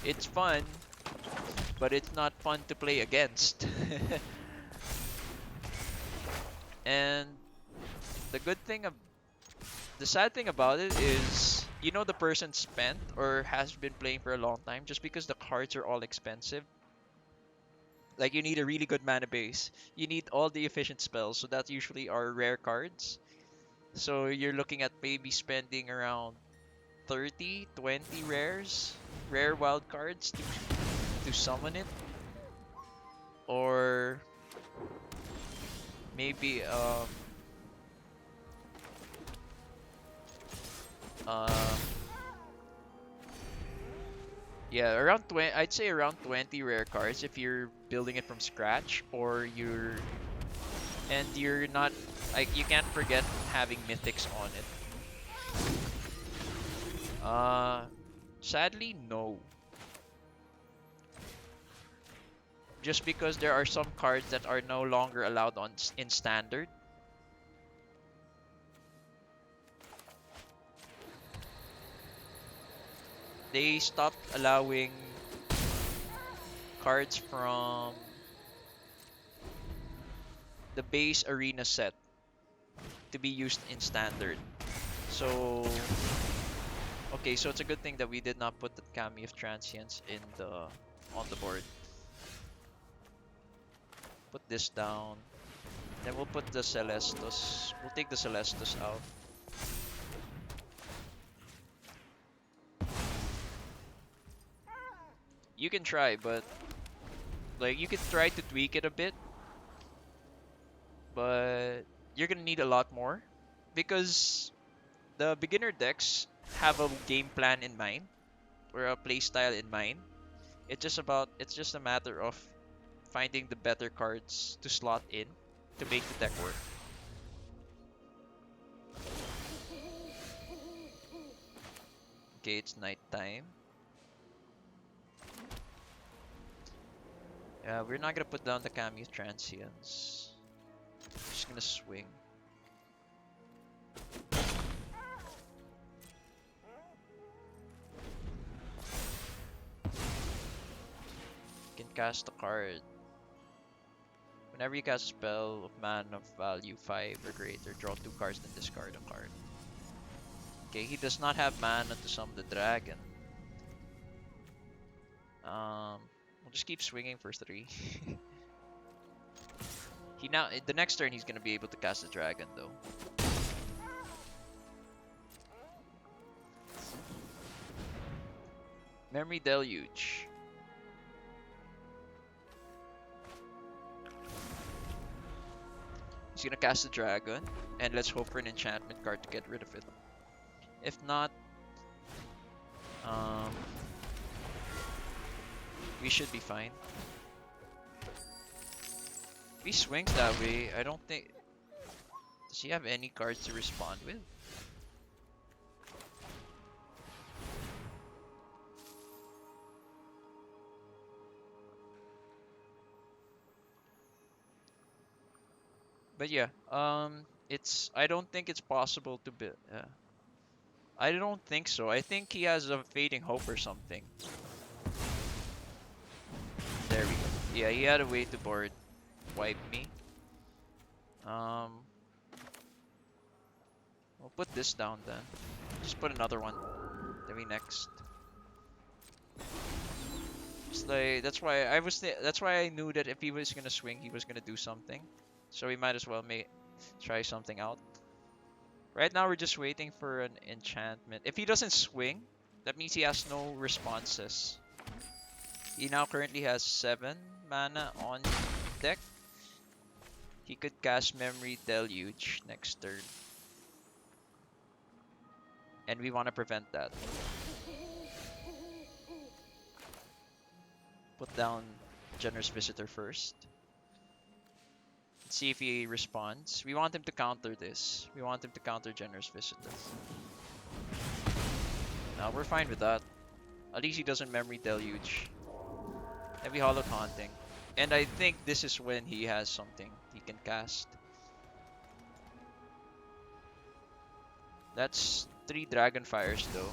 It's fun, but it's not fun to play against. And the good thing of the sad thing about it is, you know, the person spent or has been playing for a long time just because the cards are all expensive. Like you need a really good mana base. You need all the efficient spells, so that usually are rare cards. So you're looking at maybe spending around 30, 20 rare wild cards to summon it. Or maybe uh yeah, around 20, I'd say around 20 rare cards if you're building it from scratch, or you're not, like, you can't forget having mythics on it. Sadly, no. Just because there are some cards that are no longer allowed in standard. They stopped allowing cards from the base arena set to be used in standard. So, okay, so it's a good thing that we did not put the Kami of Transience in the on the board. Put this down. Then we'll put the Celestus. We'll take the Celestus out. You can try, but like you can try to tweak it a bit, but you're gonna need a lot more because the beginner decks have a game plan in mind or a play style in mind. It's just a matter of finding the better cards to slot in to make the deck work. Okay, it's nighttime. We're not gonna put down the Kami Transients. Just gonna swing. You can cast a card. Whenever you cast a spell of mana of value 5 or greater, draw 2 cards then discard a card. Okay, he does not have mana to summon the dragon. We'll just keep swinging for 3. The next turn he's gonna be able to cast the dragon though. Memory Deluge. He's gonna cast the dragon, and let's hope for an enchantment card to get rid of it. If not, we should be fine. If he swings that way, I don't think... Does he have any cards to respond with? But yeah, I don't think it's possible to build. I don't think so. I think he has a fading hope or something. There we go. Yeah, he had a way to board wipe me. We'll put this down then. Just put another one. Maybe next. It's like that's why I knew that if he was gonna swing, he was gonna do something. So we might as well try something out. Right now we're just waiting for an enchantment. If he doesn't swing, that means he has no responses. He now currently has 7 mana on deck. He could cast Memory Deluge next turn. And we want to prevent that. Put down Generous Visitor first. Let's see if he responds. We want him to counter this. We want him to counter Generous Visitors. Now we're fine with that. At least he doesn't Memory Deluge. Heavy Hollow Taunting. And I think this is when he has something he can cast. That's 3 Dragon Fires though.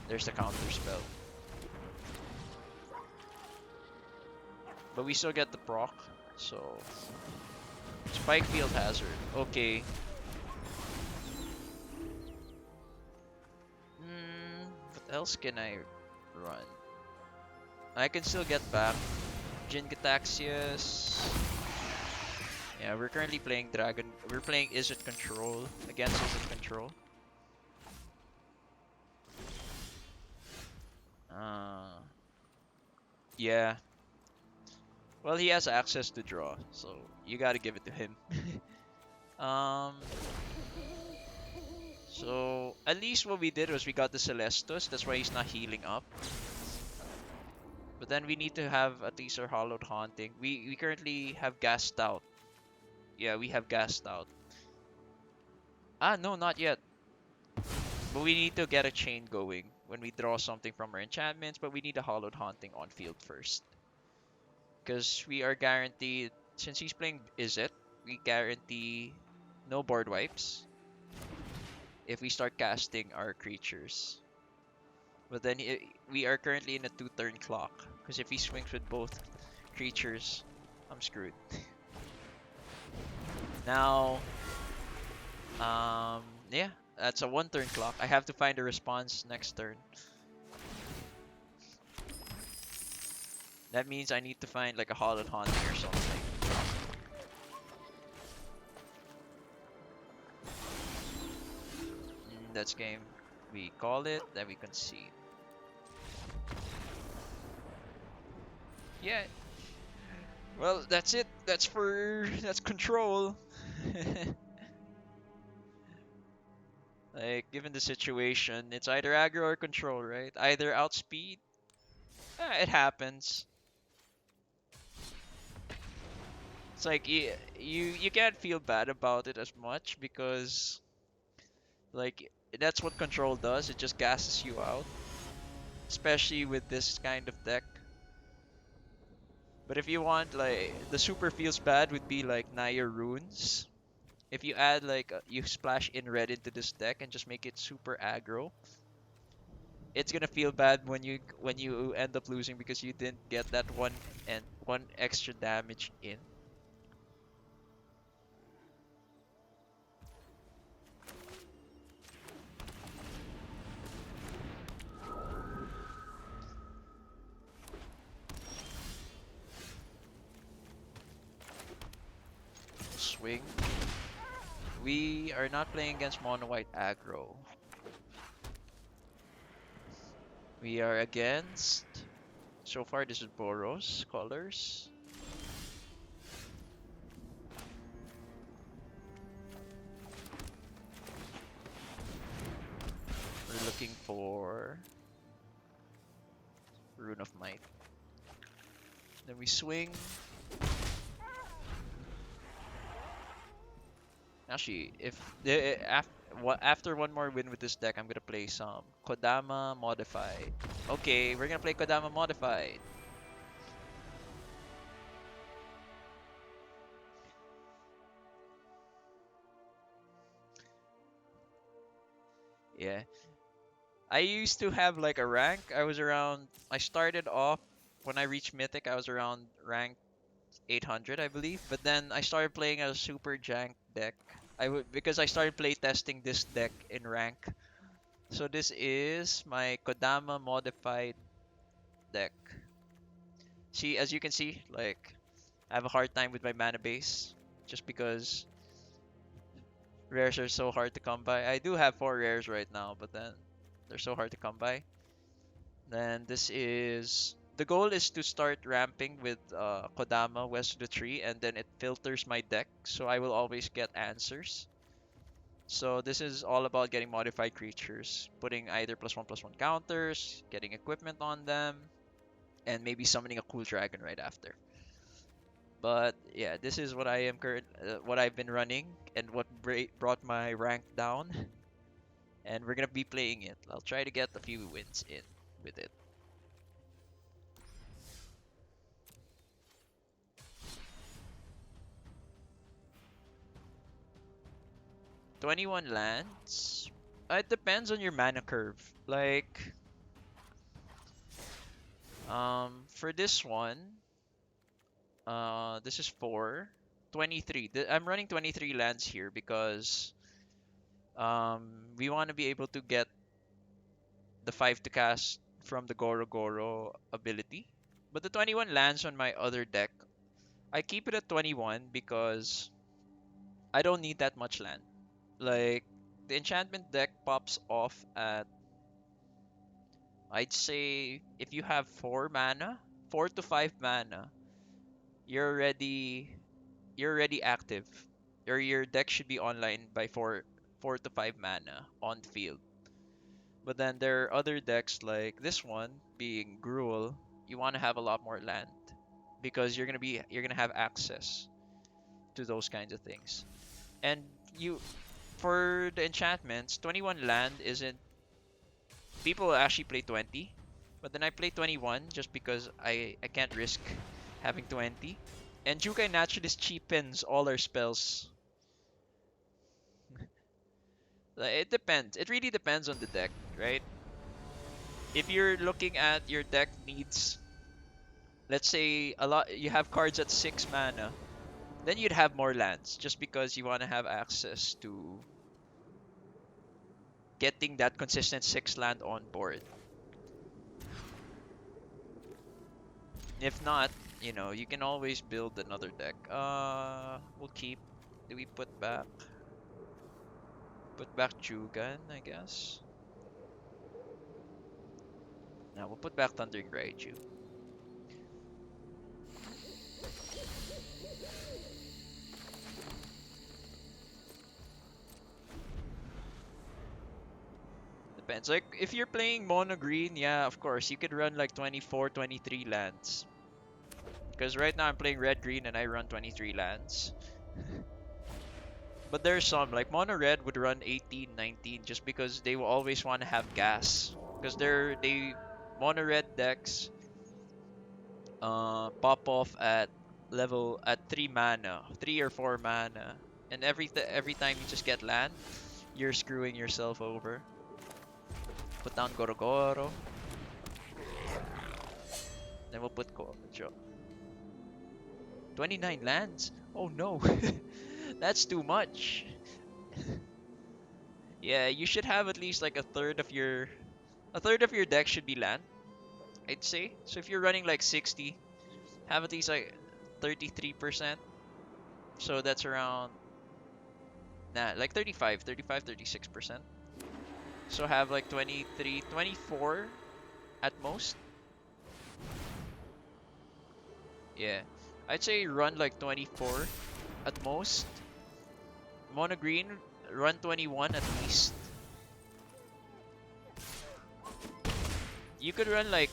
There's the counter spell. But we still get the proc, so... Spike Field Hazard. Okay. What else can I run? I can still get back. Jin Gataxias. Yeah, we're currently playing Dragon. We're playing Izzet Control against Izzet Control. Yeah. Well, he has access to draw, so you gotta give it to him. um. So at least what we did was we got the Celestus. That's why he's not healing up. But then we need to have at least our Hollowed Haunting. We currently have Gassed Out. Yeah, we have Gassed Out. Ah, no, not yet. But we need to get a chain going when we draw something from our enchantments, but we need a Hollowed Haunting on field first. Because we are guaranteed, since he's playing Izzet, we guarantee no board wipes if we start casting our creatures. But then we are currently in a 2-turn clock. Because if he swings with both creatures, I'm screwed. Now, yeah, that's a 1-turn clock. I have to find a response next turn. That means I need to find like a Hollowed Haunting or something. That's game. We call it, then we concede. Yeah. Well, that's it. That's control. Like, given the situation, it's either aggro or control, right? Either outspeed. It happens. It's like you can't feel bad about it as much because like that's what control does. It just gasses you out, especially with this kind of deck. But if you want like the super feels bad would be like Naya Runes. If you add like you splash in red into this deck and just make it super aggro, it's gonna feel bad when you end up losing because you didn't get that one extra damage in. Swing. We are not playing against mono white aggro. We are against. So far, this is Boros colors. We're looking for Rune of Might. Then we swing. Actually, if the after one more win with this deck, I'm gonna play some Kodama Modified. Okay, we're gonna play Kodama Modified. Yeah. I used to have like a rank. I started off when I reached Mythic, I was around rank 800, I believe. But then I started playing a super jank deck. Because I started playtesting this deck in rank. So this is my Kodama modified deck. See, as you can see, like I have a hard time with my mana base just because rares are so hard to come by. I do have 4 rares right now, but then they're so hard to come by. Then this is the goal is to start ramping with Kodama West of the Tree, and then it filters my deck, so I will always get answers. So this is all about getting modified creatures, putting either +1/+1 counters, getting equipment on them, and maybe summoning a cool dragon right after. But yeah, this is what I am what I've been running and what brought my rank down. And we're gonna be playing it. I'll try to get a few wins in with it. 21 lands. It depends on your mana curve. Like, for this one, this is 4. 23. I'm running 23 lands here because we want to be able to get the 5 to cast from the Goro Goro ability. But the 21 lands on my other deck, I keep it at 21 because I don't need that much land. Like, the enchantment deck pops off at, I'd say, if you have 4 mana, 4 to 5 mana, you're already you're already active. Your deck should be online by 4 to 5 mana on field. But then there are other decks like this one being Gruul. You want to have a lot more land because you're gonna have access to those kinds of things. And you for the enchantments, 21 land isn't people actually play 20, but then I play 21 just because I can't risk having 20. And Jukai Naturalist cheapens all our spells. Like, it depends. It really depends on the deck, right? If you're looking at your deck needs, let's say a lot, you have cards at 6 mana, then you'd have more lands just because you want to have access to getting that consistent 6 land on board. If not, you can always build another deck. We'll keep. Do we put back Jugan, I guess? No, we'll put back Thundering Raiju. Depends. Like, if you're playing mono green, yeah, of course, you could run like 24, 23 lands. Because right now I'm playing red green and I run 23 lands. But there's some, like mono red would run 18, 19 just because they will always want to have gas. Because mono red decks pop off at 3 mana, 3 or 4 mana. And every time you just get land, you're screwing yourself over. Put down Gorogoro. Then we'll put Kojo. 29 lands? Oh no. That's too much. Yeah, you should have at least like a third of your deck should be land, I'd say. So if you're running like 60, have at least like 33%. So that's around like 36%. So have like 23, 24 at most. Yeah. I'd say run like 24 at most. Mono green, run 21 at least. You could run like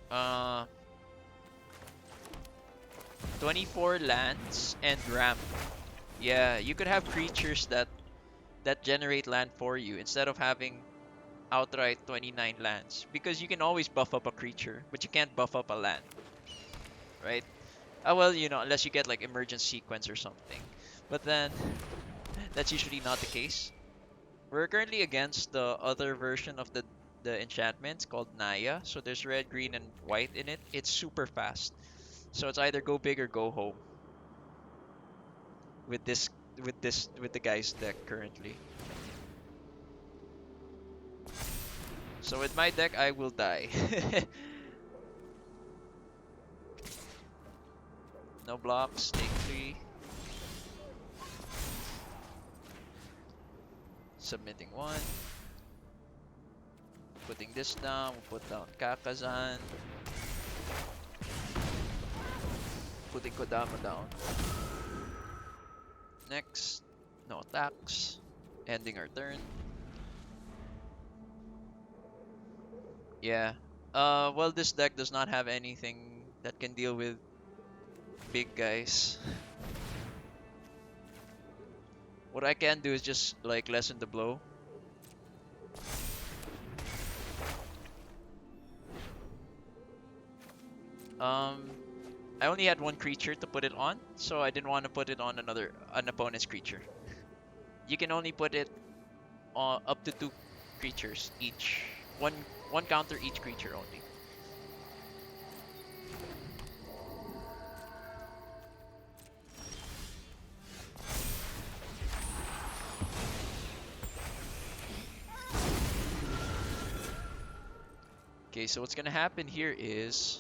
uh 24 lands and ramp. Yeah, you could have creatures that generate land for you instead of having outright 29 lands because you can always buff up a creature, but you can't buff up a land, right? Well, unless you get like emergent sequence or something. But then that's usually not the case. We're currently against the other version of the enchantments called Naya. So there's red, green, and white in it. It's super fast. So it's either go big or go home with the guy's deck currently. So with my deck, I will die. No blocks, take 3. Submitting 1. Putting this down, we'll put down Kakazan. Putting Kodama down. Next, no attacks. Ending our turn. Yeah. Well, this deck does not have anything that can deal with big guys. What I can do is just like lessen the blow. Um, I only had one creature to put it on, so I didn't want to put it on an opponent's creature. You can only put it on up to two creatures each. One counter each creature only. Okay, so what's gonna happen here is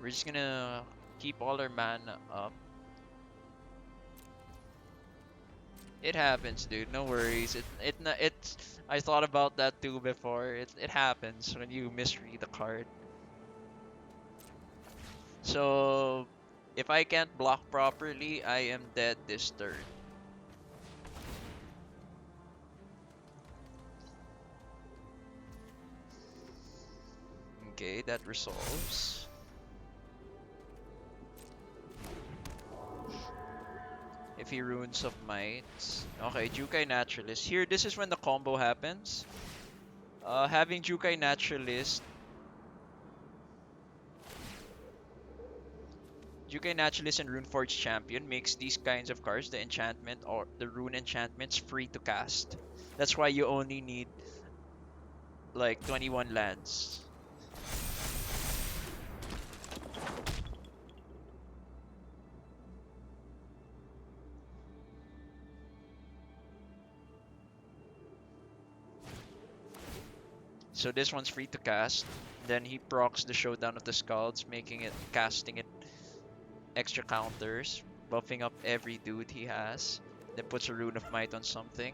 we're just gonna keep all our mana up. It happens, dude. No worries. It's. I thought about that too before. It happens when you misread the card. So if I can't block properly, I am dead this turn. Okay, that resolves. If he runes of might. Okay, Jukai Naturalist. Here, this is when the combo happens. Having Jukai Naturalist. Jukai Naturalist and Runeforge Champion makes these kinds of cards, the enchantment or the rune enchantments, free to cast. That's why you only need like 21 lands. So this one's free to cast. Then he procs the Showdown of the Skalds, making it casting it extra counters, buffing up every dude he has. Then puts a Rune of Might on something.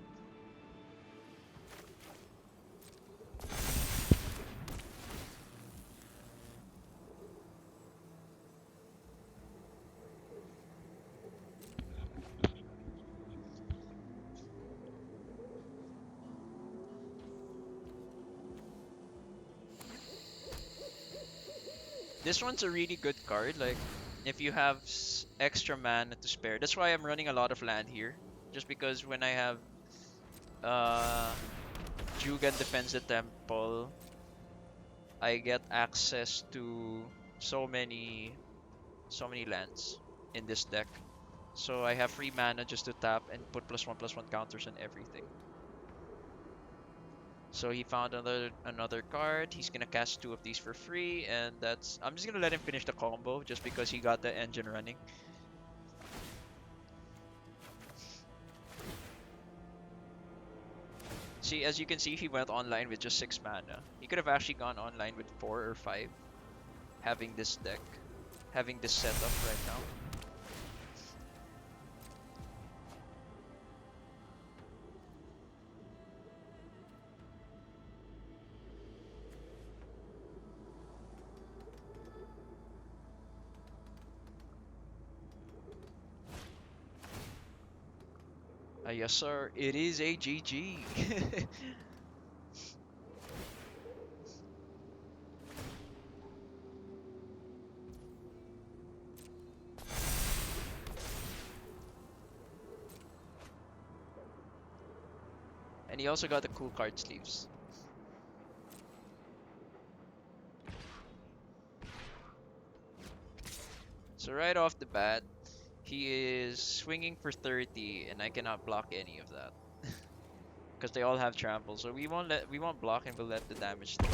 This one's a really good card, like if you have extra mana to spare. That's why I'm running a lot of land here. Just because when I have uh Jugan defends the temple, I get access to so many so many lands in this deck. So I have free mana just to tap and put +1/+1 counters on everything. So he found another card. He's gonna cast two of these for free, and that's I'm just gonna let him finish the combo just because he got the engine running. See, as you can see, he went online with just 6 mana. He could have actually gone online with 4 or 5, having this deck, having this setup right now. Yes, sir. It is a GG. And he also got the cool card sleeves. So right off the bat, he is swinging for 30, and I cannot block any of that because they all have trample. So we won't block, and we'll let the damage through.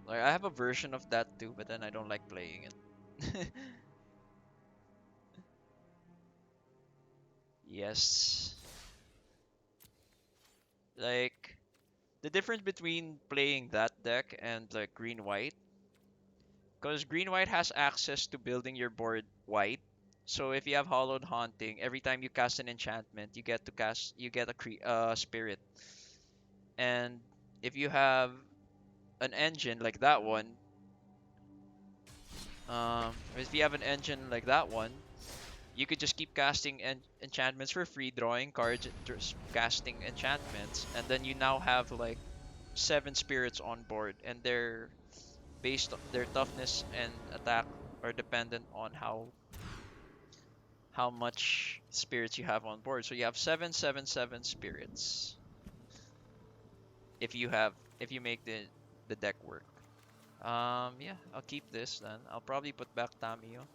Like I have a version of that too, but then I don't like playing it. Yes. Like the difference between playing that deck and like green white, because green white has access to building your board white. So if you have Hollowed Haunting, every time you cast an enchantment, you get a spirit. And if you have an engine like that one, if you have an engine like that one, you could just keep casting enchantments for free, drawing cards, just casting enchantments, and then you now have like 7 spirits on board, and they're based their toughness and attack are dependent on how much spirits you have on board. So you have 7 spirits if you make the deck work. Yeah, I'll keep this then. I'll probably put back Tamio.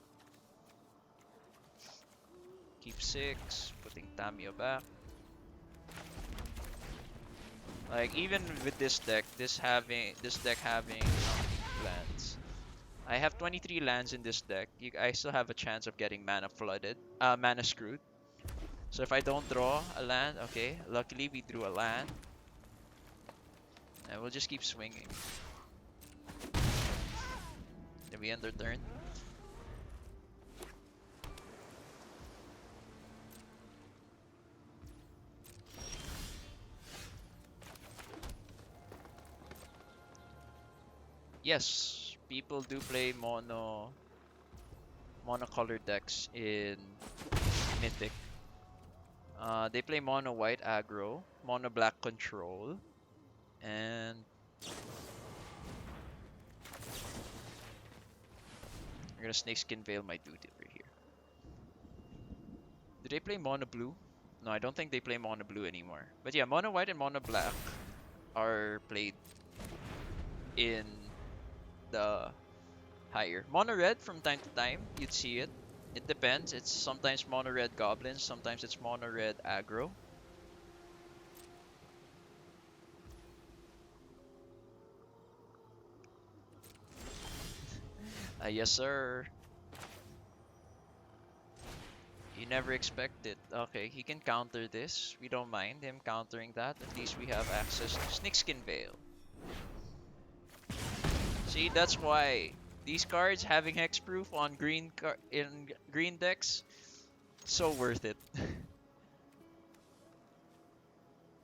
Keep 6, putting Tamio back. Like even with this deck having lands. I have 23 lands in this deck. I still have a chance of getting mana flooded, mana screwed. So if I don't draw a land, okay, luckily we drew a land. And we'll just keep swinging. Then we end our turn. Yes, people do play monocolor decks in Mythic. They play mono white aggro, mono black control, and I'm gonna snakeskin veil my dude over here. Do they play mono blue? No, I don't think they play mono blue anymore. But yeah, mono white and mono black are played in the higher. Mono red from time to time, you'd see it. It depends. It's sometimes mono red goblins, sometimes it's mono red aggro. Yes, sir. You never expect it. Okay, he can counter this. We don't mind him countering that. At least we have access to Snakeskin Veil. See, that's why these cards having hexproof on in green decks, so worth it.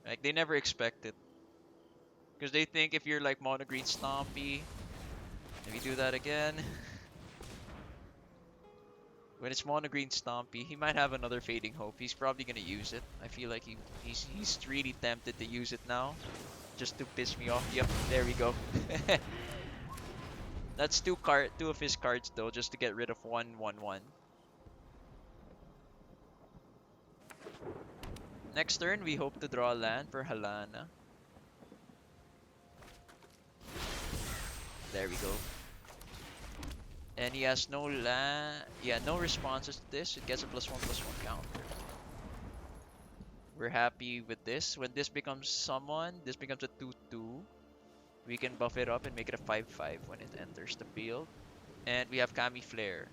Like they never expect it, because they think if you're like mono green Stompy, if you do that again. When it's mono green Stompy, he might have another Fading Hope. He's probably gonna use it. I feel like he's really tempted to use it now, just to piss me off. Yep, there we go. That's two of his cards though, just to get rid of 1/1/1. Next turn, we hope to draw a land for Halana. There we go. And he has no land. Yeah, no responses to this. It gets a +1/+1 counter. We're happy with this. When this becomes someone, this becomes a 2/2. We can buff it up and make it a 5/5 when it enters the field. And we have Kami Flare.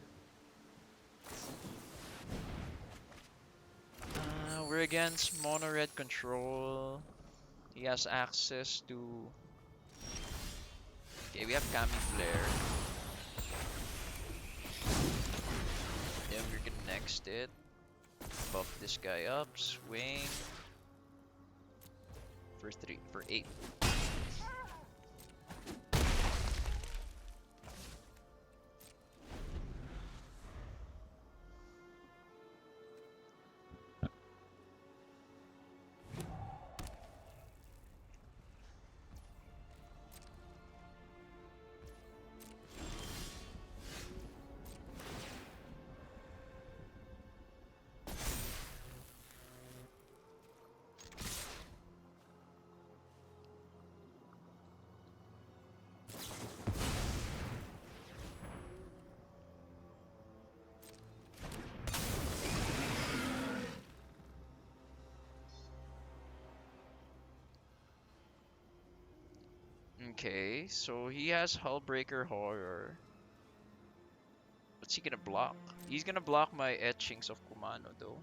We're against mono red control. He has access to. Okay, we have Kami Flare. Then we're gonna next it. Buff this guy up. Swing. For 8. Okay, so he has Hullbreaker Horror. What's he gonna block? He's gonna block my etchings of Kumano though.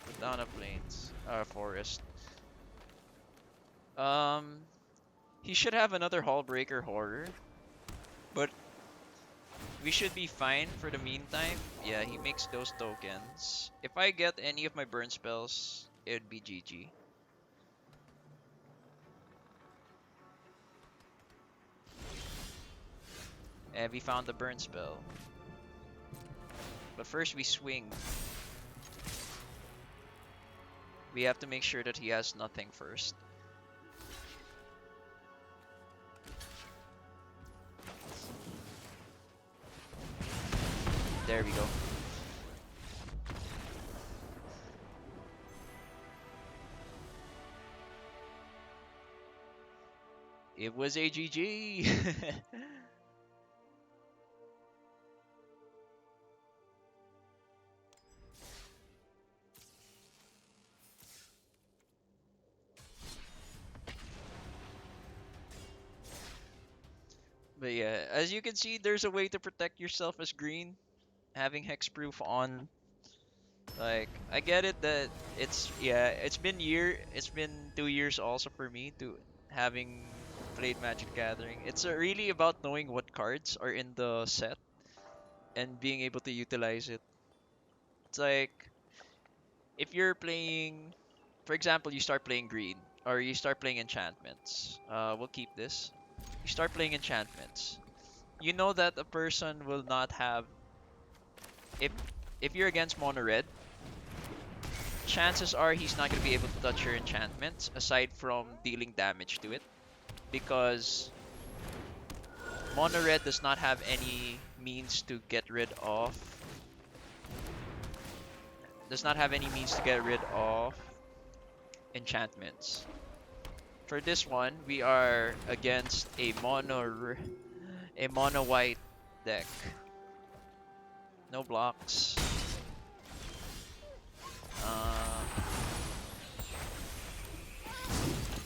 Put down a forest. He should have another Hullbreaker Horror, but We should be fine for the meantime. Yeah, he makes those tokens. If I get any of my burn spells, it would be GG. And we found the burn spell. But first we swing. We have to make sure that he has nothing first. There we go. It was a GG. But yeah, as you can see, there's a way to protect yourself as green. Having hexproof on, like, I get it that it's been 2 years also for me to having played Magic Gathering. It's really about knowing what cards are in the set and being able to utilize it. It's like if you're playing, for example, you start playing green or you start playing enchantments. We'll keep this. You start playing enchantments. You know that a person will not have if if you're against mono red, chances are he's not going to be able to touch your enchantments aside from dealing damage to it because mono red does not have any means to get rid of enchantments. For this one, we are against a mono white deck. No blocks. Uh,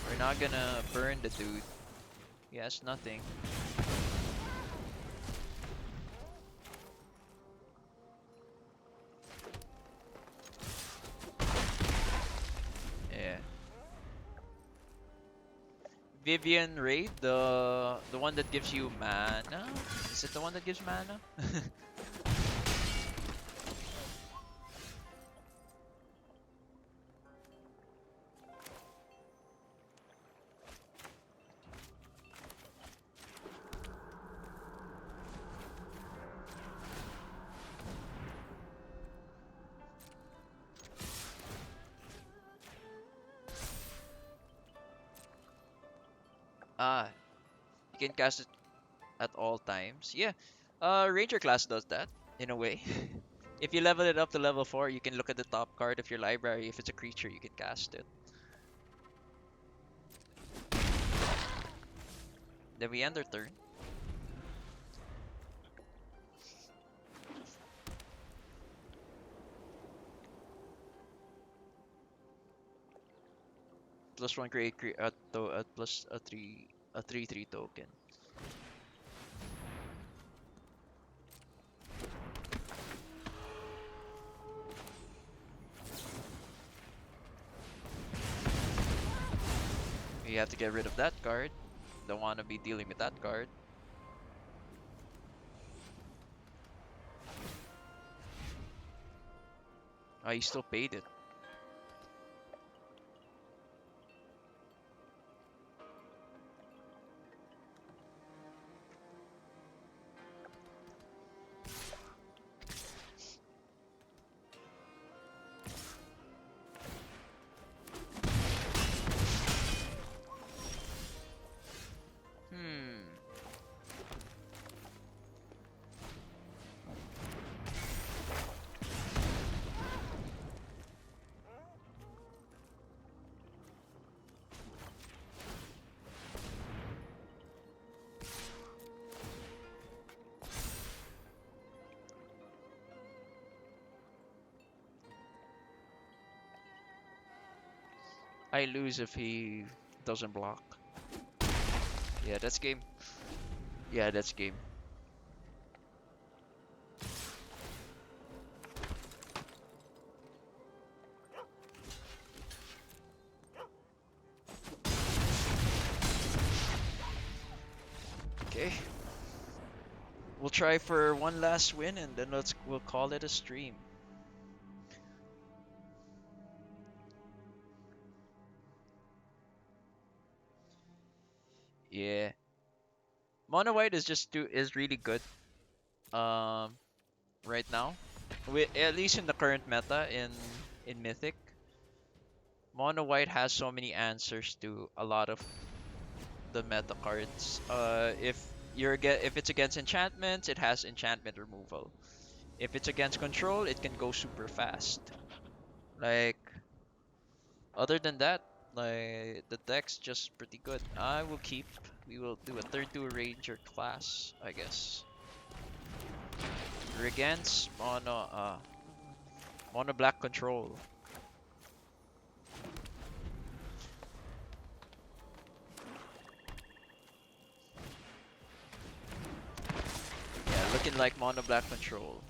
we're not gonna burn the dude. He has nothing. Yeah. Vivian Raid, the one that gives you mana? Is it the one that gives mana? Ah, you can cast it at all times. Yeah. Ranger class does that in a way. If you level it up to level 4, you can look at the top card of your library. If it's a creature, you can cast it. Then we end our turn. Plus one create plus a 3/3 token. You have to get rid of that card. Don't want to be dealing with that card. Oh, you still paid it. Hmm. I lose if he doesn't block. Yeah, that's game. Yeah, that's game. Okay. We'll try for one last win and then we'll call it a stream. Yeah. Mono White is really good. Um, right now, at least in the current meta in Mythic, Mono White has so many answers to a lot of the meta cards. If it's against enchantments, it has enchantment removal. If it's against control, it can go super fast. Like other than that, like the deck's just pretty good. We will do a third two ranger class, I guess. We're against mono black control. Yeah, looking like mono black control.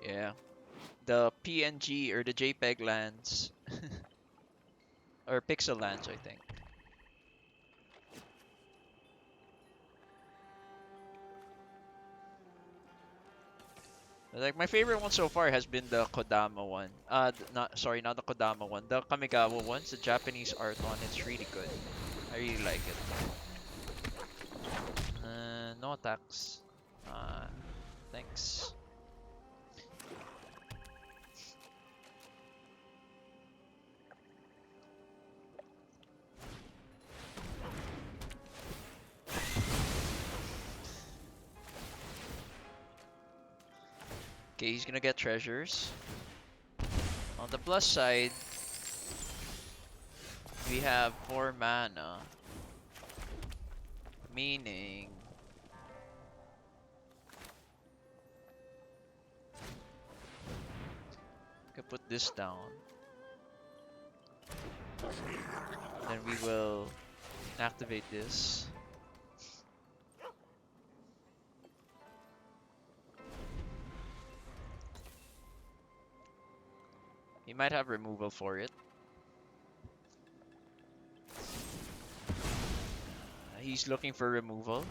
Yeah. The PNG or the JPEG lands or pixel lands, I think. Like my favorite one so far has been the Kodama one. Not sorry, not the Kodama one. The Kamigawa one. The Japanese art one. It's really good. I really like it. No attacks. Thanks. Okay, he's gonna get treasures. On the plus side, we have 4 mana. Meaning... I can put this down. Then we will activate this. He might have removal for it. He's looking for removal.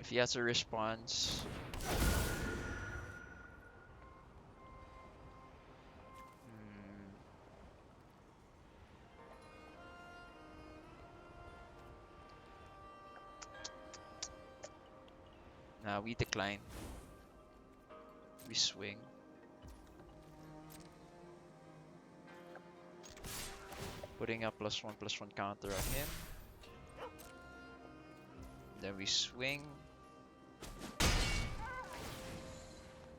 If he has a response. Nah, we decline. We swing. Putting a +1/+1 counter on him. Then we swing.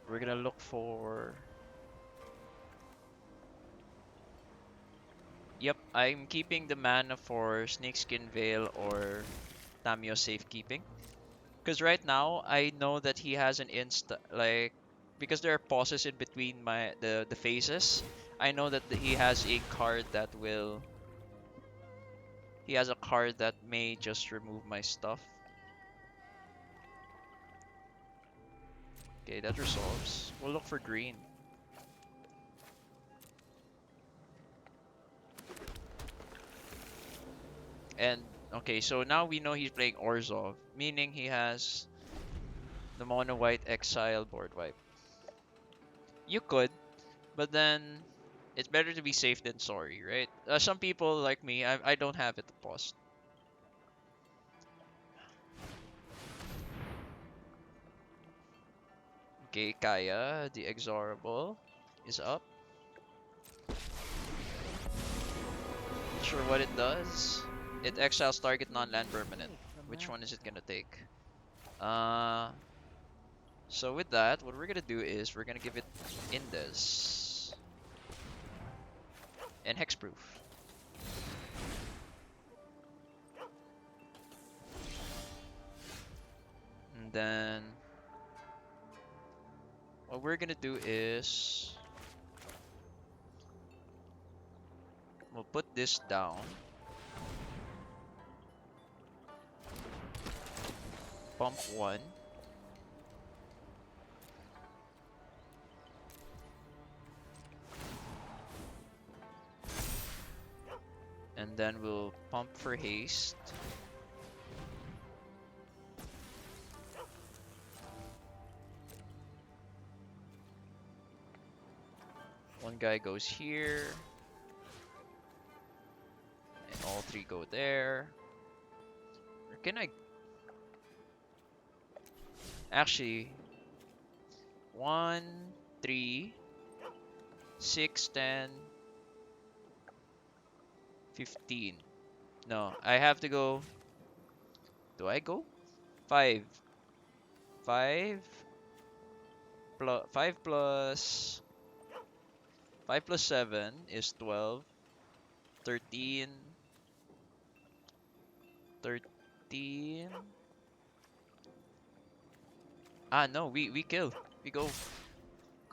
We're gonna look for... Yep, I'm keeping the mana for Snakeskin Veil or Tamio Safekeeping. Because right now, I know that he has an like... Because there are pauses in between the phases, I know that he has a card that will... He has a card that may just remove my stuff. Okay, that resolves. We'll look for green. And, okay, so now we know he's playing Orzhov, meaning he has the mono white exile board wipe. You could, but then it's better to be safe than sorry, right? Some people like me, I don't have it paused. Okay, Kaya, the Exorable, is up. Not sure what it does. It exiles target non-land permanent. Which one is it gonna take? So with that, what we're gonna do is we're gonna give it Indes and Hexproof. And then What we're gonna do is we'll put this down. Pump 1. And then we'll pump for haste. One guy goes here. And all 3 go there. Or can I... Actually... 1, 3, 6, 10, 15. No, I have to go... Do I go? 5. 5 plus 5 plus 5 plus 7 is 12. 13. 13. Ah no, we kill. We go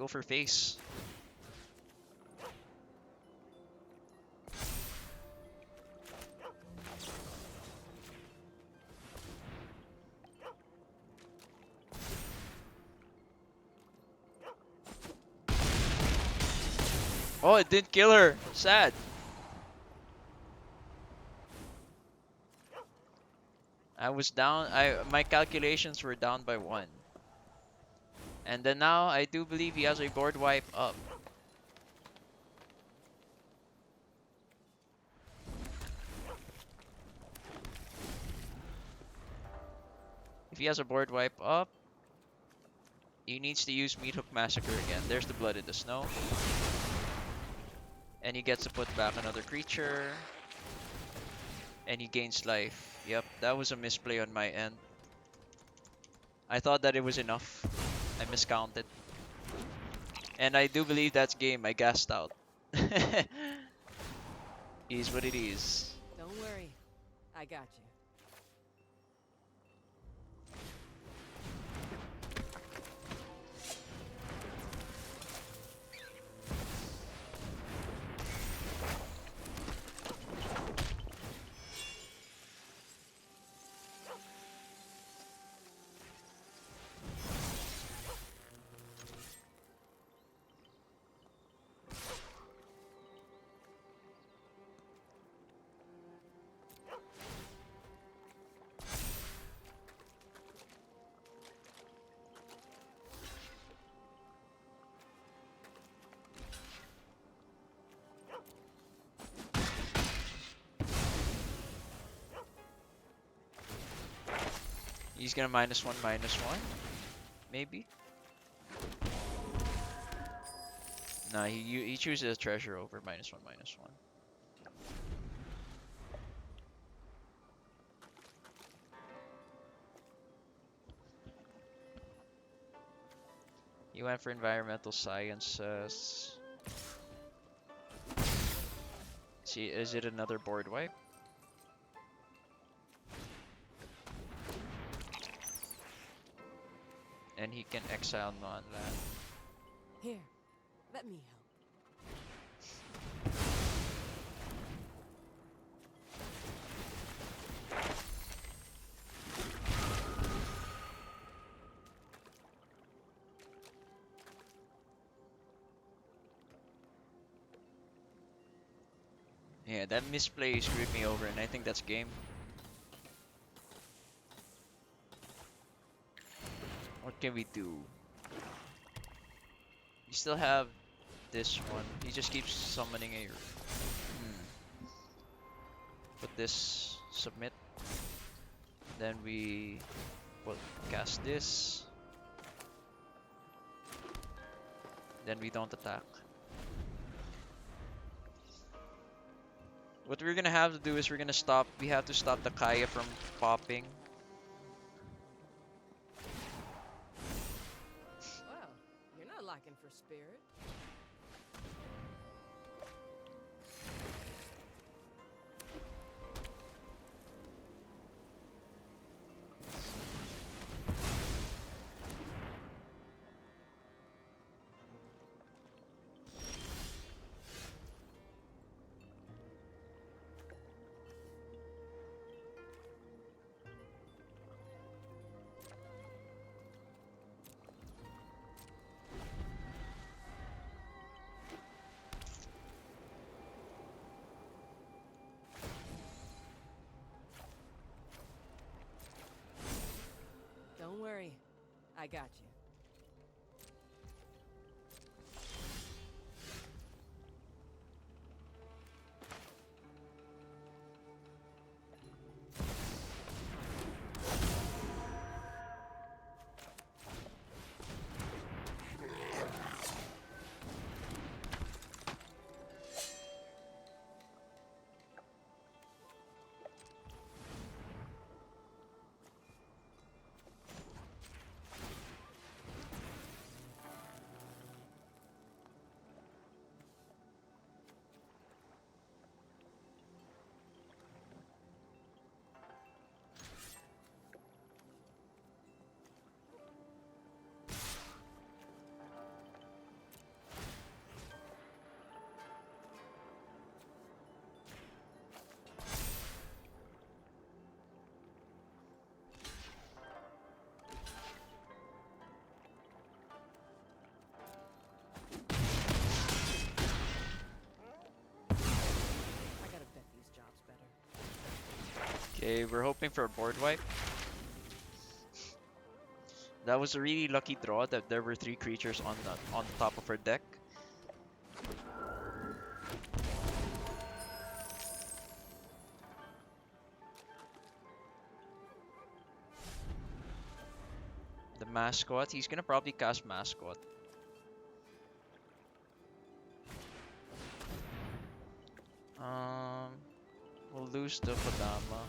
for face. Oh, it didn't kill her. Sad. I was down. My calculations were down by 1. And then now I do believe he has a board wipe up. If he has a board wipe up, he needs to use Meat Hook Massacre again. There's the blood in the snow. And he gets to put back another creature. And he gains life. Yep, that was a misplay on my end. I thought that it was enough. I miscounted. And I do believe that's game. I gassed out. Is what it is. Don't worry. I got you. He's gonna -1/-1. Maybe? Nah, he chooses a treasure over -1/-1. He went for environmental sciences. See, is it another board wipe? And he can exile non-land. Here, let me help. Yeah, that misplay screwed me over, and I think that's game. What can we do? We still have this one. He just keeps summoning a... Put this, submit. Then we cast this. Then we don't attack. What we're gonna have to do is we have to stop the Kaya from popping. Well, you're not lacking for spirit. I got you. I gotta vet these jobs better. Okay, we're hoping for a board wipe. That was a really lucky draw that there were 3 creatures on the top of her deck. The mascot, he's gonna probably cast mascot. Um, we'll lose the Kodama.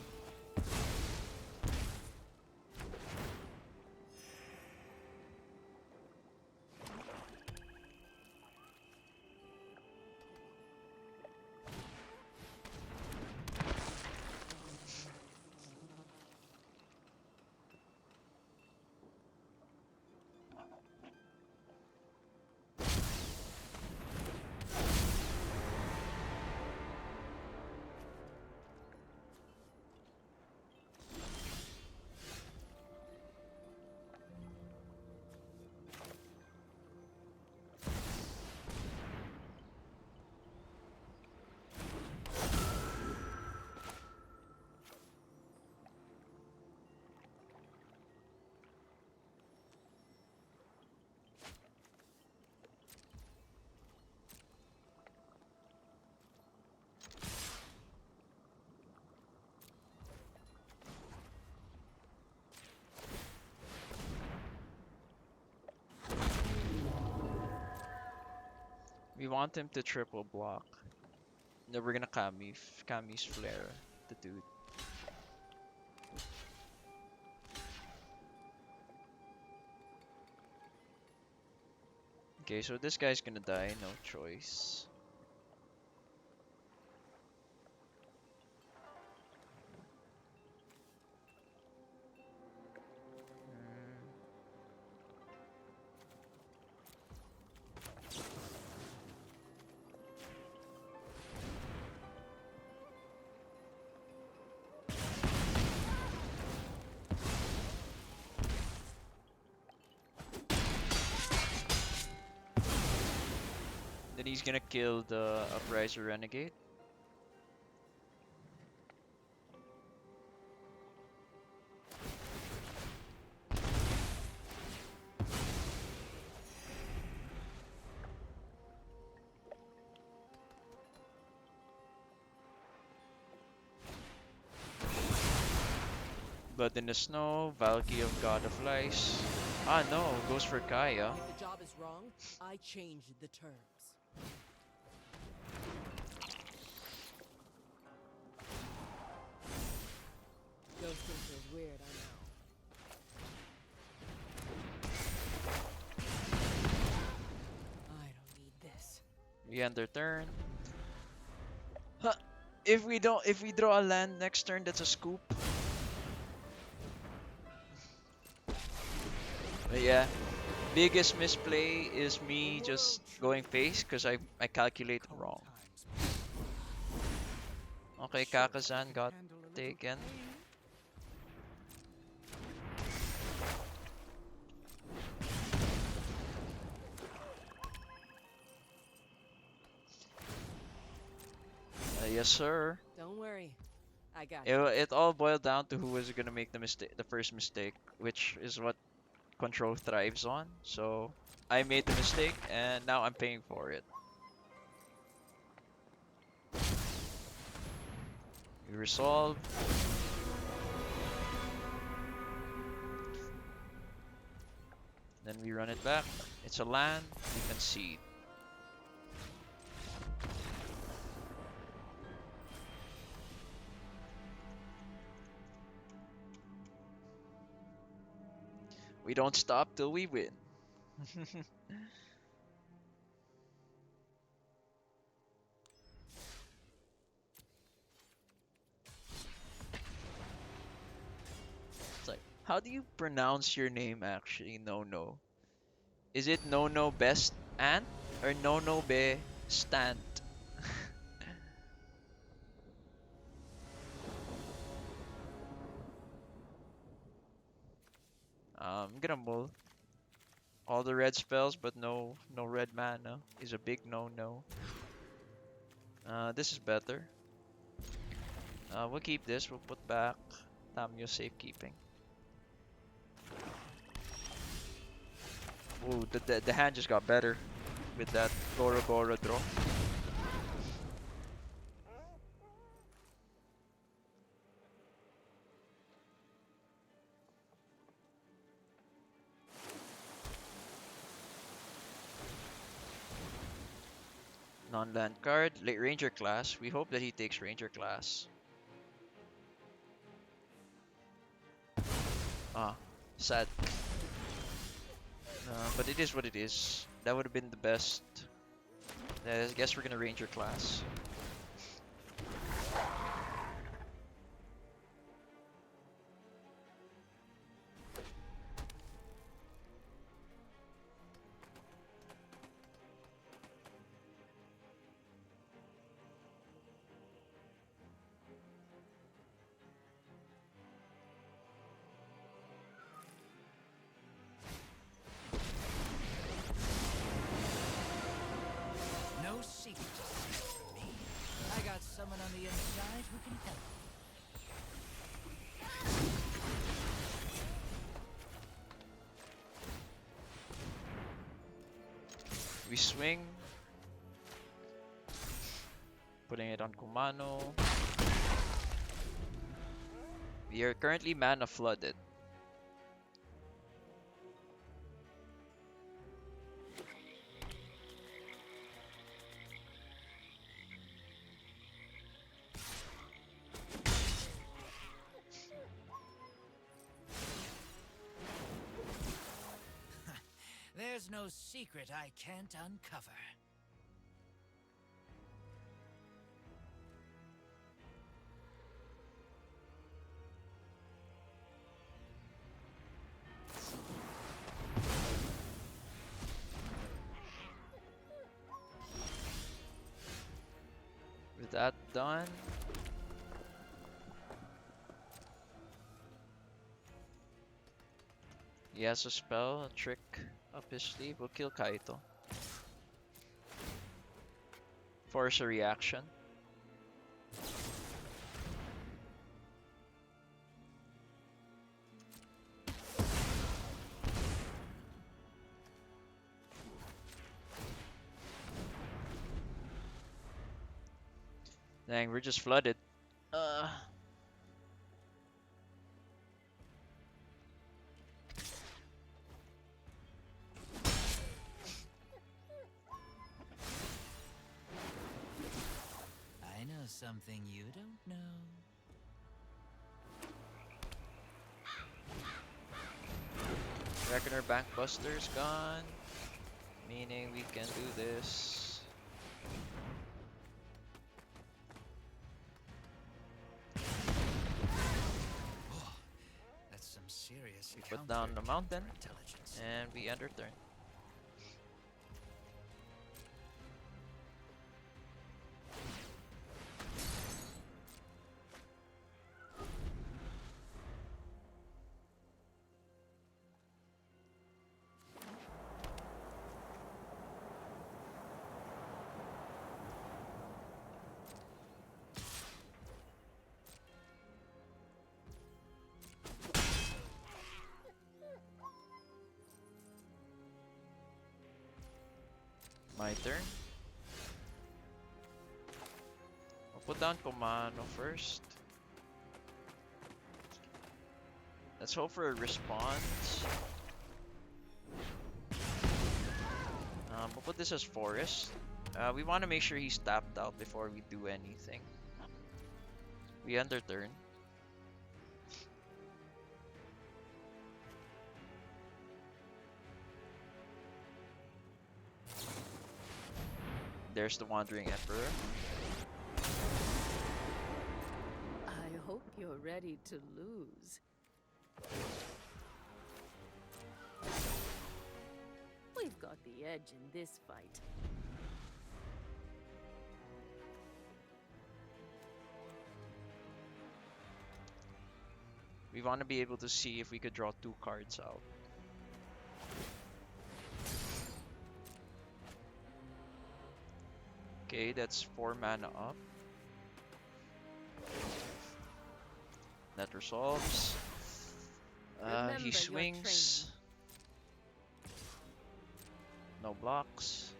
We want him to triple block. Then we're gonna Kami's flare the dude. Okay, so this guy's gonna die, no choice. Mm, Then he's gonna kill the Upriser Renegade. Blood in the Snow, Valky of God of Lies. Ah no, goes for Kaya. If the job is wrong, I change the terms. Ghosting feels weird, I know. I don't need this. We end their turn. Huh. If we draw a land next turn, that's a scoop. But yeah, biggest misplay is me just going face because I calculate wrong. Okay, Kakazan got taken. Yes, sir. Don't worry. I got It, you. it all boiled down to who was gonna make the mistake, the first mistake, which is what control thrives on. So I made the mistake, and now I'm paying for it. We resolve. Then we run it back. It's a land. We concede. We don't stop till we win. It's like, how do you pronounce your name actually? No, no. Is it no no best ant or no no be stant? I'm gonna mull all the red spells, but no red mana is a big no no. This is better. We'll keep this. We'll put back Tamio safekeeping. Ooh, the hand just got better with that Goro Goro draw. Non-land card, late Ranger class. We hope that he takes Ranger class. Ah, sad. But it is what it is. That would have been the best. I guess we're gonna Ranger class. No secret for me. I got someone on the inside who can help. We swing. Putting it on Kumano. We are currently mana flooded. There's no secret I can't uncover. With that done, he has a spell, a trick up his sleeve. We'll kill Kaito. Force a reaction. Dang, we're just flooded. I know something you don't know. Reckoner Bankbuster's gone. Meaning we can do this. Oh, that's some serious We put down the mountain intelligence. and we end our turn. My turn. I'll put down Komano first. Let's hope for a response. We'll put this as Forest. We want to make sure he's tapped out before we do anything. We end our turn. There's the Wandering Emperor. I hope you're ready to lose. We've got the edge in this fight. We want to be able to see if we could draw 2 cards out. Okay, that's 4 mana up. That resolves. He Remember your swings. No blocks.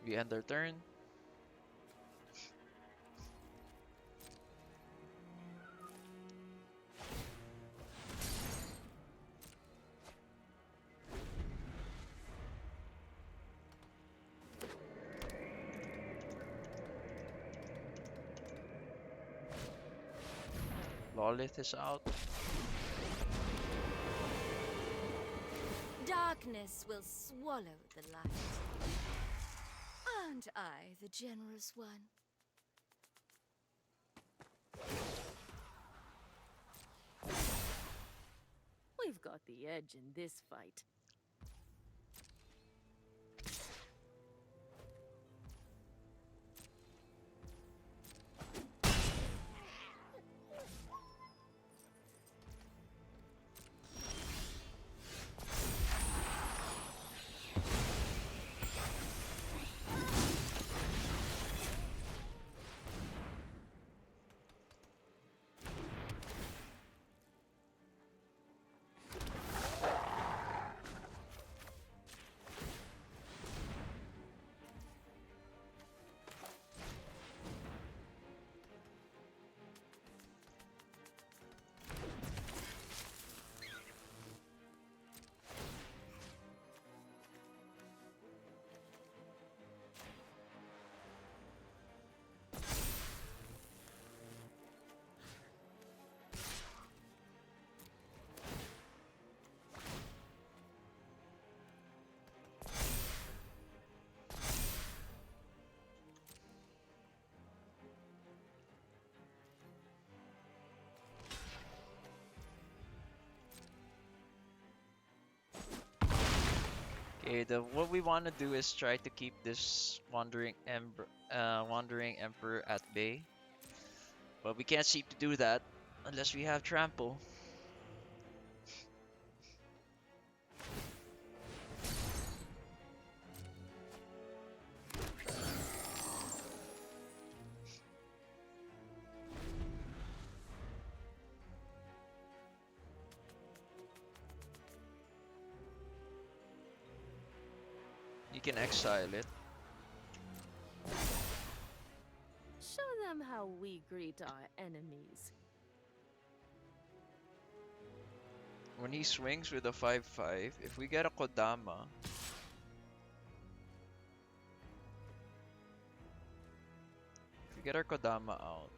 We end our turn. Lolith is out. Darkness will swallow the light. Aren't I the generous one? We've got the edge in this fight. Okay, what we want to do is try to keep this Wandering Emperor at bay. But we can't seem to do that unless we have Trample. You can exile it. Show them how we greet our enemies. When he swings with a 5/5, if we get a Kodama, if we get our Kodama out,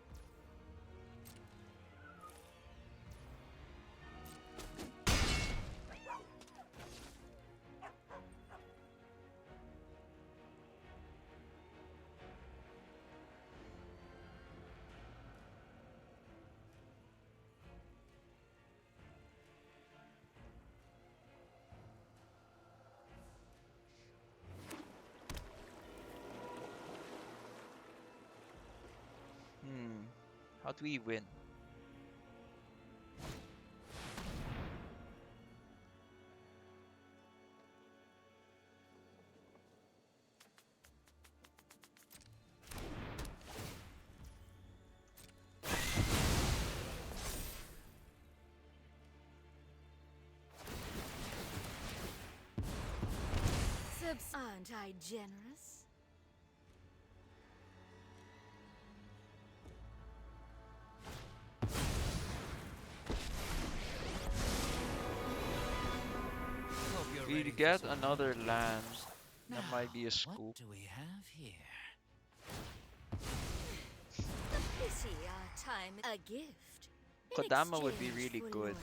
How do we win? Aren't I generous? Hope you're We ready for get some another meat land. eaters. That Now, might be a what scoop. do we have here? A pity our time a gift. In Kodama would be exchange really for good.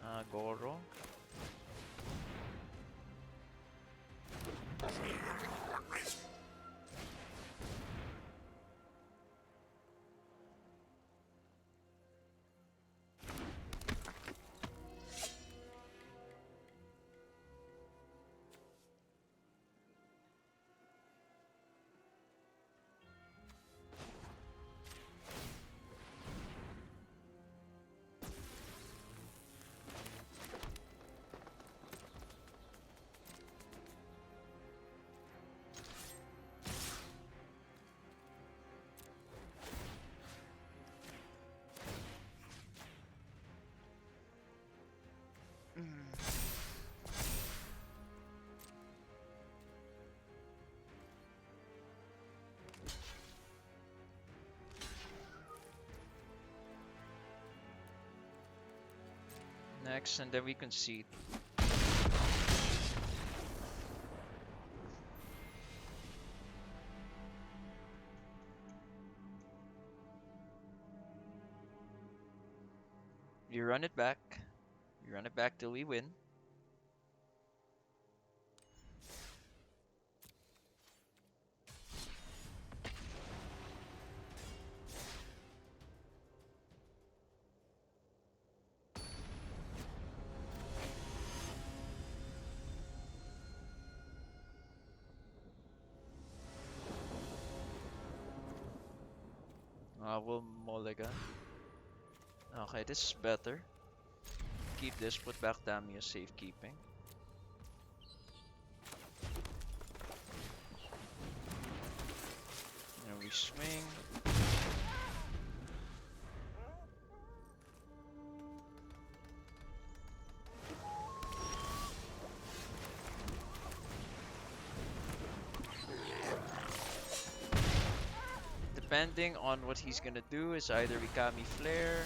loyalty. Goro. Next, and then we concede. You run it back. You run it back till we win. We'll mulligan. Okay, this is better. Keep this, put back Damia safekeeping. And we swing. Depending on what he's gonna do, is either Rikami Flare.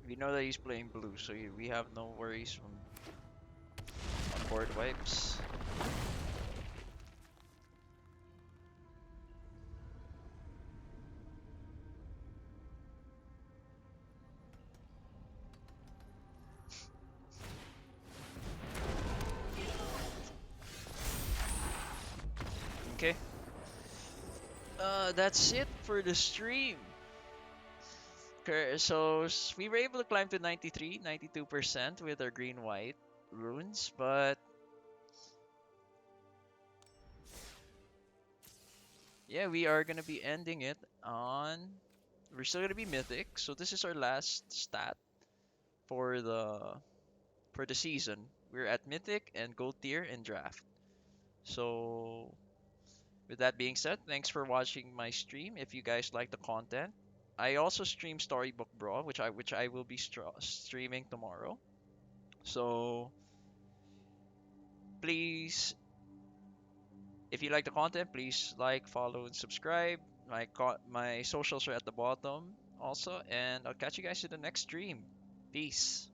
We know that he's playing blue, so we have no worries from board wipes. Okay. That's it for the stream. So we were able to climb to 93, 92% with our green-white runes, but yeah, we are gonna be ending it on. We're still gonna be mythic, so this is our last stat for the season. We're at mythic and gold tier in draft. So with that being said, thanks for watching my stream. If you guys like the content, I also stream Storybook Brawl, which I will be streaming tomorrow. So please, if you like the content, please like, follow, and subscribe. My socials are at the bottom also, and I'll catch you guys in the next stream. Peace.